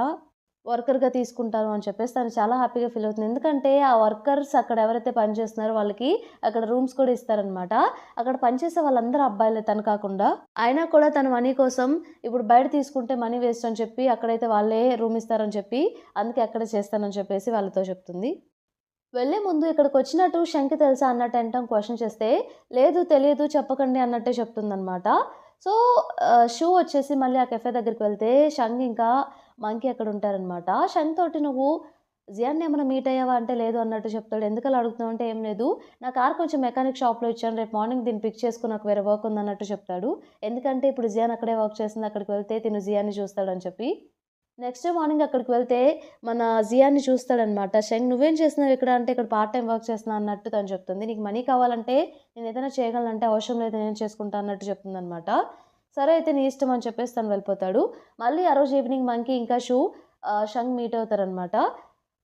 వర్కర్‌గా తీసుకుంటాను అని చెప్పేసి తను చాలా హ్యాపీగా ఫీల్ అవుతుంది. ఎందుకంటే ఆ వర్కర్స్ అక్కడ ఎవరైతే పని చేస్తున్నారో వాళ్ళకి అక్కడ రూమ్స్ కూడా ఇస్తారనమాట. అక్కడ పనిచేసే వాళ్ళందరూ అబ్బాయిలే తను కాకుండా. అయినా కూడా తను మనీ కోసం ఇప్పుడు బయట తీసుకుంటే మనీ వేస్ట్ అని చెప్పి అక్కడైతే వాళ్ళే రూమ్ ఇస్తారని చెప్పి అందుకే అక్కడే చేస్తానని చెప్పేసి వాళ్ళతో చెప్తుంది. వెళ్ళే ముందు ఇక్కడికొచ్చినట్టు శంకి తెలుసా అన్నట్టు ఎంటం క్వెషన్ చేస్తే, లేదు తెలీదు చెప్పకండి అన్నట్టే చెప్తుందనమాట. సో, షూ వచ్చేసి మళ్ళీ ఆ కెఫే దగ్గరికి వెళ్తే షంగ్ ఇంకా మంకీ అక్కడ ఉంటారనమాట. షంగ్ తోటి నువ్వు జియాన్‌ని ఏమైనా మీట్ అయ్యావా? అంటే లేదు అన్నట్టు చెప్తాడు. ఎందుకలా అడుగుతున్నావు అంటే ఏం లేదు. నా కార్ కొంచెం మెకానిక్ షాప్‌లో ఇచ్చాను. రేపు మార్నింగ్ దీన్ని పిక్ చేసుకొని నాకు వేరే వర్క్ ఉందన్నట్టు చెప్తాడు. ఎందుకంటే ఇప్పుడు జియాన్ అక్కడే వర్క్ చేస్తుంది. అక్కడికి వెళ్తే తిను జియాన్‌ని చూస్తాడని చెప్పి. నెక్స్ట్ డే మార్నింగ్ అక్కడికి వెళ్తే మన జియాన్‌ని చూస్తాడనమాట. "షెంగ్ నువ్వేం చేస్తున్నావు ఇక్కడ?" అంటే, "ఇక్కడ పార్ట్ టైమ్ వర్క్ చేస్తున్నా" అన్నట్టు తను చెప్తుంది. "నీకు మనీ కావాలంటే నేనేదైనా చేయగలనంటే" "అవసరం లేదు నేను చేసుకుంటా" అన్నట్టు చెప్తుందనమాట. సరే అయితే నీ ఇష్టం అని చెప్పేసి తను వెళ్ళిపోతాడు. మళ్ళీ ఆ రోజు ఈవినింగ్ మంకీ ఇంకా షంగ్ మీట్ అవుతారనమాట.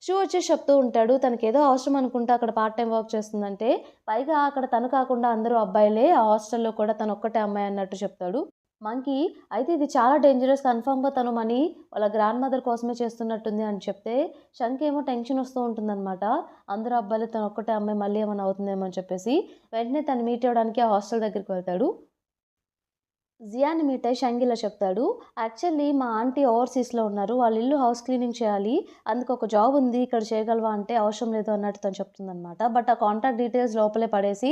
షూ వచ్చేసి చెప్తూ ఉంటాడు. తనకేదో అవసరం అనుకుంటా అక్కడ పార్ట్ టైమ్ వర్క్ చేస్తుందంటే, పైగా అక్కడ తను కాకుండా అందరూ అబ్బాయిలే. ఆ హాస్టల్‌లో కూడా తనొక్కటే అమ్మాయి అన్నట్టు చెప్తాడు. మంకీ అయితే ఇది చాలా డేంజరస్ కన్ఫర్మ్‌గా తను మనీ వాళ్ళ గ్రాండ్ మదర్ కోసమే చేస్తున్నట్టుంది అని చెప్తే, శంకేమో టెన్షన్ వస్తూ ఉంటుందనమాట. అందరూ అబ్బాయిలు తనొక్కటే అమ్మాయి మళ్ళీ ఏమన్నా అవుతుందేమో అని చెప్పేసి, వెంటనే తను మీట్ అవ్వడానికి ఆ హాస్టల్ దగ్గరికి వెళ్తాడు. జియాని మీట్ అయ్యి షంగిలా చెప్తాడు. యాక్చువల్లీ మా ఆంటీ ఓవర్‌సీస్‌లో ఉన్నారు. వాళ్ళ ఇల్లు హౌస్ క్లీనింగ్ చేయాలి. అందుకు ఒక జాబ్ ఉంది. ఇక్కడ చేయగలవా అంటే అవసరం లేదు అన్నట్టు తను చెప్తుందనమాట. బట్ ఆ కాంటాక్ట్ డీటెయిల్స్ లోపలే పడేసి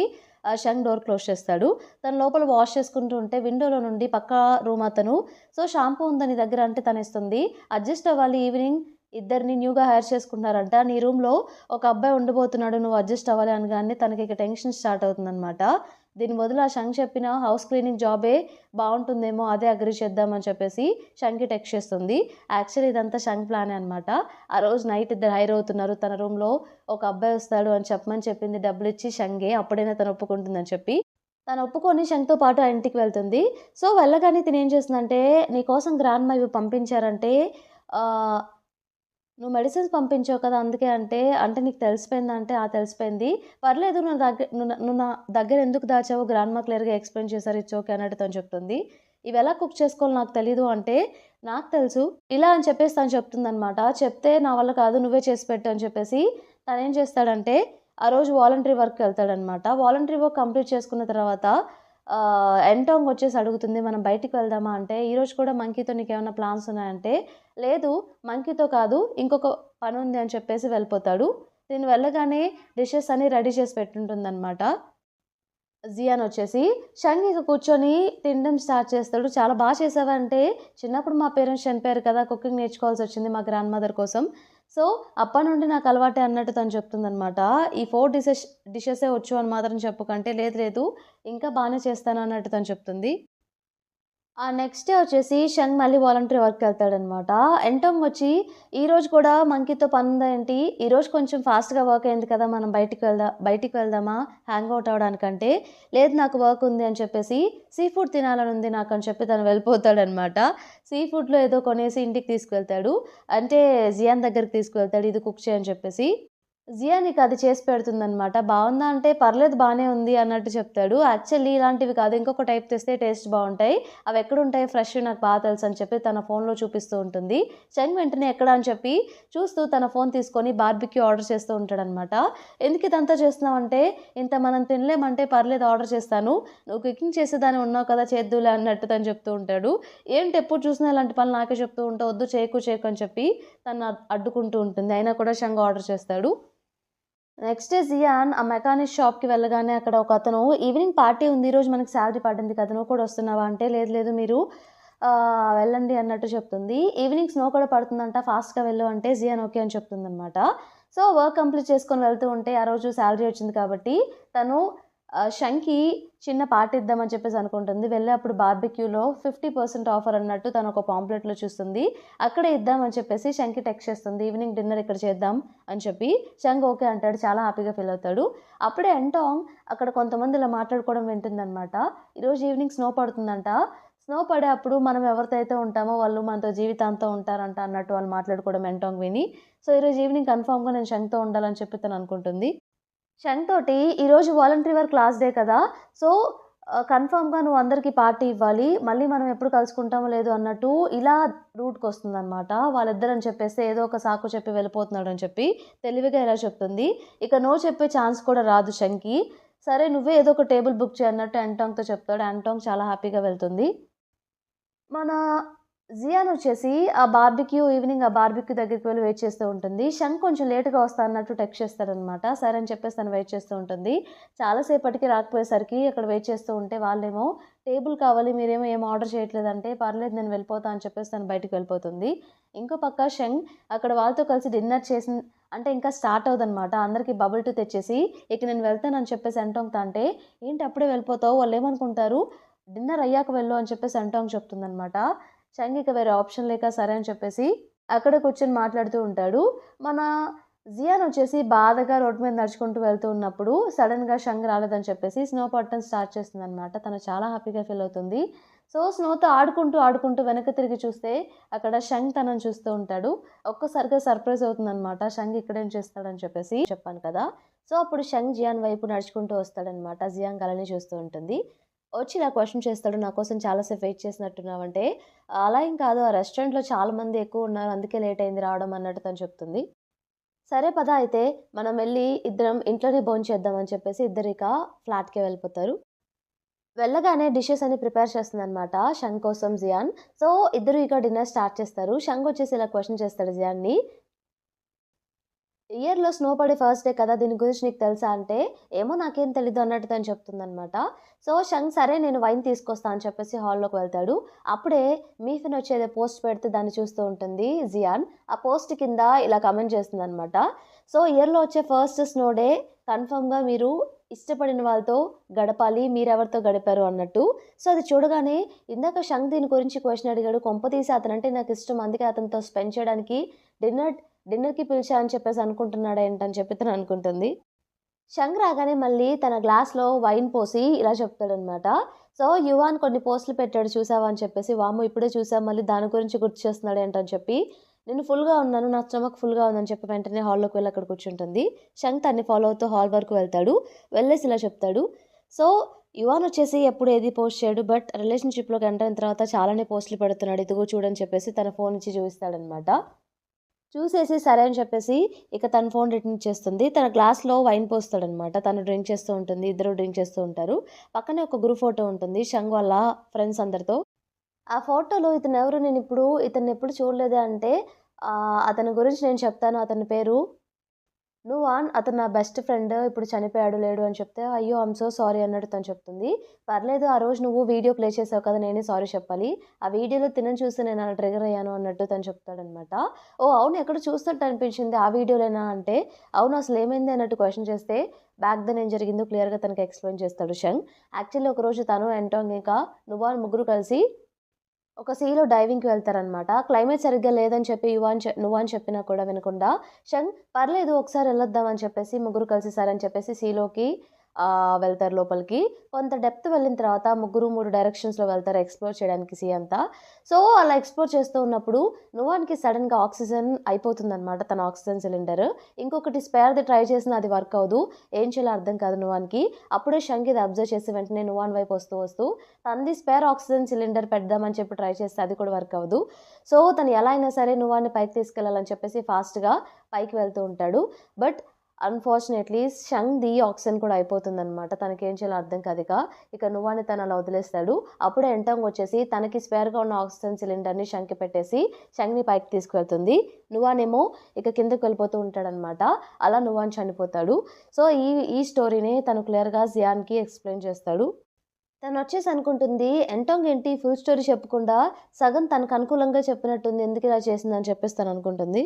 షంగ్ డోర్ క్లోజ్ చేస్తాడు. తను లోపల వాష్ చేసుకుంటూ ఉంటే విండోలో నుండి పక్కా రూమ్ అతను సో షాంపూ ఉందా నీ దగ్గర అంటే తనిస్తుంది. అడ్జస్ట్ అవ్వాలి ఈవినింగ్ ఇద్దరిని న్యూగా హైర్ చేసుకుంటున్నారంట. నీ రూమ్‌లో ఒక అబ్బాయి ఉండబోతున్నాడు. నువ్వు అడ్జస్ట్ అవ్వాలి అనగానే తనకిక టెన్షన్ స్టార్ట్ అవుతుందనమాట. దీని బదులు ఆ షంగ్ చెప్పిన హౌస్ క్లీనింగ్ జాబే బావుంటుందేమో అదే అగ్రీ చేద్దామని చెప్పేసి షంగ్‌కి టెక్స్ట్ చేస్తుంది. యాక్చువల్లీ ఇదంతా షంగ్ ప్లానే అనమాట. ఆ రోజు నైట్ ఇద్దరు హైర్ అవుతున్నారు. తన రూమ్‌లో ఒక అబ్బాయి వస్తాడు అని చెప్పమని చెప్పింది డబ్బులిచ్చి షంగే. అప్పుడైనా తను ఒప్పుకుంటుందని చెప్పి. తను ఒప్పుకొని షంగ్‌తో పాటు ఆ ఇంటికి వెళ్తుంది. సో, వెళ్ళగానే తినేం చేస్తుందంటే, "నీకోసం గ్రాండ్‌మా ఇవి పంపించారంటే ఆహ్, నువ్వు మెడిసిన్స్ పంపించావు కదా! అందుకే" అంటే, "అంటే నీకు తెలిసిపోయిందా?" అంటే, "ఆ! తెలిసిపోయింది. పర్లేదు నువ్వు నా దగ్గర ఎందుకు దాచావో గ్రాండ్‌మా క్లియర్‌గా ఎక్స్‌ప్లెయిన్ చేశారు. ఇట్స్ ఓకే" అన్నట్టు తను చెప్తుంది. "ఇవెలా కుక్ చేసుకోవాలో నాకు తెలీదు" అంటే, "నాకు తెలుసు." ఇలా అని చెప్పేసి తను చెప్తుందనమాట. చెప్తే, "నా వల్ల కాదు నువ్వే చేసి పెట్టు" అని చెప్పేసి తనేం చేస్తాడంటే, ఆ రోజు వాలంటరీ వర్క్‌కెళ్తాడనమాట. వాలంటరీ వర్క్ కంప్లీట్ చేసుకున్న తర్వాత ఎంటాంగ్ వచ్చేసి అడుగుతుంది, మనం బయటికి వెళ్దామా అంటే, ఈరోజు కూడా మంకీతో నీకేమన్నా ప్లాన్స్ ఉన్నాయంటే, లేదు మంకీతో కాదు ఇంకొక పని ఉంది అని చెప్పేసి వెళ్ళిపోతాడు. తిను వెళ్ళగానే డిషెస్ అన్నీ రెడీ చేసి పెట్టుంటుందనమాట. జియాన్ వచ్చేసి షంగ్ ఇక కూర్చొని తినడం స్టార్ట్ చేస్తాడు. చాలా బాగా చేసావంటే, చిన్నప్పుడు మా పేరెంట్స్ చనిపోయారు కదా, కుకింగ్ నేర్చుకోవాల్సి వచ్చింది మా గ్రాండ్ మదర్ కోసం. సో అప్పటి నుండి నాకు అలవాటే అన్నట్టు తను చెప్తుందనమాట. ఈ 4 డిషెసే వచ్చు అని మాత్రం చెప్పకంటే, లేదు లేదు ఇంకా బాగానే చేస్తాను అన్నట్టు తను చెప్తుంది. నెక్స్ట్ డే వచ్చేసి షంగ్ మళ్ళీ వాలంటరీ వర్క్‌కెళ్తాడనమాట. ఎంటోంగ్ వచ్చి, "ఈరోజు కూడా మంకీతో పనుందా ఏంటి? ఈరోజు కొంచెం ఫాస్ట్‌గా వర్క్ అయింది కదా! మనం బయటికి వెళ్దామా హ్యాంగ్ ఔట్ అవ్వడానికంటే?" "లేదు నాకు వర్క్ ఉంది" అని చెప్పేసి, "సీ ఫుడ్ తినాలనుంది నాకు" అని చెప్పి తను వెళ్ళిపోతాడనమాట. సీ ఫుడ్‌లో ఏదో కొనేసి ఇంటికి తీసుకువెళ్తాడు. అంటే జియాన్ దగ్గరికి తీసుకువెళ్తాడు, ఇది కుక్ చెయి అని చెప్పేసి. జియానికి అది చేసి పెడుతుందనమాట. బావుందా అంటే, "పర్లేదు బానే ఉంది" అన్నట్టు చెప్తాడు. యాక్చువల్లీ ఇలాంటివి కాదు, ఇంకొక టైప్ తెస్తే టేస్ట్ బావుంటాయి. అవెక్కడుంటాయి ఫ్రెష్‌వి నాకు తెలుసని చెప్పి తన ఫోన్‌లో చూపిస్తూ ఉంటుంది. చెంగ్ వెంటనే ఎక్కడ అని చెప్పి చూస్తూ తన ఫోన్ తీసుకొని బార్బిక్యూ ఆర్డర్ చేస్తూ ఉంటాడనమాట. "ఎందుకు ఇదంతా చేస్తున్నావంటే, ఇంత మనం తినలేమంటే పర్లేదు ఆర్డర్ చేస్తాను. నువ్వు కుకింగ్ చేసేదానివి ఉన్నావు కదా చేద్దువులే" అన్నట్టు తను చెప్తూ ఉంటాడు. "ఏంటి ఎప్పుడు చూసినా ఇలాంటి పనులు నాకే చెప్తూ ఉంటావు, వద్దు చేయకు అని చెప్పి తను అడ్డుకుంటూ ఉంటుంది. అయినా కూడా షంగ్ ఆర్డర్ చేస్తాడు. నెక్స్ట్ డే జియాన్ ఆ మెకానిక్ షాప్‌కి వెళ్ళగానే అక్కడ ఒకతను, "ఈవినింగ్ పార్టీ ఉంది. ఈరోజు మనకి సాలరీ పడింది కదా! నువ్వు కూడా వస్తున్నావా?" అంటే, "లేదు లేదు మీరు వెళ్ళండి" అన్నట్టు చెప్తుంది. ఈవినింగ్ స్నో కూడా పడుతుందంట, ఫాస్ట్‌గా వెళ్ళు అంటే జియాన్ ఓకే అని చెప్తుందనమాట. సో వర్క్ కంప్లీట్ చేసుకొని వెళ్తూ ఉంటే ఆ రోజు సాలరీ వచ్చింది కాబట్టి తను షంగ్‌కి చిన్న పార్టీ ఇద్దామని చెప్పేసి అనుకుంటుంది. వెళ్ళేప్పుడు బార్బిక్యూలో 50% ఆఫర్ అన్నట్టు తను ఒక పాంప్లెట్‌లో చూస్తుంది. అక్కడే ఇద్దామని చెప్పేసి షంగ్‌కి టెక్స్ట్ చేస్తుంది. ఈవినింగ్ డిన్నర్ ఇక్కడ చేద్దాం అని చెప్పి. షంగ్ ఓకే అంటాడు. చాలా హ్యాపీగా ఫీల్ అవుతాడు. అప్పుడే ఎంటాంగ్ అక్కడ కొంతమంది ఇలా మాట్లాడుకోవడం వింటుందనమాట. ఈరోజు ఈవినింగ్ స్నో పడుతుందంట. స్నో పడే అప్పుడు మనం ఎవరితో అయితే ఉంటామో వాళ్ళు మనతో జీవితాంతం ఉంటారంట అన్నట్టు వాళ్ళు మాట్లాడుకోవడం ఎంటాంగ్ విని, సో ఈరోజు ఈవినింగ్ కన్ఫర్మ్‌గా నేను షంగ్‌తో ఉండాలని చెప్పి తను అనుకుంటుంది. షణ్ తోటి ఈరోజు వాలంటరీ వర్క్ లాస్ట్ డే కదా! సో, కన్ఫర్మ్‌గా నువ్వు అందరికి పార్టీ ఇవ్వాలి. మళ్ళీ మనం ఎప్పుడు కలుసుకుంటామో లేదో అన్నట్టు ఇలా రూట్‌కొస్తుందనమాట. వాళ్ళిద్దరని చెప్పేస్తే ఏదో ఒక సాకు చెప్పి వెళ్ళిపోతున్నాడని చెప్పి తెలివిగా ఇలా చెప్తుంది. ఇక నో చెప్పే ఛాన్స్ కూడా రాదు షణ్‌కి. సరే నువ్వే ఏదో ఒక టేబుల్ బుక్ చెయి అన్నట్టు ఎంటాంగ్‌తో చెప్తాడు. ఎంటాంగ్ చాలా హ్యాపీగా వెళ్తుంది. మన జియాన్ వచ్చేసి ఈవినింగ్ ఆ బార్బిక్యూ దగ్గరికి వెళ్లి వెయిట్ చేస్తూ ఉంటుంది. షంగ్ కొంచెం లేట్‌గా వస్తా అన్నట్టు టెక్స్ట్ చేస్తాడనమాట. సరే అని చెప్పేసి తను వెయిట్ చేస్తూ ఉంటుంది. చాలా సేపటికి రాకపోయేసరికి అక్కడ వెయిట్ చేస్తూ ఉంటే వాళ్ళేమో టేబుల్ కావాలి, మీరేమో ఏం ఆర్డర్ చేయట్లేదంటే, పర్లేదు నేను వెళ్ళిపోతా అని చెప్పేసి తను బయటికి వెళ్ళిపోతుంది. ఇంకో పక్క షంగ్ అక్కడ వాళ్ళతో కలిసి డిన్నర్ అంటే ఇంకా స్టార్ట్ అవ్వదనమాట. అందరికి బబుల్ టీ తెచ్చేసి, ఇక నేను వెళ్తానని చెప్పేసి ఎంటోంగ్‌తో అంటే, "ఏంటి అప్పుడే వెళ్ళిపోతావు? వాళ్ళేమనుకుంటారు? డిన్నర్ అయ్యాక వెళ్ళు" అని చెప్పేసి ఎంటాంగ్ చెప్తుందనమాట. షంగ్ ఇక వేరే ఆప్షన్ లేక సరే అని చెప్పేసి అక్కడే కూర్చొని మాట్లాడుతూ ఉంటాడు. మన జియాన్ వచ్చేసి బాధగా రోడ్డు మీద నడుచుకుంటూ వెళ్తూ ఉన్నప్పుడు సడెన్‌గా షంగ్ రాలేదని చెప్పేసి స్నో పడటం స్టార్ట్ చేస్తుందనమాట. తను చాలా హ్యాపీగా ఫీల్ అవుతుంది. సో, స్నోతో ఆడుకుంటూ వెనక్కి తిరిగి చూస్తే అక్కడ షంగ్ తనని చూస్తూ ఉంటాడు. ఒక్కసారిగా సర్ప్రైజ్ అవుతుందనమాట. షంగ్ ఇక్కడేం చేస్తాడని చెప్పేసి చెప్పాను కదా! సో, అప్పుడు షంగ్ జియాన్ వైపు నడుచుకుంటూ వస్తాడనమాట. జియాన్ అలానే చూస్తూ ఉంటుంది. వచ్చి ఇలా క్వెషన్ చేస్తాడు. "నా కోసం చాలా సేపు వెయిట్ చేసినట్టున్నావంటే" "అలా ఏం కాదు. ఆ రెస్టారెంట్‌లో చాలా మంది ఎక్కువున్నారు. అందుకే లేట్ అయింది రావడం" అన్నట్టు తను చెప్తుంది. "సరే పద అయితే మనం వెళ్లి ఇద్దరం ఇంట్లోనే భోంచేద్దాం" అని చెప్పేసి ఇద్దరిక ఫ్లాట్‌కే వెళ్ళిపోతారు. వెళ్ళగానే డిషెస్ అన్ని ప్రిపేర్ చేస్తుందనమాట షంగ్ కోసం జియాన్. సో, ఇద్దరు ఇక డిన్నర్ స్టార్ట్ చేస్తారు. షంగ్ వచ్చేసి ఇలా క్వెషన్ చేస్తాడు జియాన్‌ని. ఇయర్‌లో స్నో పడే ఫస్ట్ డే కదా! దీని గురించి నీకు తెలుసా? అంటే, ఏమో నాకేం తెలీదు అన్నట్టు తను చెప్తుందనమాట. సో, షంగ్ సరే నేను వైన్ తీసుకొస్తా అని చెప్పేసి హాల్‌లోకి వెళ్తాడు. అప్పుడే మీఫిన్ వచ్చి పోస్ట్ పెడితే దాన్ని చూస్తూ ఉంటుంది జియాన్. ఆ పోస్ట్ కింద ఇలా కామెంట్ చేస్తుందనమాట. సో, ఇయర్‌లో వచ్చే ఫస్ట్ స్నో డే కన్ఫర్మ్‌గా మీరు ఇష్టపడిన వాళ్ళతో గడపాలి. మీరెవరితో గడిపారు అన్నట్టు. సో, అది చూడగానే ఇందాక షంగ్ దీని గురించి క్వెషన్ అడిగాడు. కొంపదీసి అతనంటే నాకిష్టం. అందుకే అతనితో స్పెండ్ చేయడానికి డిన్నర్ డిన్నర్‌కి పిలిచా అని చెప్పేసి అనుకుంటున్నాడా ఏంటని చెప్పి తను అనుకుంటుంది. షంగ్ రాగానే మళ్ళీ తన గ్లాస్‌లో వైన్ పోసి ఇలా చెప్తాడనమాట. సో, యువాన్ కొన్ని పోస్టులు పెట్టాడు చూసావా అని చెప్పేసి, వామ్మో! ఇప్పుడే చూసా మళ్ళీ దాని గురించి గుర్తు చేస్తున్నాడు ఏంటని చెప్పి, నేను ఫుల్‌గా ఉన్నాను. నా స్టమక్ ఫుల్‌గా ఉందని చెప్పి వెంటనే హాల్‌లోకి వెళ్లి అక్కడ కూర్చుంటుంది. షంగ్ తన్ని ఫాలో అవుతూ హాల్ వరకు వెళ్తాడు. వెళ్ళేసి ఇలా చెప్తాడు. సో, యువాన్ వచ్చేసి ఎప్పుడు ఏది పోస్ట్ చేయడు. బట్ రిలేషన్‌షిప్‌లోకి ఎంటర్ అయిన తర్వాత చాలానే పోస్టులు పెడుతున్నాడు. ఇదిగో చూడని చెప్పేసి తన ఫోన్ ఇచ్చి చూపిస్తాడనమాట. చూసేసి సరే అని చెప్పేసి ఇక తన ఫోన్ రిటర్న్ ఇచ్చేస్తుంది. తన గ్లాస్‌లో వైన్ పోస్తాడనమాట. తను డ్రింక్ చేస్తూ ఉంటుంది. ఇద్దరు డ్రింక్ చేస్తూ ఉంటారు. పక్కనే ఒక గ్రూప్ ఫోటో ఉంటుంది షంగ్ వాళ్ళ ఫ్రెండ్స్ అందరితో. ఆ ఫోటోలో ఇతనెవరు ఇతన్నెప్పుడు చూడలేదే అంటే అతని గురించి నేను చెప్తాను. అతని పేరు నువాన్. అతను నా బెస్ట్ ఫ్రెండ్. ఇప్పుడు చనిపోయాడు లేడు అని చెప్తే, అయ్యో! ఐయామ్ సో సారీ అన్నట్టు తను చెప్తుంది. పర్లేదు ఆ రోజు నువ్వు వీడియో ప్లే చేసావు కదా! నేనే సారీ చెప్పాలి. ఆ వీడియోలో తినను చూసి నేను అలా ట్రిగ్గర్ అయ్యాను అన్నట్టు తను చెప్తాడనమాట. ఓహ్! అవును ఎక్కడో చూసినట్టు అనిపించింది. ఆ వీడియోలేనా అంటే, అవును అసలేమైంది అన్నట్టు క్వెషన్ చేస్తే, బ్యాక్ దెన్ ఏం జరిగిందో క్లియర్‌గా తనకి ఎక్స్‌ప్లెయిన్ చేస్తాడు షంగ్. యాక్చువల్లీ ఒకరోజు తను, ఎంటాంగ్ ఇంకా నువాన్ ముగ్గురు కలిసి ఒక సీలో డైవింగ్‌కి వెళ్తారనమాట. క్లైమేట్ సరిగ్గా లేదని చెప్పి నువాన్ చెప్పినా కూడా వినకుండా, పర్లేదు ఒకసారి ఎళ్ళొద్దాం అని చెప్పేసి ముగ్గురు కలిసి సరే అని చెప్పేసి సీలోకి వెళ్తారు లోపలికి. కొంత డెప్త్ వెళ్ళిన తర్వాత ముగ్గురు 3 డైరెక్షన్స్‌లో వెళ్తారు ఎక్స్‌ప్లోర్ చేయడానికి సీ అంతా. సో, అలా ఎక్స్‌ప్లోర్ చేస్తూ ఉన్నప్పుడు నువాన్‌కి సడెన్‌గా ఆక్సిజన్ అయిపోతుందనమాట తన ఆక్సిజన్ సిలిండర్. ఇంకొకటి స్పేర్‌ది ట్రై చేసినా అది వర్క్ అవ్వదు. ఏం చేయాలో అర్థం కాదు నువాన్‌కి. అప్పుడే షంగ్ ఇది అబ్జర్వ్ చేసి వెంటనే నువాన్ వైపు వస్తూ తనది స్పేర్ ఆక్సిజన్ సిలిండర్ పెడదామని చెప్పి ట్రై చేస్తే అది కూడా వర్క్ అవ్వదు. సో, తను ఎలా అయినా సరే నువాన్‌ని పైకి తీసుకెళ్ళాలని చెప్పేసి ఫాస్ట్‌గా పైకి వెళ్తూ ఉంటాడు. బట్ అన్‌ఫార్చునేట్‌లీ షంగ్‌ది ఆక్సిజన్ కూడా అయిపోతుందనమాట. తనకేం చేయాలో అర్థం కాదిక. ఇక నువాన్‌ని తను అలా వదిలేస్తాడు. అప్పుడే ఎంటాంగ్ వచ్చేసి తనకి స్పేర్‌గా ఉన్న ఆక్సిజన్ సిలిండర్‌ని షంగ్‌కి పెట్టేసి షంగ్‌ని పైకి తీసుకువెళ్తుంది. నువాన్ ఏమో ఇక కిందకి వెళ్ళిపోతూ ఉంటాడనమాట. అలా నువాన్ చనిపోతాడు. సో, ఈ స్టోరీని తను క్లియర్‌గా జియాన్‌కి ఎక్స్‌ప్లెయిన్ చేస్తాడు. తనొచ్చేసి అనుకుంటుంది, ఎంటాంగ్ ఏంటి ఫుల్ స్టోరీ చెప్పకుండా సగం తనకు అనుకూలంగా చెప్పినట్టుంది. ఎందుకిలా చేసిందని చెప్పేసి తననుకుంటుంది.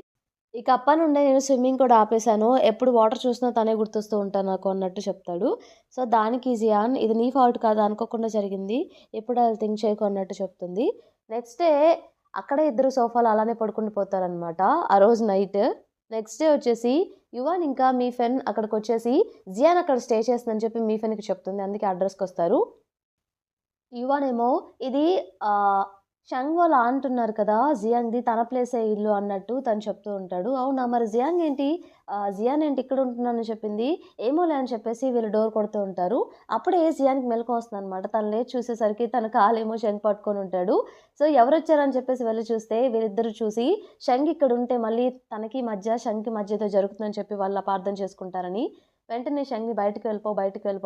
ఇక అప్పనుండే నేను స్విమ్మింగ్ కూడా ఆపేశాను. ఎప్పుడు వాటర్ చూసినా తనే గుర్తొస్తూ ఉంటాను నాకు అన్నట్టు చెప్తాడు. సో, దానికి జియాన్ ఇది నీ ఫాల్ట్ కాదు అనుకోకుండా జరిగింది. ఎప్పుడు అలా థింక్ చేయకు అన్నట్టు చెప్తుంది. నెక్స్ట్ డే అక్కడే ఇద్దరు సోఫాలో అలానే పడుకుండి పోతారనమాట. ఆ రోజు నైట్. నెక్స్ట్ డే వచ్చేసి యువాన్ ఇంకా మీఫెన్ అక్కడికొచ్చేసి జియాన్ అక్కడ స్టే చేస్తుందని చెప్పి మీఫెన్‌కి చెప్తుంది. అందుకే అడ్రస్‌కొస్తారు. యువనేమో ఇది ఆహ్, షంగ్ వాళ్ళ ఆంట్ ఉన్నారు కదా! జియాంగ్‌ది తన ప్లేసే ఇల్లు అన్నట్టు తను చెప్తూ ఉంటాడు. అవునా! మరి జియాన్ ఏంటి ఇక్కడ ఉంటున్నానని చెప్పింది. ఏమోలే అని చెప్పేసి వీళ్ళు డోర్ కొడుతూ ఉంటారు. అప్పుడే జియాన్‌కి మెలుకువ వస్తుందనమాట. తను లేచి చూసేసరికి తన కాలేమో షంగ్ పట్టుకొని ఉంటాడు. సో, ఎవరొచ్చారని చెప్పేసి వెళ్లి చూస్తే వీళ్ళిద్దరూ చూసి షంగ్ ఇక్కడుంటే మళ్ళీ తనకి మధ్య, షంగ్‌కి మధ్య ఏదో జరుగుతుందని చెప్పి వాళ్ళు అపార్థం చేసుకుంటారని వెంటనే షంగ్‌ని బయటికి వెళ్ళిపో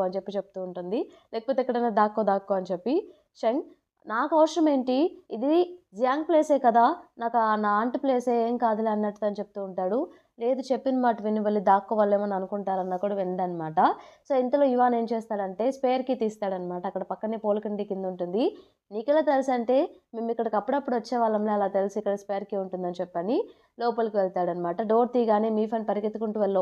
అని చెప్పి చెప్తూ ఉంటుంది. లేకపోతే ఎక్కడైనా దాక్కో అని చెప్పి షంగ్ నాకు అవసరం ఏంటి? ఇది జియాంగ్ ప్లేసే కదా! నా ఆంట్ ప్లేసే ఏం కాదులే అన్నట్టు తను చెప్తూ ఉంటాడు. లేదు చెప్పిన మాట విని వెళ్లి దాక్కోవాలేమో అనుకుంటారన్నా కూడా వినడనమాట. సో, ఇంతలో యువాన్ ఏం చేస్తాడంటే స్పేర్ కీ తీస్తాడనమాట. అక్కడ పక్కనే పూలకుండీ కింద ఉంటుంది. నీకెలా తెలుసంటే మేము ఇక్కడికి అప్పుడప్పుడు వచ్చేవాళ్ళంలే అలా తెలుసు ఇక్కడ స్పేర్ కీ ఉంటుందని చెప్పని లోపలికి వెళ్తాడనమాట. డోర్ తీయగానే మీఫన్ పరిగెత్తుకుంటూ వెళ్ళి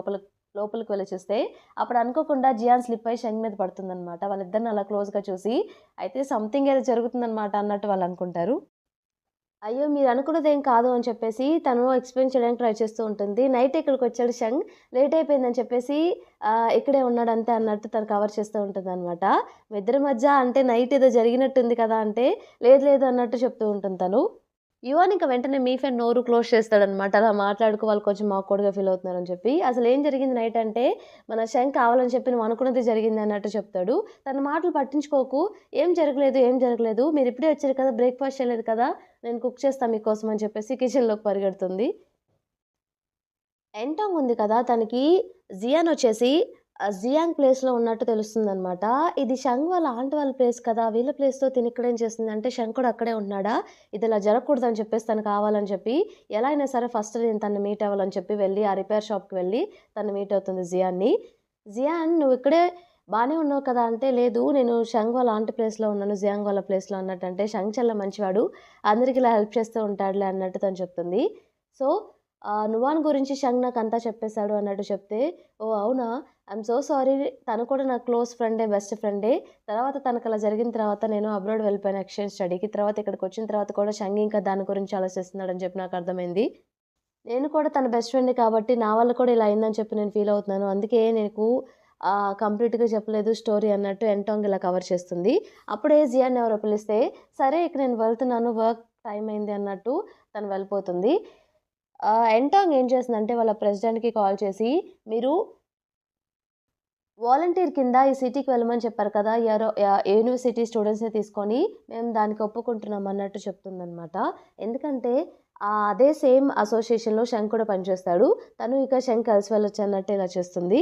లోపలికి వెళ్లి చూస్తే అప్పుడు అనుకోకుండా జియాన్ స్లిప్ అయ్యి షంగ్ మీద పడుతుందనమాట. వాళ్ళిద్దరిని అలా క్లోజ్‌గా చూసి అయితే సంథింగ్ ఏదో జరుగుతుందనమాట అన్నట్టు వాళ్ళనుకుంటారు. అయ్యో! మీరనుకున్నదేం కాదు అని చెప్పేసి తను ఎక్స్‌ప్లెయిన్ చేయడానికి ట్రై చేస్తూ ఉంటుంది. Night ఇక్కడికొచ్చాడు sung. లేట్ అయిపోయిందని చెప్పేసి ఇక్కడే ఉన్నాడు అంతే అన్నట్టు తను కవర్ చేస్తూ ఉంటుందనమాట. మీ ఇద్దరి మధ్య అంటే నైట్ ఏదో జరిగినట్టుంది కదా! అంటే లేదు అన్నట్టు చెప్తూ ఉంటుంది తను. యువన్ ఇంక వెంటనే మీఫెన్ నోరు క్లోజ్ చేస్తాడనమాట. అలా మాట్లాడుకో వాళ్ళు కొంచెం ఆక్వర్డ్‌గా ఫీల్ అవుతున్నారని చెప్పి. అసలేం జరిగింది నైట్ అంటే, మన షంగ్ కావాలని చెప్పి నువ్వు అనుకున్నది జరిగింది అన్నట్టు చెప్తాడు. తన మాటలు పట్టించుకోకు. ఏం జరగలేదు. మీరిప్పుడే వచ్చారు కదా! బ్రేక్‌ఫాస్ట్ చేయలేదు కదా! నేను కుక్ చేస్తా మీకోసం అని చెప్పేసి కిచెన్‌లోకి పరిగెడుతుంది. ఎంటాంగ్ ఉంది కదా! తనకి జియాన్ వచ్చేసి జియాంగ్ ప్లేస్‌లో ఉన్నట్టు తెలుస్తుందనమాట. ఇది షంగ్ వాళ్ళ ఆంట్ వాళ్ళ ప్లేస్ కదా! వీళ్ళ ప్లేస్‌లో తినిక్కడేం చేస్తుందంటే షంగ్ కూడా అక్కడే ఉంటున్నాడా? ఇదిలా జరగకూడదని చెప్పేసి తను కావాలని చెప్పి ఎలా అయినా సరే ఫస్ట్ నేను తనని మీట్ అవ్వాలని చెప్పి వెళ్ళి ఆ రిపేర్ షాప్‌కి వెళ్ళి తను మీట్ అవుతుంది జియాన్‌ని. జియాన్ నువ్వు ఇక్కడే బానే ఉన్నావు కదా! అంటే లేదు నేను షంగ్ వాళ్ళ ఆంట్ ప్లేస్‌లో ఉన్నాను. జియాంగ్ వాళ్ళ ప్లేస్‌లో అన్నట్టంటే షంగ్ చాలా మంచివాడు. అందరికి ఇలా హెల్ప్ చేస్తూ ఉంటాడులే అన్నట్టు తను చెప్తుంది. సో నువాన్ గురించి షంగ్ నాకంతా చెప్పేసాడు అన్నట్టు చెప్తే, ఓహ్! అవునా? I'm so sorry. తను కూడా నాకు క్లోజ్ ఫ్రెండే, బెస్ట్ ఫ్రెండే. తర్వాత తనకలా జరిగిన తర్వాత నేను అబ్రాడ్ వెళ్ళిపోయాను ఎక్స్‌చేంజ్ స్టడీకి. తర్వాత ఇక్కడికొచ్చిన తర్వాత కూడా షంగ్ ఇంకా దాని గురించి ఆలోచిస్తున్నాడని చెప్పి నాకర్థమైంది. నేను కూడా తన బెస్ట్ ఫ్రెండే కాబట్టి నా వల్ల కూడా ఇలా అయిందని చెప్పి నేను ఫీల్ అవుతున్నాను. అందుకే నీకు కంప్లీట్‌గా చెప్పలేదు స్టోరీ అన్నట్టు ఎంటాంగ్ ఇలా కవర్ చేస్తుంది. అప్పుడే జియాన్ ఎవరో పిలిస్తే, సరే ఇక నేను వెళ్తున్నాను వర్క్ టైమ్ అయింది అన్నట్టు తను వెళ్ళిపోతుంది. ఎంటాంగ్ ఏం చేసిందంటే వాళ్ళ ప్రెసిడెంట్‌కి కాల్ చేసి, మీరు వాలంటీర్ కింద ఈ సిటీకి వెళ్ళమని చెప్పారు కదా! యూనివర్సిటీ స్టూడెంట్స్‌ని తీసుకొని మేము దానికి ఒప్పుకుంటున్నాం అన్నట్టు చెప్తుందనమాట. ఎందుకంటే అదే సేమ్ అసోసియేషన్‌లో శంఖ్ కూడా పనిచేస్తాడు. తను ఇక శంఖ్ కలిసి వెళ్ళొచ్చన్నట్టు ఇలా చేస్తుంది.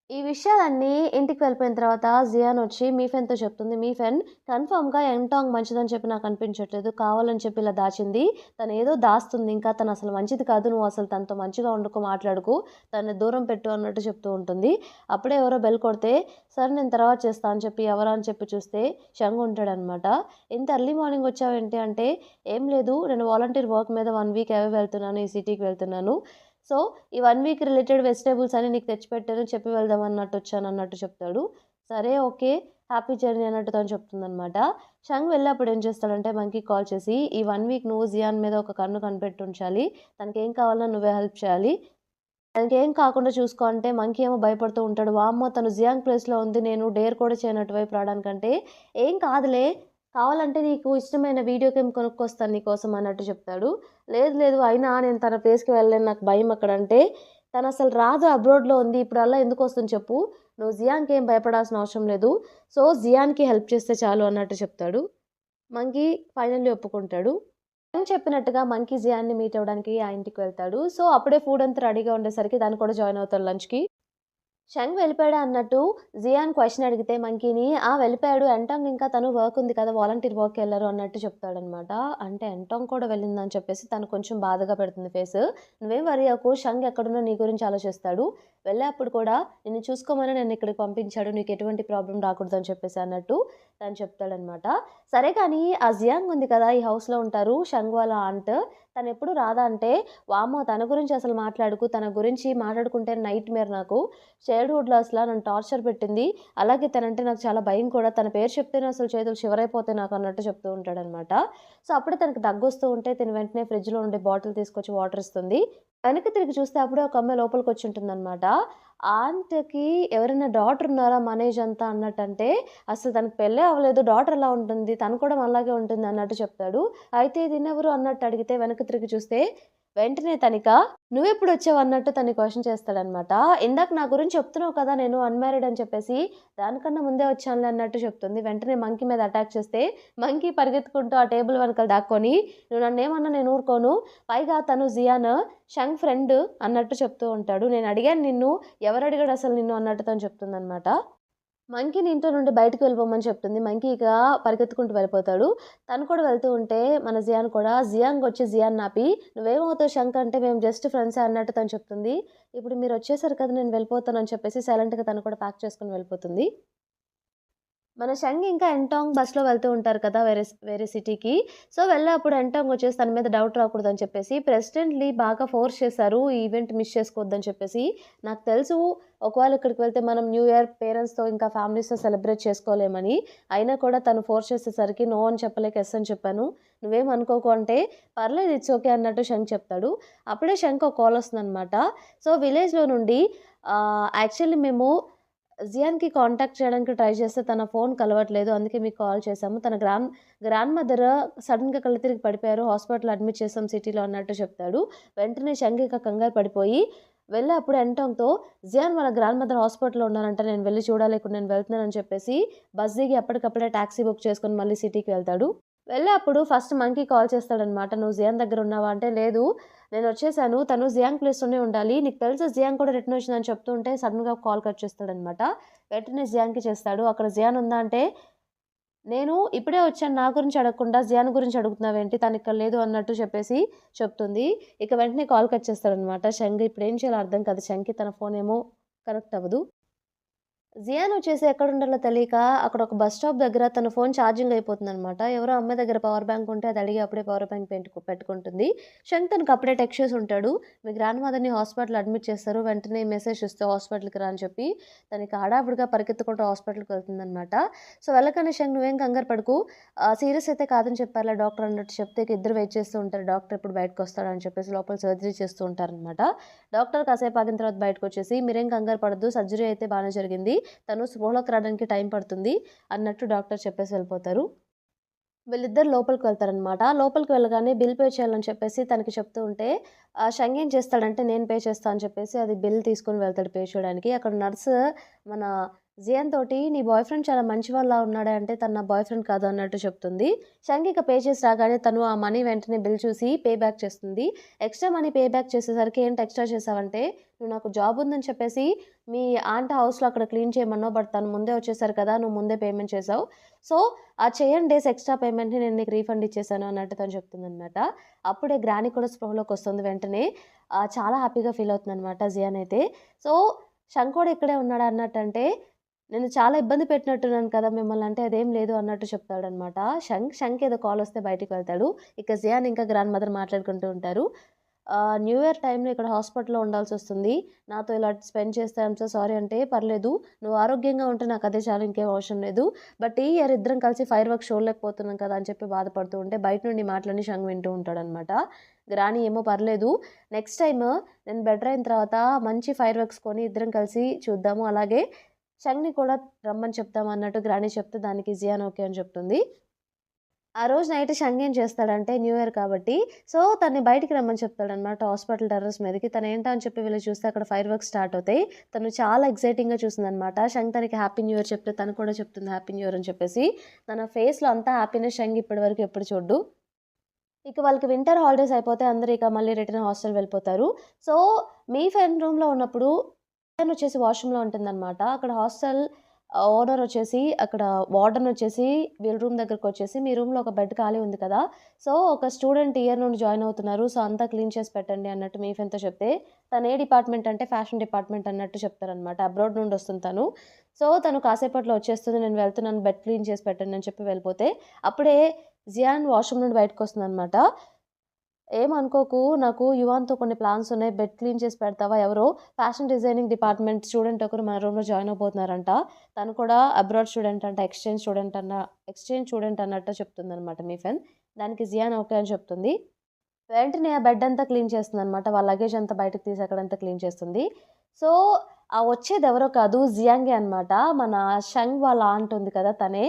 ఈ విషయాలన్నీ ఇంటికి వెళ్ళిపోయిన తర్వాత జియాన్ వచ్చి మీఫెన్‌తో చెప్తుంది. మీఫెన్ కన్ఫర్మ్‌గా యంగ్‌టాంగ్ మంచిదని చెప్పి నాకు అనిపించట్లేదు. కావాలని చెప్పి ఇలా దాచింది. తనేదో దాస్తుంది ఇంకా. తనసలు మంచిది కాదు. నువ్వు అసలు తనతో మంచిగా ఉండకు, మాట్లాడకు. తనని దూరం పెట్టు అన్నట్టు చెప్తూ ఉంటుంది. అప్పుడే ఎవరో బెల్ కొడితే, సరే నేను తర్వాత చేస్తా అని చెప్పి ఎవరా అని చెప్పి చూస్తే షంగు ఉంటాడనమాట. ఇంత ఎర్లీ మార్నింగ్ వచ్చావేంటి అంటే, ఏం లేదు నేను వాలంటీర్ వర్క్ మీద 1 వీక్ అవే వెళ్తున్నాను. ఈ సిటీకి వెళ్తున్నాను. సో, ఈ 1 వీక్ రిలేటెడ్ వెజిటబుల్స్ అన్నీ నీకు తెచ్చిపెట్టాను చెప్పి వెళ్దాం అన్నట్టు చెప్తాడు. సరే ఓకే. హ్యాపీ జర్నీ అన్నట్టు తను చెప్తుందనమాట. షంగ్ వెళ్ళి ఏం చేస్తాడంటే మంకీకి కాల్ చేసి, "ఈ 1 వీక్ నువ్వు జియాన్ మీద ఒక కన్ను కనిపెట్టుంచాలి. తనకేం కావాలన్నా నువ్వే హెల్ప్ చేయాలి. తనకేం కాకుండా చూసుకో" అంటే మంకీ ఏమో భయపడుతూ ఉంటాడు. వామ్మో! తను జియాంగ్ ప్లేస్‌లో ఉంది. నేను డేర్ కూడా చేయను అటువైపు రావడానికంటే, "ఏం కాదులే. కావాలంటే నీకు ఇష్టమైన వీడియో గేమ్ కొనుక్కొస్తాను నీకోసం" అన్నట్టు చెప్తాడు. "లేదు లేదు. అయినా నేను తన ప్లేస్‌కి వెళ్ళలేను. నాకు భయం అక్కడంటే, తనసలు రాదు అబ్రాడ్‌లో ఉంది. ఇప్పుడల్లా ఎందుకొస్తుంది చెప్పు? నువ్వు జియాన్‌కి ఏం భయపడాల్సిన అవసరం లేదు. సో, జియాన్‌కి హెల్ప్ చేస్తే చాలు" అన్నట్టు చెప్తాడు. మంకీ ఫైనల్లీ ఒప్పుకుంటాడు. అని చెప్పినట్టుగా మంకీ జియాన్‌ని మీట్ అవ్వడానికి ఆ ఇంటికి వెళ్తాడు. సో, అప్పుడే ఫుడ్ అంతా రెడీగా ఉండేసరికి తను కూడా జాయిన్ అవుతాడు లంచ్‌కి. షంగ్ వెళ్ళిపోయాడా అన్నట్టు జియాన్ క్వెషన్ అడిగితే మంకీని, వెళ్ళిపోయాడు. ఎంటాంగ్ ఇంకా తను వర్క్ ఉంది కదా! వాలంటీర్ వర్క్‌కెళ్లారు అన్నట్టు చెప్తాడనమాట. అంటే ఎంటాంగ్ కూడా వెళ్ళిందని చెప్పేసి తను కొంచెం బాధగా పెడుతుంది ఫేసు. "నువ్వేం వరీ అవ్వకు. షంగ్ ఎక్కడున్నా నీ గురించి ఆలోచిస్తాడు. వెళ్ళేప్పుడు కూడా నిన్ను చూసుకోమని నన్నిక్కడికి పంపించాడు. నీకెటువంటి ప్రాబ్లమ్ రాకూడదని చెప్పేసి" అన్నట్టు తను చెప్తాడనమాట. సరే కానీ ఆ జియాంగ్ ఉంది కదా! ఈ హౌస్‌లో ఉంటారు. షంగ్ వాళ్ళ ఆంట్. తనెప్పుడు రాదా అంటే, వామ్మో! తన గురించి అసలు మాట్లాడకు. తన గురించి మాట్లాడుకుంటే నైట్‌మేర్ నాకు. చైల్డ్‌హుడ్‌లో అసల నన్ను టార్చర్ పెట్టింది. అలాగే తనంటే నాకు చాలా భయం కూడా. తన పేరు చెప్తేనే అసలు చేతులు షివరైపోతాయి నాకు అన్నట్టు చెప్తూ ఉంటాడనమాట. సో, అప్పుడే తనకి దగ్గొస్తూ ఉంటే తిను వెంటనే ఫ్రిడ్జ్‌లో ఉండే బాటిల్ తీసుకొచ్చి వాటర్ ఇస్తుంది. వెనక్కి తిరిగి చూస్తే అప్పుడే ఒక అమ్మాయి లోపలికొచ్చుంటుందనమాట. ఆంట్‌కి ఎవరైనా డాటర్ ఉన్నారా మన ఏజ్ అంతా అన్నట్టంటే, అసలు తనకి పెళ్ళే అవ్వలేదు. డాటర్ ఎలా ఉంటుంది? తను కూడా మనలాగే ఉంటుంది అన్నట్టు చెప్తాడు. అయితే తినెవరు అన్నట్టు అడిగితే వెనక్కి తిరిగి చూస్తే వెంటనే తనిక "నువ్వెప్పుడొచ్చావు" అన్నట్టు తన్ని క్వెషన్ చేస్తాడనమాట. "ఇందాక నా గురించి చెప్తున్నావు కదా! నేను అన్‌మ్యారీడ్ అని చెప్పేసి, దానికన్నా ముందే వచ్చానులే" అన్నట్టు చెప్తుంది. వెంటనే మంకీ మీద అటాక్ చేస్తే, మంకీ పరిగెత్తుకుంటూ ఆ టేబుల్ వెనకాల దాక్కొని, "నువ్వు నన్నేమన్నా నేను ఊరుకోను. పైగా తను జియాన్, షంగ్ ఫ్రెండ్" అన్నట్టు చెప్తూ ఉంటాడు. "నేను అడిగాను నిన్ను, ఎవరడిగాడు అసలు నిన్ను" అన్నట్టు తను చెప్తుందనమాట. మంకీని ఇంట్లో నుండి బయటికి వెళ్ళిపోమని చెప్తుంది. మంకీ ఇక పరిగెత్తుకుంటూ వెళ్ళిపోతాడు. తను కూడా వెళ్తూ ఉంటే మన జియాన్ కూడా జియాంగొచ్చి జియాన్‌ని ఆపి, "నువ్వేమవుతావు శంక్" అంటే, "మేము జస్ట్ ఫ్రెండ్సే" అన్నట్టు తను చెప్తుంది. "ఇప్పుడు మీరొచ్చేసారు కదా! నేను వెళ్ళిపోతాను" అని చెప్పేసి సైలెంట్‌గా తను కూడా ప్యాక్ చేసుకొని వెళ్ళిపోతుంది. మన షంగ్ ఇంకా ఎంటాంగ్ బస్‌లో వెళ్తూ ఉంటారు కదా! వేరే సిటీకి. సో, వెళ్ళేప్పుడు ఎంటాంగ్ వచ్చేసి తన మీద డౌట్ రాకూడదని చెప్పేసి, ప్రెసిడెంట్ లీ బాగా ఫోర్స్ చేశారు. ఈ ఈవెంట్ మిస్ చేసుకోవద్దని చెప్పేసి. నాకు తెలుసు ఒకవేళ ఇక్కడికి వెళ్తే మనం న్యూ ఇయర్ పేరెంట్స్‌తో ఇంకా ఫ్యామిలీస్‌తో సెలబ్రేట్ చేసుకోలేమని. అయినా కూడా తను ఫోర్స్ చేసేసరికి నో అని చెప్పలేక యెస్ అని చెప్పాను. నువ్వేం అనుకోకు అంటే, పర్లేదు ఇట్స్ ఓకే అన్నట్టు షంగ్ చెప్తాడు. అప్పుడే షంగ్‌కి ఒక కాల్ వస్తుందనమాట. సో, విలేజ్‌లో నుండి యాక్చువల్లీ మేము జియాన్‌కి కాంటాక్ట్ చేయడానికి ట్రై చేస్తే తన ఫోన్ కలవట్లేదు. అందుకే మీకు కాల్ చేశాము. తన గ్రాండ్ మదర్ సడెన్‌గా కళ్ళు తిరిగి పడిపోయారు. హాస్పిటల్‌లో అడ్మిట్ చేసాం సిటీలో అన్నట్టు చెప్తాడు. వెంటనే షంగ్ ఇక కంగారు పడిపోయి వెళ్ళి అప్పుడు ఎంటాంగ్‌తో జియాన్ వాళ్ళ గ్రాండ్ మదర్ హాస్పిటల్‌లో ఉన్నారంట. నేను వెళ్లి చూడాలి. ఇప్పుడు నేను వెళ్తున్నానని చెప్పేసి బస్ దిగి అప్పటికప్పుడే టాక్సీ బుక్ చేసుకొని మళ్ళీ సిటీకి వెళ్తాడు. వెళ్ళే అప్పుడు ఫస్ట్ మంకీ కాల్ చేస్తాడనమాట. "నువ్వు జియాన్ దగ్గర ఉన్నావా?" అంటే, "లేదు. నేనొచ్చేసాను. తను జియాంగ్ ప్లేస్‌లోనే ఉండాలి. నీకు తెలుసా జియాంగ్ కూడా రిటర్న్ వచ్చిందని" చెప్తూ ఉంటే సడెన్‌గా కాల్ కట్ చేస్తాడనమాట. వెంటనే జియాంగ్‌కి చేస్తాడు. "అక్కడ జియాన్ ఉందా?" అంటే, "నేను ఇప్పుడే వచ్చాను. నా గురించి అడగకుండా జియాన్ గురించి అడుగుతున్నావేంటి? తనిక్కడ లేదు" అన్నట్టు చెప్పేసి చెప్తుంది. ఇక వెంటనే కాల్ కట్ చేస్తాడనమాట షంగ్. ఇప్పుడేం చేయాలో అర్థం కాదు షంగ్‌కి. తన ఫోనేమో కనెక్ట్ అవ్వదు. జియాన్ వచ్చేసి ఎక్కడుండాలో తెలియక అక్కడ ఒక బస్ స్టాప్ దగ్గర తన ఫోన్ ఛార్జింగ్ అయిపోతుందనమాట. ఎవరో అమ్మాయి దగ్గర పవర్ బ్యాంక్ ఉంటే అది అడిగి అప్పుడే పవర్ బ్యాంక్ పెట్టుకుంటుంది. శంక్ తనకు అప్పుడే టెక్స్ట్ చేసి ఉంటాడు. "మీ గ్రాండ్ మదర్‌ని హాస్పిటల్‌లో అడ్మిట్ చేస్తారు. వెంటనే మెసేజ్ ఇస్తే హాస్పిటల్‌కి రా" అని చెప్పి తనకి హడావిడిగా పరిగెత్తుకుంటూ హాస్పిటల్‌కి వెళ్తుందనమాట. సో, వెళ్ళగానే "శంక్ నువ్వేం కంగారు పడకు. సీరియస్ అయితే కాదని చెప్పారులే డాక్టర్" అన్నట్టు చెప్తే ఇక ఇద్దరు వెయిట్ చేస్తూ ఉంటారు. డాక్టర్ ఎప్పుడు బయటకొస్తాడని చెప్పేసి లోపల సర్జరీ చేస్తూ ఉంటారనమాట. డాక్టర్ కాసేపు ఆగిన తర్వాత బయటకొచ్చేసి, "మీరేం కంగారు పడొద్దు. సర్జరీ అయితే బానే జరిగింది. తను స్పృహలోకి రావడానికి టైం పడుతుంది" అన్నట్టు డాక్టర్ చెప్పేసి వెళ్ళిపోతారు. వీళ్ళిద్దరు లోపలికి వెళ్తారనమాట. లోపలికి వెళ్ళగానే బిల్ పే చేయాలని చెప్పేసి తనకి చెప్తూ ఉంటే, షంగ్ ఏం చేస్తాడంటే, "నేను పే చేస్తా" అని చెప్పేసి అది బిల్ తీసుకొని వెళ్తాడు పే చేయడానికి. అక్కడ నర్స్ మన జియాన్ తోటి నీ బాయ్ ఫ్రెండ్ చాలా మంచివాళ్ళలా ఉన్నాడే అంటే తను నా బాయ్ ఫ్రెండ్ కాదు అన్నట్టు చెప్తుంది. షంగ్ ఇక పే చేసి రాగానే తను ఆ మనీ వెంటనే బిల్ చూసి పే బ్యాక్ చేస్తుంది. ఎక్స్ట్రా మనీ పే బ్యాక్ చేసేసరికి ఏంటి ఎక్స్ట్రా చేసావంటే నువ్వు నాకు జాబ్ ఉందని చెప్పేసి మీ ఆంటీ హౌస్లో అక్కడ క్లీన్ చేయమన్నావు, బట్ తను ముందే వచ్చేసారు కదా, నువ్వు ముందే పేమెంట్ చేసావు, సో ఆ చేయని డేస్ ఎక్స్ట్రా పేమెంట్ని నేను నీకు రీఫండ్ ఇచ్చేసాను అన్నట్టు తను చెప్తుంది అనమాట. అప్పుడే గ్రాని కూడా స్పృహలోకి వస్తుంది. వెంటనే చాలా హ్యాపీగా ఫీల్ అవుతుంది అనమాట జియాన్ అయితే. సో షంగ్ కూడా ఇక్కడే ఉన్నాడు అన్నట్టంటే నేను చాలా ఇబ్బంది పెట్టినట్టున్నాను కదా మిమ్మల్ని అంటే అదేం లేదు అన్నట్టు చెప్తాడనమాట షంక్ ఏదో కాల్ వస్తే బయటికి వెళ్తాడు. ఇక జియాన్ ఇంకా గ్రాండ్ మదర్ మాట్లాడుకుంటూ ఉంటారు. న్యూ ఇయర్ టైంలో ఇక్కడ హాస్పిటల్లో ఉండాల్సి వస్తుంది, నాతో ఇలా స్పెండ్ చేస్తే ఐమ్ సో సారీ అంటే పర్లేదు, నువ్వు ఆరోగ్యంగా ఉంటే నాకు అదే చాలు, ఇంకేం అవసరం లేదు, బట్ ఈ ఇయర్ ఇద్దరం కలిసి ఫైర్ వర్క్ చూడలేకపోతున్నాం కదా అని చెప్పి బాధపడుతూ ఉంటే బయట నుండి మాటలని షంగ్ వింటూ ఉంటాడనమాట. గ్రాని ఏమో పర్లేదు, నెక్స్ట్ టైం నేను బెటర్ అయిన తర్వాత మంచి ఫైర్ వర్క్స్ కొని ఇద్దరం కలిసి చూద్దాము, అలాగే షంగ్‌ని కూడా రమ్మని చెప్తాం అన్నట్టు గ్రాని చెప్తే దానికి జియాన్ ఓకే అని చెప్తుంది. ఆ రోజు నైట్ షంగ్ ఏం చేస్తాడంటే న్యూ ఇయర్ కాబట్టి సో తనని బయటికి రమ్మని చెప్తాడనమాట హాస్పిటల్ టెర్రస్ మీదకి. తను ఏంటా అని చెప్పి వెళ్ళి చూస్తే అక్కడ ఫైర్ వర్క్స్ స్టార్ట్ అవుతాయి. తను చాలా ఎక్సైటింగ్‌గా చూసిందనమాట. షంగ్ తనకి హ్యాపీ న్యూ ఇయర్ చెప్తే తను కూడా చెప్తుంది హ్యాపీ న్యూ ఇయర్ అని చెప్పేసి. తన ఫేస్‌లో అంతా హ్యాపీనెస్ షంగ్ ఇప్పటివరకు ఎప్పుడు చూడ్డు. ఇక వాళ్ళకి వింటర్ హాలిడేస్ అయిపోతే అందరూ ఇక మళ్ళీ రిటర్న్ హాస్టల్ వెళ్ళిపోతారు. సో మీ ఫ్రెండ్ రూమ్‌లో ఉన్నప్పుడు వచ్చేసి వాష్‌రూమ్‌లో ఉంటుందనమాట. అక్కడ హాస్టల్ ఓనర్ వచ్చేసి అక్కడ వార్డెన్ వచ్చేసి వీళ్ళ రూమ్ దగ్గరకొచ్చేసి మీ రూమ్‌లో ఒక బెడ్ ఖాళీ ఉంది కదా, సో ఒక స్టూడెంట్ ఇయర్ నుండి జాయిన్ అవుతున్నారు, సో అంతా క్లీన్ చేసి పెట్టండి అన్నట్టు మీ ఫ్రెండ్‌తో చెప్తే తను ఏ డిపార్ట్మెంట్ అంటే ఫ్యాషన్ డిపార్ట్మెంట్ అన్నట్టు చెప్తారనమాట. అబ్రాడ్ నుండి వస్తుంది తను. సో తను కాసేపట్లో వచ్చేస్తుంది, నేను వెళ్తున్నాను బెడ్ క్లీన్ చేసి పెట్టండి అని చెప్పి వెళ్ళిపోతే అప్పుడే జియాన్ వాష్‌రూమ్ నుండి బయటకొస్తుందనమాట. ఏమనుకోకు, నాకు యువాన్‌తో కొన్ని ప్లాన్స్ ఉన్నాయి, బెడ్ క్లీన్ చేసి పెడతావా, ఎవరో ఫ్యాషన్ డిజైనింగ్ డిపార్ట్మెంట్ స్టూడెంట్ ఒకరు మన రూమ్‌లో జాయిన్ అవ్వబోతున్నారంట, తను కూడా అబ్రాడ్ స్టూడెంట్ అంట, ఎక్స్చేంజ్ స్టూడెంట్ అన్నట్టు చెప్తుందనమాట మీ ఫ్రెండ్. దానికి జియాన్ ఓకే అని చెప్తుంది. వెంటనే ఆ బెడ్ అంతా క్లీన్ చేస్తుందనమాట. వాళ్ళ లగేజ్ అంతా బయటకి తీసి అక్కడంతా క్లీన్ చేస్తుంది. సో ఆ వచ్చేది ఎవరో కాదు జియాంగే అనమాట. మన షంగ్ వాళ్ళ ఆంట్ ఉంది కదా తనే.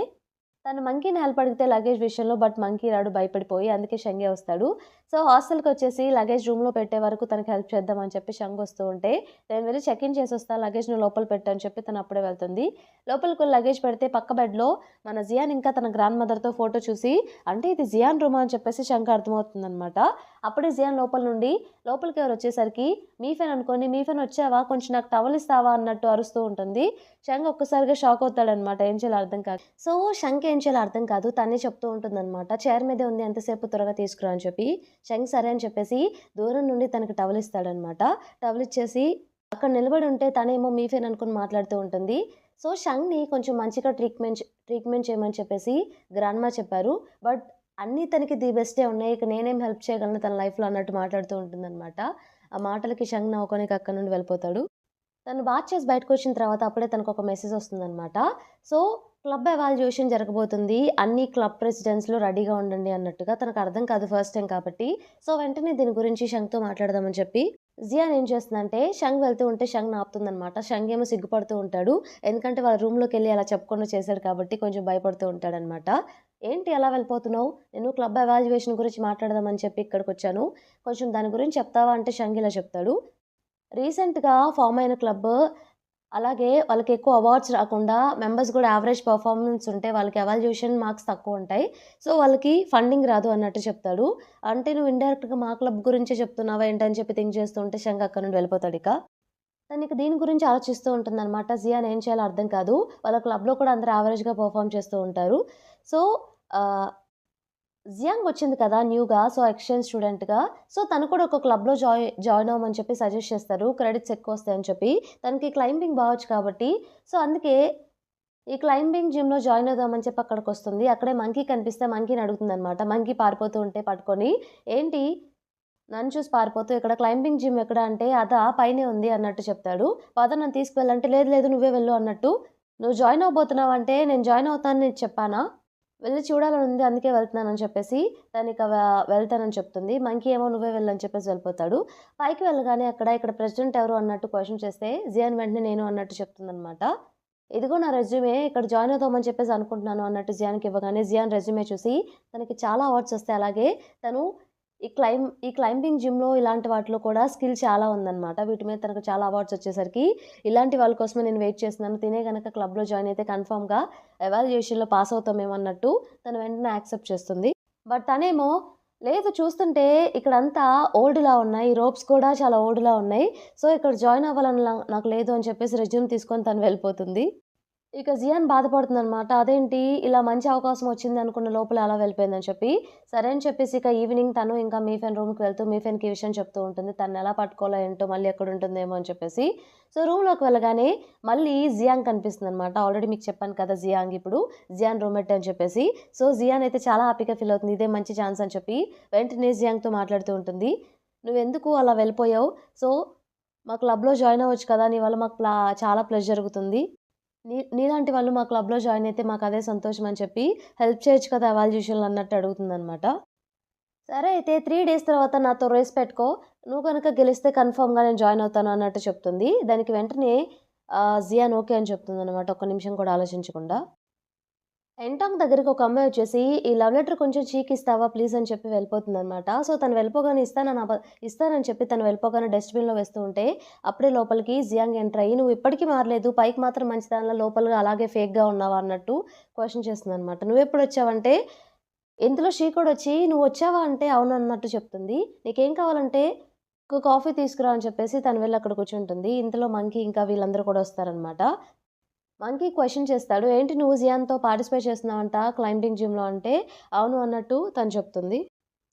తను మంకీని హెల్ప్ అడిగితే లగేజ్ విషయంలో, బట్ మంకీ రాడు భయపడిపోయి, అందుకే షంగే వస్తాడు. సో హాస్టల్‌కొచ్చేసి లగేజ్ రూమ్‌లో పెట్టే వరకు తనకి హెల్ప్ చేద్దామని చెప్పి షంగ్ వస్తూ ఉంటే, నేను వెళ్ళి చెక్ ఇన్ చేసొస్తా, లగేజ్ నువ్వు లోపల పెట్టు అని చెప్పి తను అప్పుడే వెళ్తుంది. లోపలికి లగేజ్ పెడితే పక్క బెడ్‌లో మన జియాన్ ఇంకా తన గ్రాండ్ మదర్‌తో ఫోటో చూసి, అంటే ఇది జియాన్ రూమా అని చెప్పేసి షంగ్‌కి అర్థమవుతుందనమాట. అప్పుడే జియాన్ లోపల నుండి లోపలికి ఎవరు వచ్చేసరికి మీఫెన్ అనుకోని, మీఫెన్ వచ్చావా కొంచెం నాకు టవల్ ఇస్తావా అన్నట్టు అరుస్తూ ఉంటుంది. షంగ్ ఒక్కసారిగా షాక్ అవుతాడనమాట. ఏం చేయాలో అర్థం కాదు. సో షంగ్‌కి ఏం చేయాలో అర్థం కాదు. తనే చెప్తూ ఉంటుందనమాట. చైర్ మీదే ఉంది ఎంతసేపు త్వరగా తీసుకురా అని చెప్పి. షంగ్ సరే అని చెప్పేసి దూరం నుండి తనకి టవల్ ఇస్తాడనమాట. టవల్ ఇచ్చేసి అక్కడ నిలబడి ఉంటే తనేమో మీఫెన్ అనుకుని మాట్లాడుతూ ఉంటుంది. సో షంగ్‌ని కొంచెం మంచిగా ట్రీట్మెంట్ చేయమని చెప్పేసి గ్రాండ్‌మా చెప్పారు. బట్ అన్నీ తనకి ది బెస్టే ఉన్నాయి, ఇక నేనేం హెల్ప్ చేయగలను తన లైఫ్‌లో అన్నట్టు మాట్లాడుతూ ఉంటుందనమాట. ఆ మాటలకి షంగ్ నవ్వుకొని అక్కడి నుండి వెళ్ళిపోతాడు. తను బాత్ చేసి బయటకొచ్చిన తర్వాత అప్పుడే తనకొక మెసేజ్ వస్తుందనమాట. సో క్లబ్ ఎవాల్యుయేషన్ జరగబోతుంది, అన్ని క్లబ్ ప్రెసిడెంట్స్‌లో రెడీగా ఉండండి అన్నట్టుగా. తనకు అర్థం కాదు ఫస్ట్ టైమ్ కాబట్టి. సో వెంటనే దీని గురించి షంగ్‌తో మాట్లాడదామని చెప్పి జియాన్ ఏం చేస్తుందంటే షంగ్ వెళ్తూ ఉంటే షంగ్‌ని ఆపుతుందనమాట. షంగ్ ఏమో సిగ్గుపడుతూ ఉంటాడు. ఎందుకంటే వాళ్ళ రూమ్‌లోకెళ్ళి అలా చెప్పకుండా చేశాడు కాబట్టి కొంచెం భయపడుతూ ఉంటాడనమాట. ఏంటి అలా వెళ్ళిపోతున్నావు? నేను క్లబ్ ఎవాల్యుయేషన్ గురించి మాట్లాడదామని చెప్పి ఇక్కడికొచ్చాను, కొంచెం దాని గురించి చెప్తావా అంటే షంగ్ ఇలా చెప్తాడు. రీసెంట్‌గా ఫార్మ్ అయిన క్లబ్, అలాగే వాళ్ళకి ఎక్కువ అవార్డ్స్ రాకుండా మెంబర్స్ కూడా యావరేజ్ పెర్ఫార్మన్స్ ఉంటే వాళ్ళకి ఎవాల్యుయేషన్ మార్క్స్ తక్కువుంటాయి, సో వాళ్ళకి ఫండింగ్ రాదు అన్నట్టు చెప్తాడు. అంటే నువ్వు ఇండైరెక్ట్‌గా మా క్లబ్ గురించే చెప్తున్నావా ఏంటని చెప్పి థింక్ చేస్తూ ఉంటే షంగ్ అక్కడి నుండి వెళ్ళిపోతాడిక. తనిక దీని గురించి ఆలోచిస్తూ ఉంటుందనమాట. జియాన్ ఏం చేయాలో అర్థం కాదు. వాళ్ళ క్లబ్‌లో కూడా అందరూ యావరేజ్‌గా పెర్ఫార్మ్ చేస్తూ ఉంటారు. సో ఆహ్ జియాంగ్ వచ్చింది కదా న్యూగా. సో, ఎక్స్‌చేంజ్ స్టూడెంట్‌గా. సో, తను కూడా ఒక క్లబ్‌లో జాయిన్ అవ్వమని చెప్పి సజెస్ట్ చేస్తారు, క్రెడిట్స్ ఎక్కువొస్తాయని చెప్పి. తనకి క్లైంబింగ్ బావొచ్చు కాబట్టి, సో, అందుకే ఈ క్లైంబింగ్ జిమ్‌లో జాయిన్ అవుదామని చెప్పి అక్కడికొస్తుంది. అక్కడే మంకీ కనిపిస్తే మంకీని అడుగుతుందనమాట. మంకీ పారిపోతూ ఉంటే పట్టుకొని, "ఏంటి నన్ను చూసి పారిపోతావు, ఇక్కడ క్లైంబింగ్ జిమ్ ఎక్కడ?" అంటే, "అదా పైనే ఉంది" అన్నట్టు చెప్తాడు. "పద నన్ను తీసుకువెళ్ళు" అంటే, "లేదు లేదు నువ్వే వెళ్ళు" అన్నట్టు. "నువ్వు జాయిన్ అవ్వబోతున్నావంటే నేను జాయిన్ అవుతానని నీకు చెప్పానా? వెళ్లి చూడాలని ఉంది అందుకే వెళ్తున్నానని" చెప్పేసి తనిక వెళ్తానని చెప్తుంది. మంకీ ఏమో "నువ్వే వెళ్ళు" అని చెప్పేసి వెళ్ళిపోతాడు. పైకి వెళ్ళగానే ఇక్కడ ప్రెసిడెంట్ ఎవరు అన్నట్టు క్వెషన్ చేస్తే జియాన్ వెంటనే నేను అన్నట్టు చెప్తుందనమాట. "ఇదిగో నా రెజ్యూమే, ఇక్కడ జాయిన్ అవుదామని చెప్పేసి అనుకుంటున్నాను" అన్నట్టు జియాన్‌కి ఇవ్వగానే జియాన్ రెజ్యూమే చూసి తనకి చాలా అవార్డ్స్ వస్తాయి. అలాగే తను ఈ క్లైంబింగ్ జిమ్‌లో ఇలాంటి వాటిలో కూడా స్కిల్ చాలా ఉందనమాట. వీటి మీద తనకు చాలా అవార్డ్స్ వచ్చేసరికి, ఇలాంటి వాళ్ళ కోసమే నేను వెయిట్ చేస్తున్నాను. తినే గనక క్లబ్‌లో జాయిన్ అయితే కన్ఫర్మ్‌గా ఎవాల్యుయేషన్‌లో పాస్ అవుతామేమో అన్నట్టు తను వెంటనే యాక్సెప్ట్ చేస్తుంది. బట్ తనేమో లేదు చూస్తుంటే ఇక్కడంతా ఓల్డ్‌లా ఉన్నాయి. రోప్స్ కూడా చాలా ఓల్డ్‌లా ఉన్నాయి. సో, ఇక్కడ జాయిన్ అవ్వాలని నాకు లేదు అని చెప్పేసి రెజ్యూమ్ తీసుకొని తను వెళ్ళిపోతుంది. ఇక జియాన్ బాధపడుతుందనమాట. అదేంటి ఇలా మంచి అవకాశం వచ్చింది అనుకున్న లోపల అలా వెళ్ళిపోయిందని చెప్పి. సరే అని చెప్పేసి ఇక ఈవినింగ్ తను ఇంకా మీఫెన్ రూమ్‌కి వెళ్తూ మీఫెన్‌కి ఈ విషయం చెప్తూ ఉంటుంది. తననెలా పట్టుకోవాలో ఏంటో మళ్ళీ ఎక్కడుంటుందేమో అని చెప్పేసి. సో, రూమ్‌లోకి వెళ్ళగానే మళ్ళీ జియాంగ్ కనిపిస్తుందనమాట. ఆల్రెడీ మీకు చెప్పాను కదా! జియాన్ రూమ్‌మేట్ అని చెప్పేసి. సో, జియాన్ అయితే చాలా హ్యాపీగా ఫీల్ అవుతుంది. ఇదే మంచి ఛాన్స్ అని చెప్పి వెంటనే జియాంగ్‌తో మాట్లాడుతూ ఉంటుంది. "నువ్వెందుకు అలా వెళ్ళిపోయావు? సో, మా క్లబ్‌లో జాయిన్ అవ్వచ్చు కదా! నీ వల్ల మాకు చాలా ప్లస్ జరుగుతుంది. నీలాంటి వాళ్ళు మా క్లబ్‌లో జాయిన్ అయితే మాకదే సంతోషం" అని చెప్పి హెల్ప్ చేయొచ్చు కదా! ఎవాల్యుయేషన్‌లో అన్నట్టు అడుగుతుందనమాట. సరే అయితే 3 డేస్ తర్వాత నాతో రేస్ పెట్టుకో. నువ్వు గనక గెలిస్తే కన్ఫర్మ్‌గా నేను జాయిన్ అవుతాను అన్నట్టు చెప్తుంది. దానికి వెంటనే జియాన్ ఓకే అని చెప్తుందనమాట. ఒక్క నిమిషం కూడా ఆలోచించకుండా. ఎంటాంగ్ దగ్గరికి ఒక అమ్మాయి వచ్చేసి, "ఈ లవ్ లెటర్ కొంచెం చీకిస్తావా ప్లీజ్" అని చెప్పి వెళ్ళిపోతుందనమాట. సో, తను వెళ్ళిపోగానే ఇస్తానని చెప్పి తను వెళ్ళిపోగానే డస్ట్‌బిన్‌లో వేస్తూ ఉంటే, అప్పుడే లోపలికి జియాంగ్ ఎంటర్ అయ్యి, "నువ్వు ఇప్పటికి మారలేదు. పైకి మాత్రం మంచిదానిలా లోపల అలాగే ఫేక్‌గా ఉన్నావా" అన్నట్టు క్వెషన్ చేస్తుందనమాట. "నువ్వెప్పుడొచ్చావంటే" ఇంతలో షీ కూడా వచ్చి, "నువ్వొచ్చావా" అంటే అవును అన్నట్టు చెప్తుంది. "నీకేం కావాలంటే ఒక కాఫీ తీసుకురా" అని చెప్పేసి తను వెళ్లి అక్కడ కూర్చుంటుంది. ఇంతలో మంకీ ఇంకా వీళ్ళందరూ కూడా వస్తారనమాట. మంకీ క్వెషన్ చేస్తాడు. "ఏంటి నువ్వు జియాన్‌తో పార్టిసిపేట్ చేస్తున్నావంట క్లైంబింగ్ జిమ్‌లో" అంటే, "అవును" అన్నట్టు తను చెప్తుంది.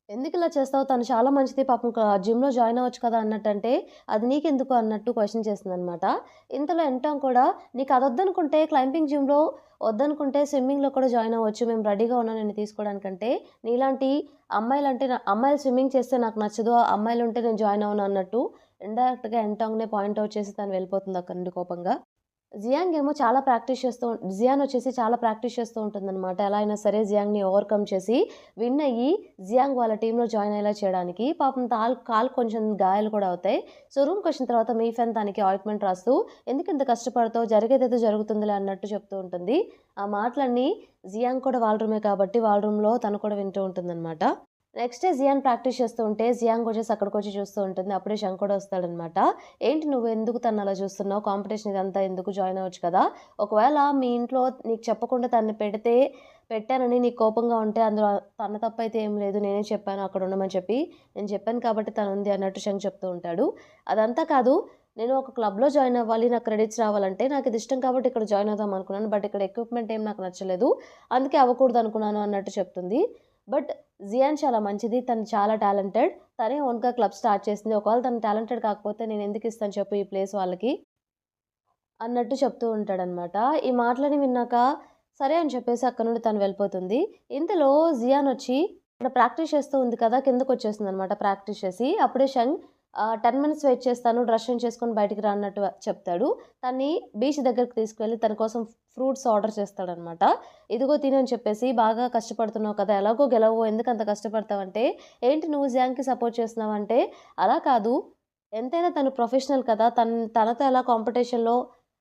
"ఎందుకిలా చేస్తావు? తను చాలా మంచిది పాపం జిమ్‌లో జాయిన్ అవ్వచ్చు కదా!" అన్నట్టంటే, "అది నీకెందుకు?" అన్నట్టు క్వెషన్ చేస్తుందనమాట. ఇంతలో ఎంటాంగ్ కూడా, "నీకు అదొద్దనుకుంటే క్లైంబింగ్ జిమ్‌లో వద్దనుకుంటే స్విమ్మింగ్‌లో కూడా జాయిన్ అవ్వచ్చు. మేము రెడీగా ఉన్నాం నిన్ను తీసుకోవడానికంటే, నీలాంటి అమ్మాయిలు స్విమ్మింగ్ చేస్తే నాకు నచ్చదు. అమ్మాయిలుంటే నేను జాయిన్ అవ్వను" అన్నట్టు ఇండైరెక్ట్‌గా ఎంటాంగ్‌నే పాయింట్ ఔట్ చేసి తను వెళ్ళిపోతుంది అక్కడి నుండి కోపంగా. జియాన్ వచ్చేసి చాలా ప్రాక్టీస్ చేస్తూ ఉంటుందనమాట. ఎలా అయినా సరే జియాంగ్‌ని ఓవర్‌కమ్ చేసి, విన్ అయ్యి జియాంగ్ వాళ్ళ టీమ్‌లో జాయిన్ అయ్యేలా చేయడానికి. పాపం కాలుకి కొంచెం గాయాలు కూడా అవుతాయి. సో, రూమ్‌కొచ్చిన తర్వాత మీఫెన్ తనకి ఆయింట్‌మెంట్ రాస్తూ, "ఎందుకింత కష్టపడతావు? జరిగేదేదో జరుగుతుందిలే" అన్నట్టు చెప్తూ ఉంటుంది. ఆ మాటలన్నీ జియాంగ్ కూడా వాళ్ళ రూమే కాబట్టి వాళ్ళ రూమ్‌లో తను కూడా వింటూ ఉంటుందనమాట. నెక్స్ట్ డే జియాన్ ప్రాక్టీస్ చేస్తూ ఉంటే, జియాంగ్ వచ్చేసి అక్కడికొచ్చి చూస్తూ ఉంటుంది. అప్పుడే షంగ్ కూడా వస్తాడనమాట. "ఏంటి నువ్వెందుకు తననలా చూస్తున్నావు? కాంపిటీషన్ ఇదంతా ఎందుకు జాయిన్ అవ్వచ్చు కదా! ఒకవేళ మీ ఇంట్లో నీకు చెప్పకుండా తనని పెట్టానని నీకు కోపంగా ఉంటే అందులో తన తప్పైతే ఏం లేదు. నేనే చెప్పాను అక్కడ ఉండమని చెప్పి. నేను చెప్పాను కాబట్టి తనుంది" అన్నట్టు షంగ్ చెప్తూ ఉంటాడు. "అదంతా కాదు. నేను ఒక క్లబ్‌లో జాయిన్ అవ్వాలి. నాకు క్రెడిట్స్ రావాలంటే నాకిది ఇష్టం కాబట్టి ఇక్కడ జాయిన్ అవుదాం అనుకున్నాను. బట్ ఇక్కడ ఎక్విప్‌మెంట్ ఏం నాకు నచ్చలేదు. అందుకే అవ్వకూడదనుకున్నాను" అన్నట్టు చెప్తుంది. బట్ జియాన్ చాలా మంచిది. తను చాలా టాలెంటెడ్. తనే ఓన్‌గా క్లబ్ స్టార్ట్ చేసింది. ఒకవేళ తను టాలెంటెడ్ కాకపోతే నేనెందుకిస్తాను చెప్పు ఈ ప్లేస్ వాళ్ళకి అన్నట్టు చెప్తూ ఉంటాడనమాట. ఈ మాటలని విన్నాక సరే అని చెప్పేసి అక్కడి నుండి తను వెళ్ళిపోతుంది. ఇంతలో జియాన్ వచ్చి ఇక్కడ ప్రాక్టీస్ చేస్తూ ఉంది కదా! కిందకొచ్చేసిందనమాట ప్రాక్టీస్ చేసి. అప్పుడే షంగ్ 10 మినిట్స్ వెయిట్ చేస్తాను. డ్రెస్ చేంజ్ చేసుకొని బయటికి రా అన్నట్టు చెప్తాడు. తన్ని బీచ్ దగ్గరికి తీసుకువెళ్ళి తన కోసం ఫ్రూట్స్ ఆర్డర్ చేస్తాడనమాట. ఇదిగో తిను అని చెప్పేసి, "బాగా కష్టపడుతున్నావు కదా! ఎలాగో గెలవవు ఎందుకంత కష్టపడతావంటే, ఏంటి నువ్వు జియాంగ్‌కి సపోర్ట్ చేస్తున్నావంటే, అలా కాదు ఎంతైనా తను ప్రొఫెషనల్ కదా! తనతో ఎలా కాంపిటీషన్‌లో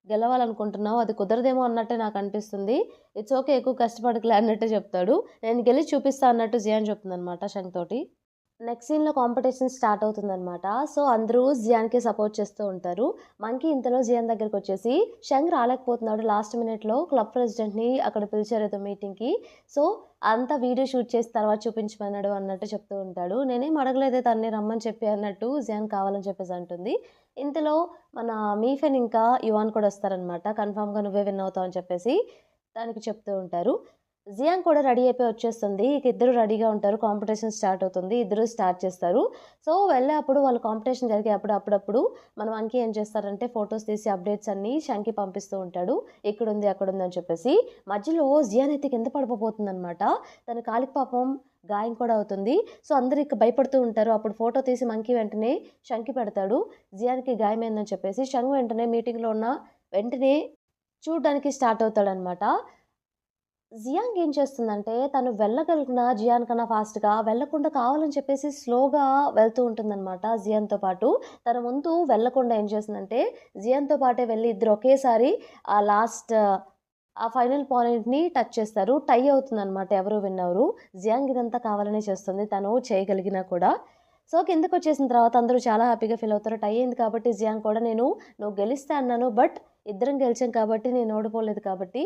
గెలవాలనుకుంటున్నావు. అది కుదరదేమో అన్నట్టే నాకనిపిస్తుంది. It's okay. ఎక్కువ కష్టపడకులే" అన్నట్టు చెప్తాడు. "నేను గెలిచి చూపిస్తా" అన్నట్టు జియాన్ చెప్తుందనమాట షంగ్ తోటి. నెక్స్ట్ సీన్‌లో కాంపిటీషన్ స్టార్ట్ అవుతుందనమాట. సో, అందరూ జియాన్‌కి సపోర్ట్ చేస్తూ ఉంటారు. మంకీ ఇంతలో జియాన్ దగ్గరకొచ్చేసి, "షంగ్ రాలేకపోతున్నాడు. లాస్ట్ మినిట్‌లో క్లబ్ ప్రెసిడెంట్‌ని అక్కడ పిలిచారు ఏదో మీటింగ్‌కి. సో, అంతా వీడియో షూట్ చేసి తర్వాత చూపించమన్నాడు" అన్నట్టు చెప్తూ ఉంటాడు. "నేనేం అడగలేదే తనని రమ్మని చెప్పి" అన్నట్టు జియాన్ కావాలని చెప్పేసి అంటుంది. ఇంతలో మన మీఫెన్ ఇంకా యువాన్ కూడా వస్తారనమాట. "కన్ఫర్మ్‌గా నువ్వే విన్ అవుతావు" అని చెప్పేసి దానికి చెప్తూ ఉంటారు. జియాంగ్ కూడా రెడీ అయిపోయి వచ్చేస్తుంది. ఇక ఇద్దరు రెడీగా ఉంటారు. కాంపిటీషన్ స్టార్ట్ అవుతుంది. ఇద్దరు స్టార్ట్ చేస్తారు. సో, వెళ్ళేప్పుడు వాళ్ళు కాంపిటీషన్ జరిగేప్పుడు అప్పుడప్పుడు మన మంకీ ఏం చేస్తారంటే ఫోటోస్ తీసి అప్డేట్స్ అన్నీ షంగ్‌కి పంపిస్తూ ఉంటాడు. ఇక్కడుంది, అక్కడుంది అని చెప్పేసి. మధ్యలో జియాన్ అయితే కింద పడిపోబోతుందనమాట. తన కాలికి పాపం గాయం కూడా అవుతుంది. సో, అందరూ ఇక భయపడుతూ ఉంటారు. అప్పుడు ఫోటో తీసి మంకీ వెంటనే షంగ్‌కి పెడతాడు. జియాన్‌కి గాయమైందని చెప్పేసి. షంగ్ వెంటనే మీటింగ్‌లో ఉన్న వెంటనే చూడ్డానికి స్టార్ట్ అవుతాడనమాట. జియాంగ్ ఏం చేస్తుందంటే, తను వెళ్ళగలిగిన జియాన్ కన్నా ఫాస్ట్‌గా వెళ్ళకుండా కావాలని చెప్పేసి స్లోగా వెళ్తూ ఉంటుందనమాట జియాన్‌తో పాటు. తన ముందు వెళ్ళకుండా ఏం చేసిందంటే, జియాన్‌తో పాటే వెళ్ళి ఇద్దరు ఒకేసారి ఆ లాస్ట్ ఆ ఫైనల్ పాయింట్‌ని టచ్ చేస్తారు. టై అవుతుందనమాట ఎవరు విన్ అవ్వరు. జియాంగ్ ఇదంతా కావాలనే చేస్తుంది. తను చేయగలిగినా కూడా. సో, కిందకొచ్చేసిన తర్వాత అందరూ చాలా హ్యాపీగా ఫీల్ అవుతారు. టై అయింది కాబట్టి జియాంగ్ కూడా నువ్వు గెలిస్తే అన్నాను. బట్ ఇద్దరం గెలిచాం కాబట్టి నేను ఓడిపోలేదు కాబట్టి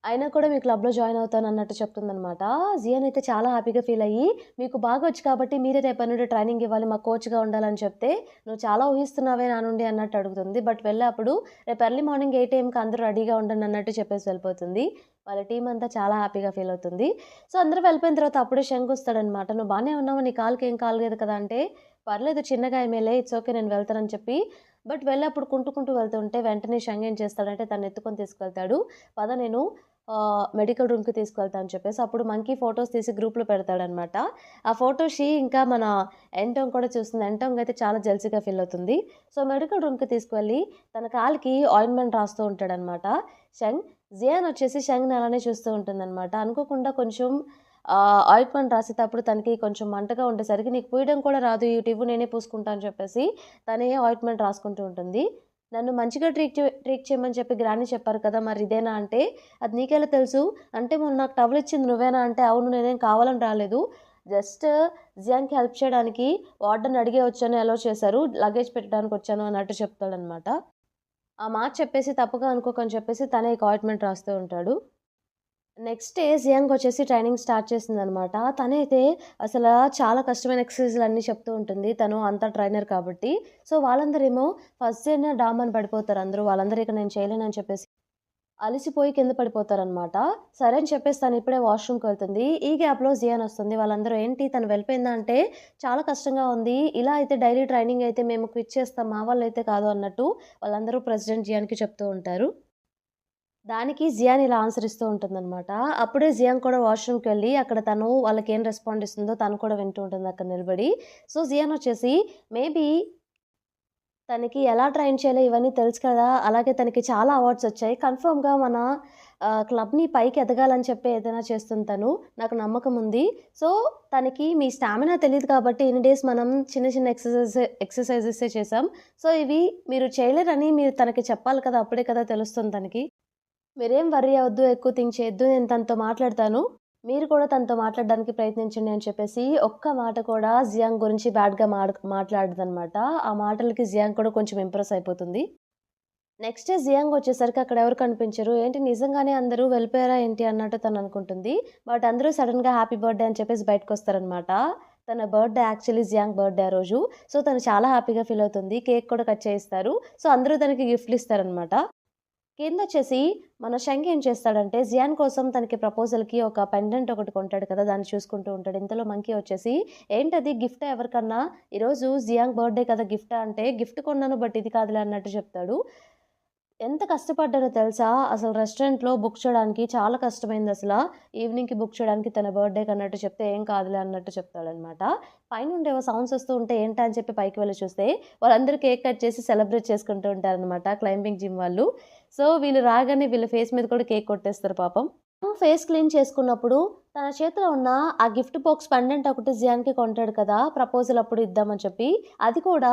అయినా కూడా మీ క్లబ్‌లో జాయిన్ అవుతానన్నట్టు చెప్తుందనమాట. జియాన్ అయితే చాలా హ్యాపీగా ఫీల్ అయ్యి, "మీకు బాగొచ్చు కాబట్టి మీరే రేపటి నుండి ట్రైనింగ్ ఇవ్వాలి. మాకు కోచ్‌గా ఉండాలని" చెప్తే, "నువ్వు చాలా ఊహిస్తున్నావే నా నుండి" అన్నట్టు అడుగుతుంది. బట్ వెళ్ళే అప్పుడు రేపు ఎర్లీ మార్నింగ్ 8 ఏఎంకి అందరూ రెడీగా ఉండండి అన్నట్టు చెప్పేసి వెళ్ళిపోతుంది. వాళ్ళ టీమ్ అంతా చాలా హ్యాపీగా ఫీల్ అవుతుంది. సో, అందరూ వెళ్ళిపోయిన తర్వాత అప్పుడే శంఖ్ వస్తాడనమాట. "నువ్వు బానే ఉన్నావా? నీ కాలుకేం కాలేదు కదా!" అంటే, "పర్లేదు చిన్న గాయమేలే. It's okay. నేను వెళ్తానని" చెప్పి బట్ వెళ్ళి కుంటుకుంటూ వెళ్తుంటే వెంటనే శంఖ్ ఏం చేస్తాడంటే తనని ఎత్తుకొని తీసుకెళ్తాడు. "పద నేను మెడికల్ రూమ్‌కి తీసుకెళ్తా" అని చెప్పేసి అప్పుడు మంకీ ఫోటోస్ తీసి గ్రూప్‌లో పెడతాడనమాట. ఆ ఫోటో ఇంకా మన ఎంటోంగ్ కూడా చూస్తుంది. ఎంటోంగ్ అయితే చాలా జెలసీగా ఫీల్ అవుతుంది. సో, మెడికల్ రూమ్‌కి తీసుకువెళ్ళి తన కాలికి ఆయింట్‌మెంట్ రాస్తూ ఉంటాడనమాట షంగ్. జియాన్ వచ్చేసి షంగ్‌ని అలానే చూస్తూ ఉంటుందనమాట. అనుకోకుండా కొంచెం ఆయింట్‌మెంట్ రాసేటప్పుడు తనకి కొంచెం మంటగా ఉండేసరికి, "నీకు పూయడం కూడా రాదు. ఇటివ్వు నేనే పూసుకుంటా" అని చెప్పేసి తనే ఆయింట్‌మెంట్ రాసుకుంటూ ఉంటుంది. నన్ను మంచిగా ట్రీట్ చేయమని చెప్పి గ్రాని చెప్పారు కదా! మరి ఇదేనా అంటే, "అది నీకెలా తెలుసు? అంటే మొన్న నాకు టవల్ ఇచ్చింది నువ్వేనా?" అంటే, "అవును. నేనేం కావాలని రాలేదు. జస్ట్ జియాన్‌కి హెల్ప్ చేయడానికి వార్డెన్‌ని అడిగే వచ్చాను. అలౌ చేశారు. లగేజ్ పెట్టడానికొచ్చాను" అన్నట్టు చెప్తాడనమాట. ఆ మాట చెప్పేసి తప్పుగా అనుకోకని చెప్పేసి తనే ఇక ఆయింట్‌మెంట్ రాస్తూ ఉంటాడు. నెక్స్ట్ డే జియాంగ్‌కొచ్చేసి ట్రైనింగ్ స్టార్ట్ చేసిందనమాట. తనైతే చాలా కష్టమైన ఎక్సర్‌సైజులన్నీ చెప్తూ ఉంటుంది. తను అంతా ట్రైనర్ కాబట్టి. సో, వాళ్ళందరేమో ఫస్ట్ డేనే డామని పడిపోతారు అందరూ. వాళ్ళందరూ ఇక నేను చేయలేనని చెప్పేసి అలిసిపోయి కింద పడిపోతారనమాట. సరే అని చెప్పేసి తను ఇప్పుడే వాష్‌రూమ్‌కి వెళ్తుంది. ఈ గ్యాప్‌లో జియాన్ వస్తుంది. వాళ్ళందరూ ఏంటి తను వెళ్ళిపోయిందా అంటే, చాలా కష్టంగా ఉంది. ఇలా అయితే డైలీ ట్రైనింగ్ అయితే మేము క్విట్ చేస్తాం. మా వల్లైతే కాదు అన్నట్టు వాళ్ళందరూ ప్రెసిడెంట్ జియాన్‌కి చెప్తూ ఉంటారు. దానికి జియాన్ ఇలా ఆన్సర్ ఇస్తూ ఉంటుందనమాట. అప్పుడే జియాన్ కూడా వాష్‌రూమ్‌కెళ్ళి అక్కడ తను వాళ్ళకేం రెస్పాండ్ ఇస్తుందో తను కూడా వింటూ ఉంటుంది అక్కడ నిలబడి. సో, జియాన్ వచ్చేసి మేబీ తనకి ఎలా ట్రైన్ చేయాలో ఇవన్నీ తెలుసు కదా! అలాగే తనకి చాలా అవార్డ్స్ వచ్చాయి. కన్ఫర్మ్‌గా మన క్లబ్‌ని పైకి ఎదగాలని చెప్పి ఏదైనా చేస్తుంది తను. నాకు నమ్మకం ఉంది. సో, తనకి మీ స్టామినా తెలీదు కాబట్టి ఇన్ని డేస్ మనం చిన్న చిన్న ఎక్సర్‌సైజెసే చేసాం. సో, ఇవి మీరు చేయలేరని మీరు తనకి చెప్పాలి కదా! అప్పుడే కదా తెలుస్తుంది తనకి. మీరేం వర్రీ అవ్వద్దు. ఎక్కువ థింక్ చేయొద్దు. నేను తనతో మాట్లాడతాను. మీరు కూడా తనతో మాట్లాడడానికి ప్రయత్నించండి అని చెప్పేసి ఒక్క మాట కూడా జియాంగ్ గురించి బ్యాడ్‌గా మాట్లాడదనమాట. ఆ మాటలకి జియాంగ్ కూడా కొంచెం ఇంప్రెస్ అయిపోతుంది. నెక్స్ట్ డే జియాంగ్ వచ్చేసరికి అక్కడ ఎవరు కనిపించరు. ఏంటి నిజంగానే అందరూ వెళ్ళిపోయారా ఏంటి అన్నట్టు తను అనుకుంటుంది. బట్ అందరూ సడెన్‌గా హ్యాపీ బర్త్‌డే అని చెప్పేసి బయటకొస్తారనమాట. తన బర్త్‌డే యాక్చువల్లీ జియాంగ్ బర్త్‌డే ఆ రోజు. సో, తను చాలా హ్యాపీగా ఫీల్ అవుతుంది. కేక్ కూడా కట్ చేయిస్తారు. సో, అందరూ తనకి గిఫ్ట్‌లు ఇస్తారనమాట. కిందొచ్చేసి మన శంఖ్ ఏం చేస్తాడంటే, జియాన్ కోసం తనకి ప్రపోజల్‌కి ఒక పెండెంట్ ఒకటి కొంటాడు కదా! దాన్ని చూసుకుంటూ ఉంటాడు. ఇంతలో మంకీ వచ్చేసి, "ఏంటది గిఫ్టా ఎవరికన్నా? ఈరోజు జియాంగ్ బర్త్‌డే కదా! గిఫ్టా?" అంటే, "గిఫ్ట్ కొన్నాను బట్ ఇది కాదులే" అన్నట్టు చెప్తాడు. ఎంత కష్టపడ్డానో తెలుసా? అసలు రెస్టారెంట్‌లో బుక్ చేయడానికి చాలా కష్టమైందసల. ఈవినింగ్‌కి బుక్ చేయడానికి తన బర్త్‌డేకి అన్నట్టు చెప్తే, "ఏం కాదులే" అన్నట్టు చెప్తాడనమాట. పైనుండి ఏవో సౌండ్స్ వస్తూ ఉంటే ఏంటా అని చెప్పి పైకి వెళ్లి చూస్తే, వాళ్ళందరూ కేక్ కట్ చేసి సెలబ్రేట్ చేసుకుంటూ ఉంటారనమాట క్లైంబింగ్ జిమ్ వాళ్ళు. సో, వీళ్ళు రాగానే వీళ్ళ ఫేస్ మీద కూడా కేక్ కొట్టేస్తారు పాపం. ఫేస్ క్లీన్ చేసుకున్నప్పుడు తన చేతిలో ఉన్న ఆ గిఫ్ట్ బాక్స్ పెండెంట్ ఒకటి జియాన్‌కి కొంటాడు కదా! ప్రపోజల్ అప్పుడు ఇద్దామని చెప్పి. అది కూడా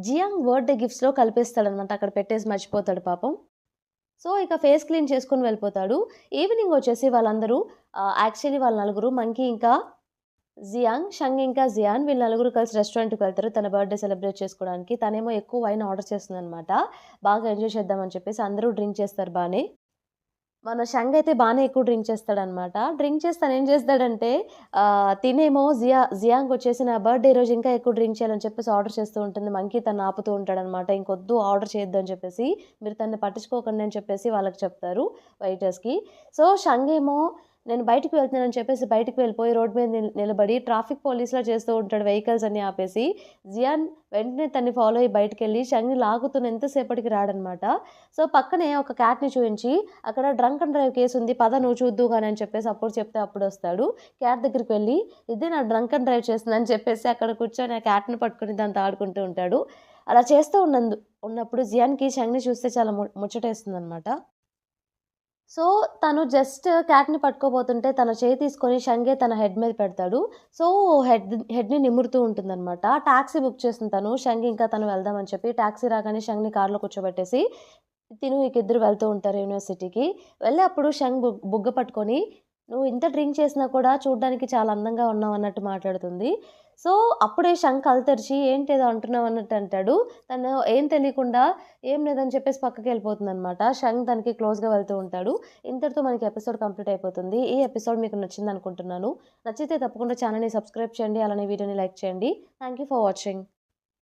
జియాంగ్ బర్త్‌డే గిఫ్ట్స్‌లో కలిపేస్తాడనమాట. అక్కడ పెట్టేసి మర్చిపోతాడు పాపం. సో, ఇక ఫేస్ క్లీన్ చేసుకొని వెళ్ళిపోతాడు. ఈవినింగ్ వచ్చేసి వాళ్ళందరూ యాక్చువల్లీ వాళ్ళ నలుగురు మంకీ ఇంకా జియాంగ్, షంగ్ ఇంకా జియాన్ వీళ్ళు నలుగురు కలిసి రెస్టారెంట్‌కి వెళ్తారు. తన బర్త్‌డే సెలబ్రేట్ చేసుకోవడానికి. తనేమో ఎక్కువ వైన్ ఆర్డర్ చేస్తుందనమాట. బాగా ఎంజాయ్ చేద్దామని చెప్పేసి అందరూ డ్రింక్ చేస్తారు బానే. మన షంగ్ అయితే బానే ఎక్కువ డ్రింక్ చేస్తాడనమాట. డ్రింక్ చేసి తనేం చేస్తాడంటే తినేమో జియాంగొచ్చేసి నా బర్త్‌డే రోజు ఇంకా ఎక్కువ డ్రింక్ చేయాలని చెప్పేసి ఆర్డర్ చేస్తూ ఉంటుంది. మంకీ తనని ఆపుతూ ఉంటాడనమాట. ఇంకొద్దు ఆర్డర్ చేయొద్దు అని చెప్పేసి, మీరు తనని పట్టించుకోకండి అని చెప్పేసి వాళ్ళకి చెప్తారు వెయిటర్స్‌కి. సో, షంగ్ ఏమో నేను బయటికి వెళ్తున్నానని చెప్పేసి బయటికి వెళ్ళిపోయి రోడ్ మీద నిలబడి ట్రాఫిక్ పోలీస్‌లా చేస్తూ ఉంటాడు వెహికల్స్ అన్నీ ఆపేసి. జియాన్ వెంటనే తనని ఫాలో అయ్యి బయటికెళ్ళి షంగ్‌ని లాగుతూనే ఎంతసేపటికి రాడనమాట. సో, పక్కనే ఒక క్యాట్‌ని చూయించి అక్కడ డ్రంక్ అండ్ డ్రైవ్ కేసుంది. పద నువ్వు చూద్దువు గాని అని చెప్పేసి అప్పుడు చెప్తే అప్పుడొస్తాడు. క్యాట్ దగ్గరికి వెళ్లి, ఇదే నా డ్రంక్ అండ్ డ్రైవ్ చేస్తుందని చెప్పేసి అక్కడ కూర్చొని ఆ క్యాట్‌ని పట్టుకొని దాంతో ఆడుకుంటూ ఉంటాడు. అలా చేస్తూ ఉన్నప్పుడు జియాన్‌కి షంగ్‌ని చూస్తే చాలా ముచ్చటేస్తుందనమాట. సో, తను జస్ట్ క్యాట్‌ని పట్టుకోబోతుంటే తన చేయి తీసుకొని షంగే తన హెడ్ మీద పెడతాడు. సో, హెడ్‌ని నిమురుతూ ఉంటుందనమాట. టాక్సీ బుక్ చేసింది తను. షంగ్ ఇంకా తను వెళ్దామని చెప్పి టాక్సీ రాగానే షంగ్‌ని కార్‌లో కూర్చోబెట్టేసి తిను ఇక ఇద్దరు వెళ్తూ ఉంటారు యూనివర్సిటీకి. వెళ్ళి అప్పుడు షంగ్ బుగ్గ పట్టుకొని, "నువ్వు ఇంత డ్రింక్ చేసినా కూడా చూడ్డానికి చాలా అందంగా ఉన్నావు" అన్నట్టు మాట్లాడుతుంది. సో, అప్పుడే షంగ్ కళ్ళు తెరిచి ఏంటేదో అంటున్నావు అన్నట్టు అంటాడు. తను ఏం తెలియకుండా ఏం లేదని చెప్పేసి పక్కకెళ్ళిపోతుందనమాట. షంగ్ తనకి క్లోజ్‌గా వెళ్తూ ఉంటాడు. ఇంతటితో మనకి ఎపిసోడ్ కంప్లీట్ అయిపోతుంది. ఈ ఎపిసోడ్ మీకు నచ్చిందనుకుంటున్నాను. నచ్చితే తప్పకుండా ఛానెల్‌ని సబ్స్క్రైబ్ చేయండి. అలానే వీడియోని లైక్ చేయండి. Thank you for watching.